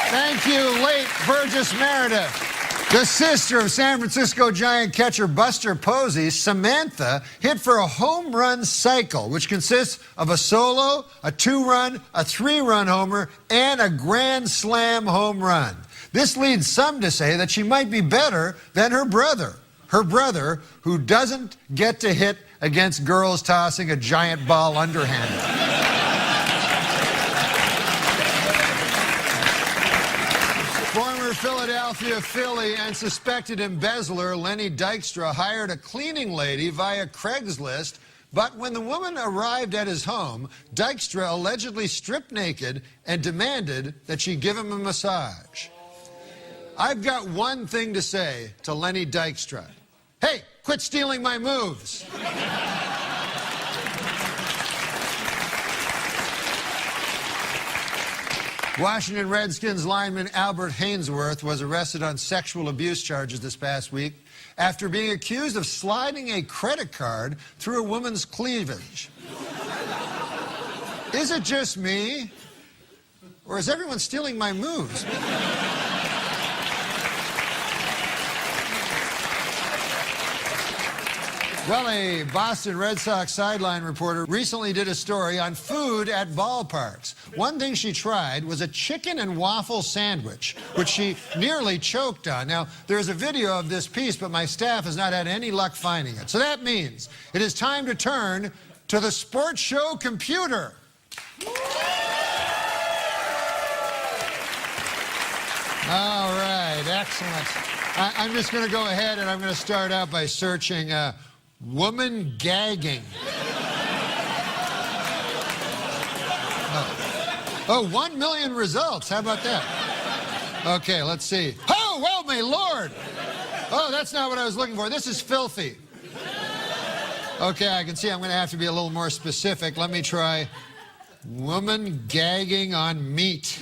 Thank you, late Burgess Meredith. The sister of San Francisco Giant catcher Buster Posey, Samantha, hit for a home run cycle, which consists of a solo, a 2-run, a 3-run homer, and a grand slam home run. This leads some to say that she might be better than her brother. Her brother, who doesn't get to hit against girls tossing a giant ball underhanded. Former Philadelphia Philly and suspected embezzler Lenny Dykstra hired a cleaning lady via Craigslist, but when the woman arrived at his home, Dykstra allegedly stripped naked and demanded that she give him a massage. I've got one thing to say to Lenny Dykstra. Hey, quit stealing my moves. Washington Redskins lineman Albert Hainsworth was arrested on sexual abuse charges this past week after being accused of sliding a credit card through a woman's cleavage. Is it just me? Or is everyone stealing my moves? Well, a Boston Red Sox sideline reporter recently did a story on food at ballparks. One thing she tried was a chicken and waffle sandwich, which she nearly choked on. Now, there's a video of this piece, but my staff has not had any luck finding it. So that means it is time to turn to the sports show computer. All right, excellent. I'm just going to go ahead and I'm going to start out by searching woman gagging. Oh, 1 million results. How about that? Okay, let's see. Oh, well, my Lord. Oh, that's not what I was looking for. This is filthy. Okay, I can see I'm going to have to be a little more specific. Let me try woman gagging on meat.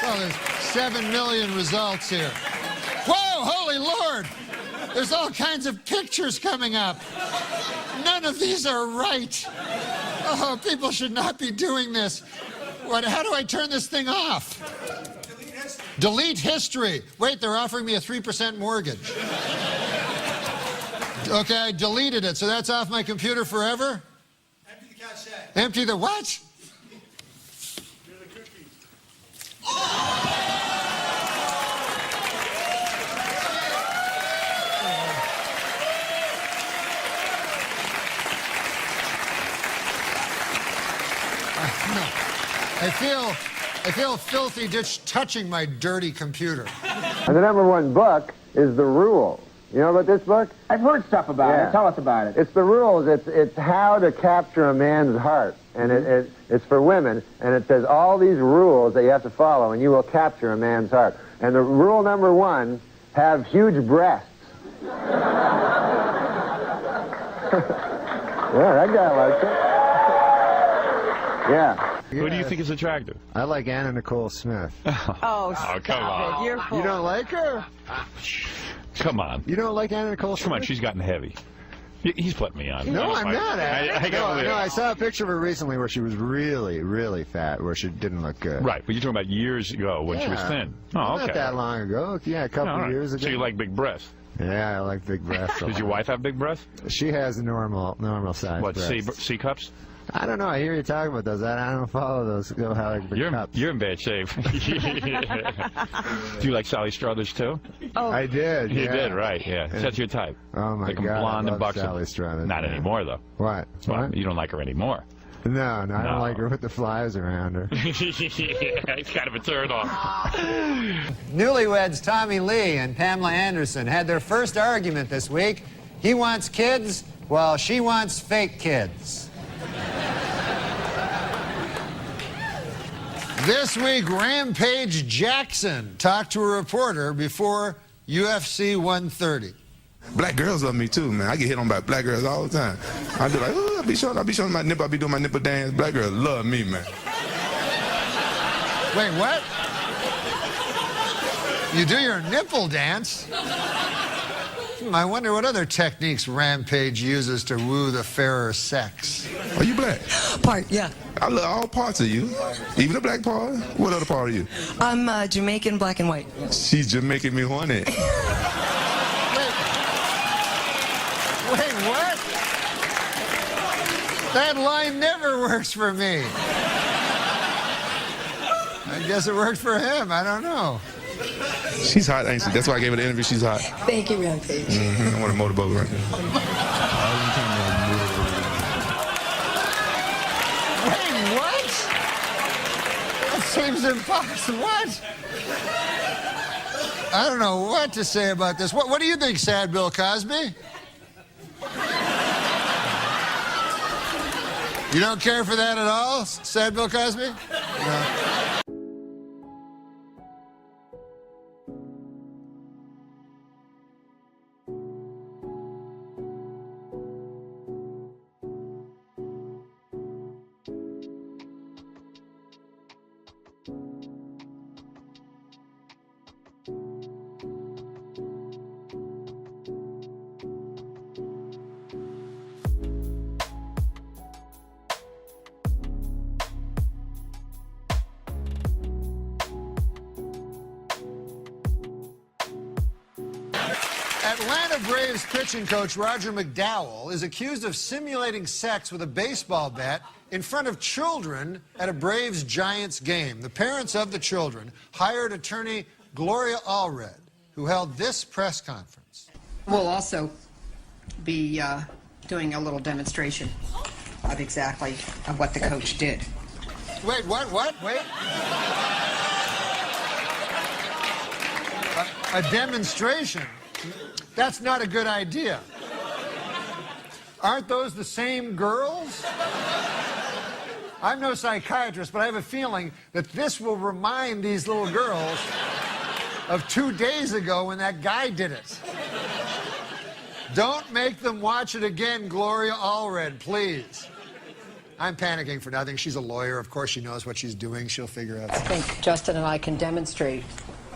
Oh, there's 7 million results here. Whoa, holy Lord! There's all kinds of pictures coming up. None of these are right. Oh, people should not be doing this. How do I turn this thing off? Delete history. Wait, they're offering me a 3% mortgage. Okay, I deleted it, so that's off my computer forever? Empty the cache. Empty the what? I feel filthy just touching my dirty computer. And the '1 book is The Rules. You know about this book? I've heard stuff about it. Tell us about it. It's The Rules. It's how to capture a man's heart. And it's for women. And it says all these rules that you have to follow, and you will capture a man's heart. And the rule #1, have huge breasts. Yeah, that guy likes it. Yeah. Who do you think is attractive? I like Anna Nicole Smith. Oh, come on. You don't like her? Come on. You don't like Anna Nicole Smith? Come on, she's gotten heavy. He's putting me on. No, I'm not. I saw a picture of her recently where she was really, really fat, where she didn't look good. Right, but you're talking about years ago when she was thin. Oh, okay. Not that long ago. Yeah, a couple of years ago. So you like big breasts? Yeah, I like big breasts. Does your wife have big breasts? She has normal size breasts. What, C cups? I don't know. I hear you talking about those. I don't follow those. You're in bad shape. Do you like Sally Struthers too? Oh, I did. You did, right? Yeah, that's your type. Oh my God, blonde I and love buxom. Sally Struthers. Not anymore though. What? Well, you don't like her anymore. No, I don't like her with the flies around her. It's kind of a turn off. Newlyweds Tommy Lee and Pamela Anderson had their first argument this week. He wants kids, while she wants fake kids. This week, Rampage Jackson talked to a reporter before UFC 130. Black girls love me too, man. I get hit on by black girls all the time. I do like, oh, I be showing my nipple, I be doing my nipple dance. Black girls love me, man. Wait, what? You do your nipple dance? I wonder what other techniques Rampage uses to woo the fairer sex. Are you black? Part, yeah. I love all parts of you, even the black part. What other part are you? I'm Jamaican, black and white. She's Jamaican me horny. Wait, what? That line never works for me. I guess it worked for him. I don't know. She's hot, ain't she? That's why I gave her the interview. She's hot. Thank you, Rampage. I want a motorboat right now. Wait, what? That seems impossible. What? I don't know what to say about this. What do you think, Sad Bill Cosby? You don't care for that at all, Sad Bill Cosby? No. Atlanta Braves pitching coach Roger McDowell is accused of simulating sex with a baseball bat in front of children at a Braves-Giants game. The parents of the children hired attorney Gloria Allred, who held this press conference. We'll also be doing a little demonstration of exactly what the coach did. Wait, what? Wait. A demonstration? That's not a good idea. Aren't those the same girls? I'm no psychiatrist, but I have a feeling that this will remind these little girls of 2 days ago when that guy did it. Don't make them watch it again, Gloria Allred, please. I'm panicking for nothing. She's a lawyer. Of course she knows what she's doing. She'll figure out. I think Justin and I can demonstrate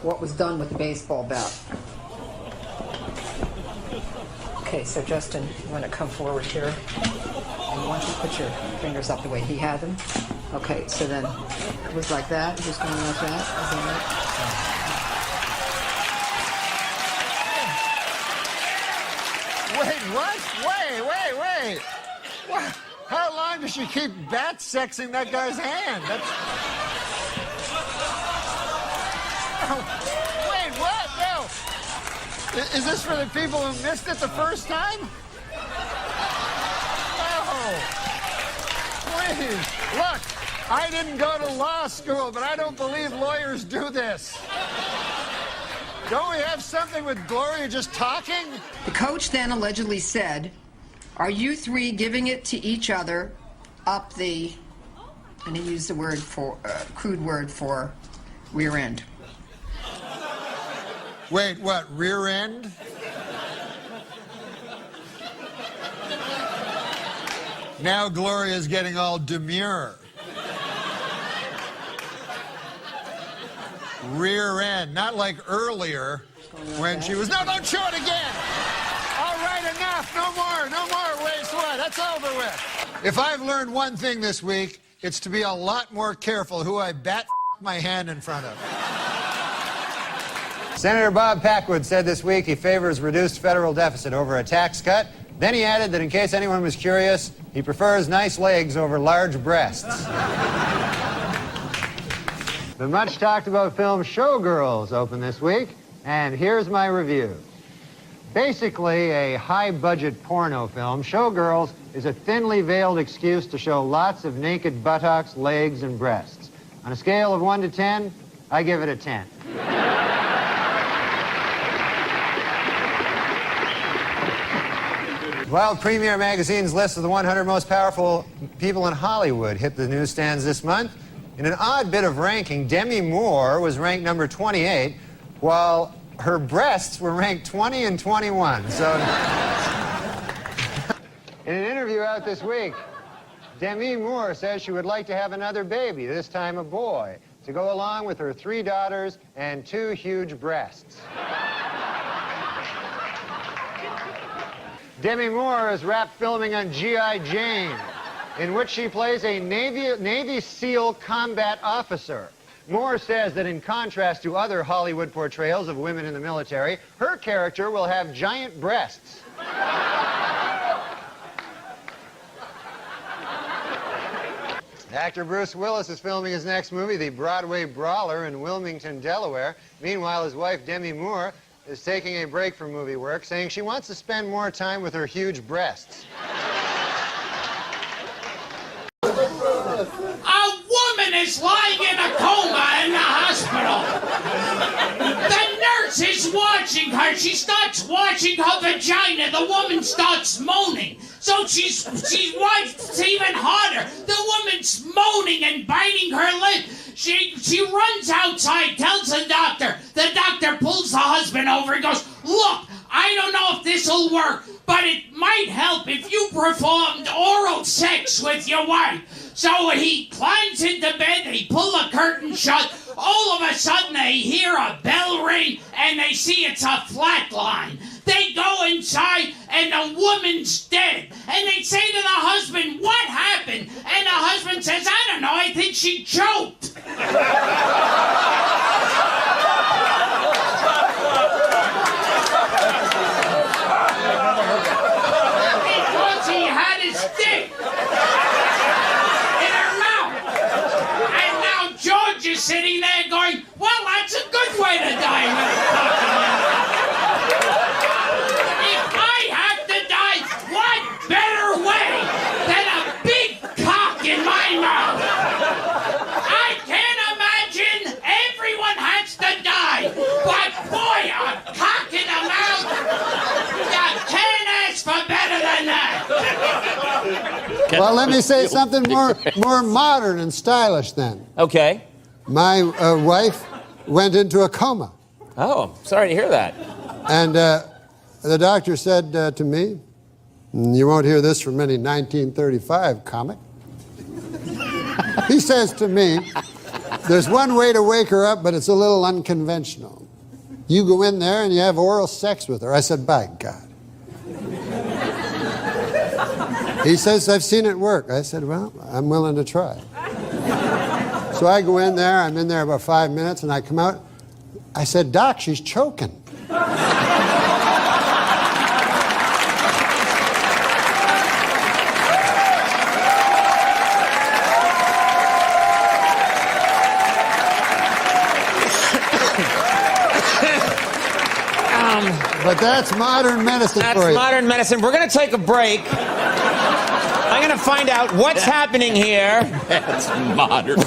what was done with the baseball bat. Okay, so Justin, you want to come forward here? And I want you to put your fingers up the way he had them. Okay, so then it was like that. Just going like that. Wait, what? Wait. What? How long does she keep bat sexing that guy's hand? That's... Wait, what? No. Is this for the people who missed it the first time? No. Please. Look, I didn't go to law school, but I don't believe lawyers do this. Don't we have something with Gloria just talking? The coach then allegedly said, "Are you three giving it to each other up the," and he used the word for, crude word for rear end. Wait, what, rear end? Now Gloria's getting all demure. Rear end, not like earlier when she was, no, don't show it again. All right, enough, no more waste what, that's over with. If I've learned one thing this week, it's to be a lot more careful who I bat my hand in front of. Senator Bob Packwood said this week he favors reduced federal deficit over a tax cut. Then he added that in case anyone was curious, he prefers nice legs over large breasts. The much talked about film Showgirls opened this week, and here's my review. Basically a high-budget porno film, Showgirls is a thinly veiled excuse to show lots of naked buttocks, legs, and breasts. On a scale of 1 to 10, I give it a 10. Well, Premiere Magazine's list of the 100 most powerful people in Hollywood hit the newsstands this month. In an odd bit of ranking, Demi Moore was ranked number 28, while her breasts were ranked 20 and 21. So, in an interview out this week, Demi Moore says she would like to have another baby, this time a boy, to go along with her 3 daughters and 2 huge breasts. Demi Moore is wrapped filming on G.I. Jane, in which she plays a Navy SEAL combat officer. Moore says that in contrast to other Hollywood portrayals of women in the military, her character will have giant breasts. Actor Bruce Willis is filming his next movie, The Broadway Brawler, in Wilmington, Delaware. Meanwhile, his wife, Demi Moore, is taking a break from movie work, saying she wants to spend more time with her huge breasts. A woman is lying in a coma in the hospital. The nurse is watching her. She starts watching her vagina. The woman starts moaning. So she's it's even harder. The woman's moaning and biting her lip. She runs outside, tells the doctor. The doctor pulls the husband over and goes, "Look, I don't know if this'll work, but it might help if you performed oral sex with your wife." So he climbs into bed, they pull the curtain shut. All of a sudden they hear a bell ring and they see it's a flat line. They go inside and the woman's dead. And they say to the husband, "What happened?" And the husband says, "I don't know, I think she choked." Because he had his dick in her mouth. And now George is sitting there going, "Well, that's a good way to die with a cock in my mouth. If I have to die, what better way than a big cock in my mouth? I can't imagine everyone has to die, but boy, a cock in the mouth, you can't ask for better than that." Well, let me say something more modern and stylish then. Okay. My wife went into a coma. Oh, I'm sorry to hear that. And the doctor said to me, "You won't hear this from any 1935 comic." He says to me, "There's one way to wake her up, but it's a little unconventional. You go in there and you have oral sex with her." I said, "By God." He says, "I've seen it work." I said, "Well, I'm willing to try." So I go in there, I'm in there about 5 minutes, and I come out. I said, "Doc, she's choking." But that's modern medicine for you. That's modern medicine. We're going to take a break. I'm going to find out what's happening here. That's modern.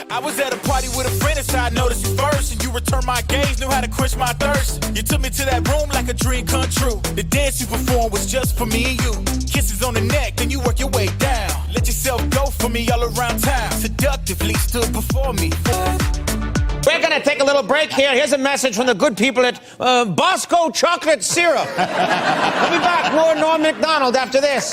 I was at a party with a friend and I noticed you first, and you returned my gaze, knew how to quench my thirst. You took me to that room like a dream come true. The dance you performed was just for me and you. Kisses on the neck, then you work your way down. Let yourself go for me all around town. Seductively stood before me. We're going to take a little break here. Here's a message from the good people at Bosco Chocolate Syrup. We'll be back. More Norm MacDonald after this.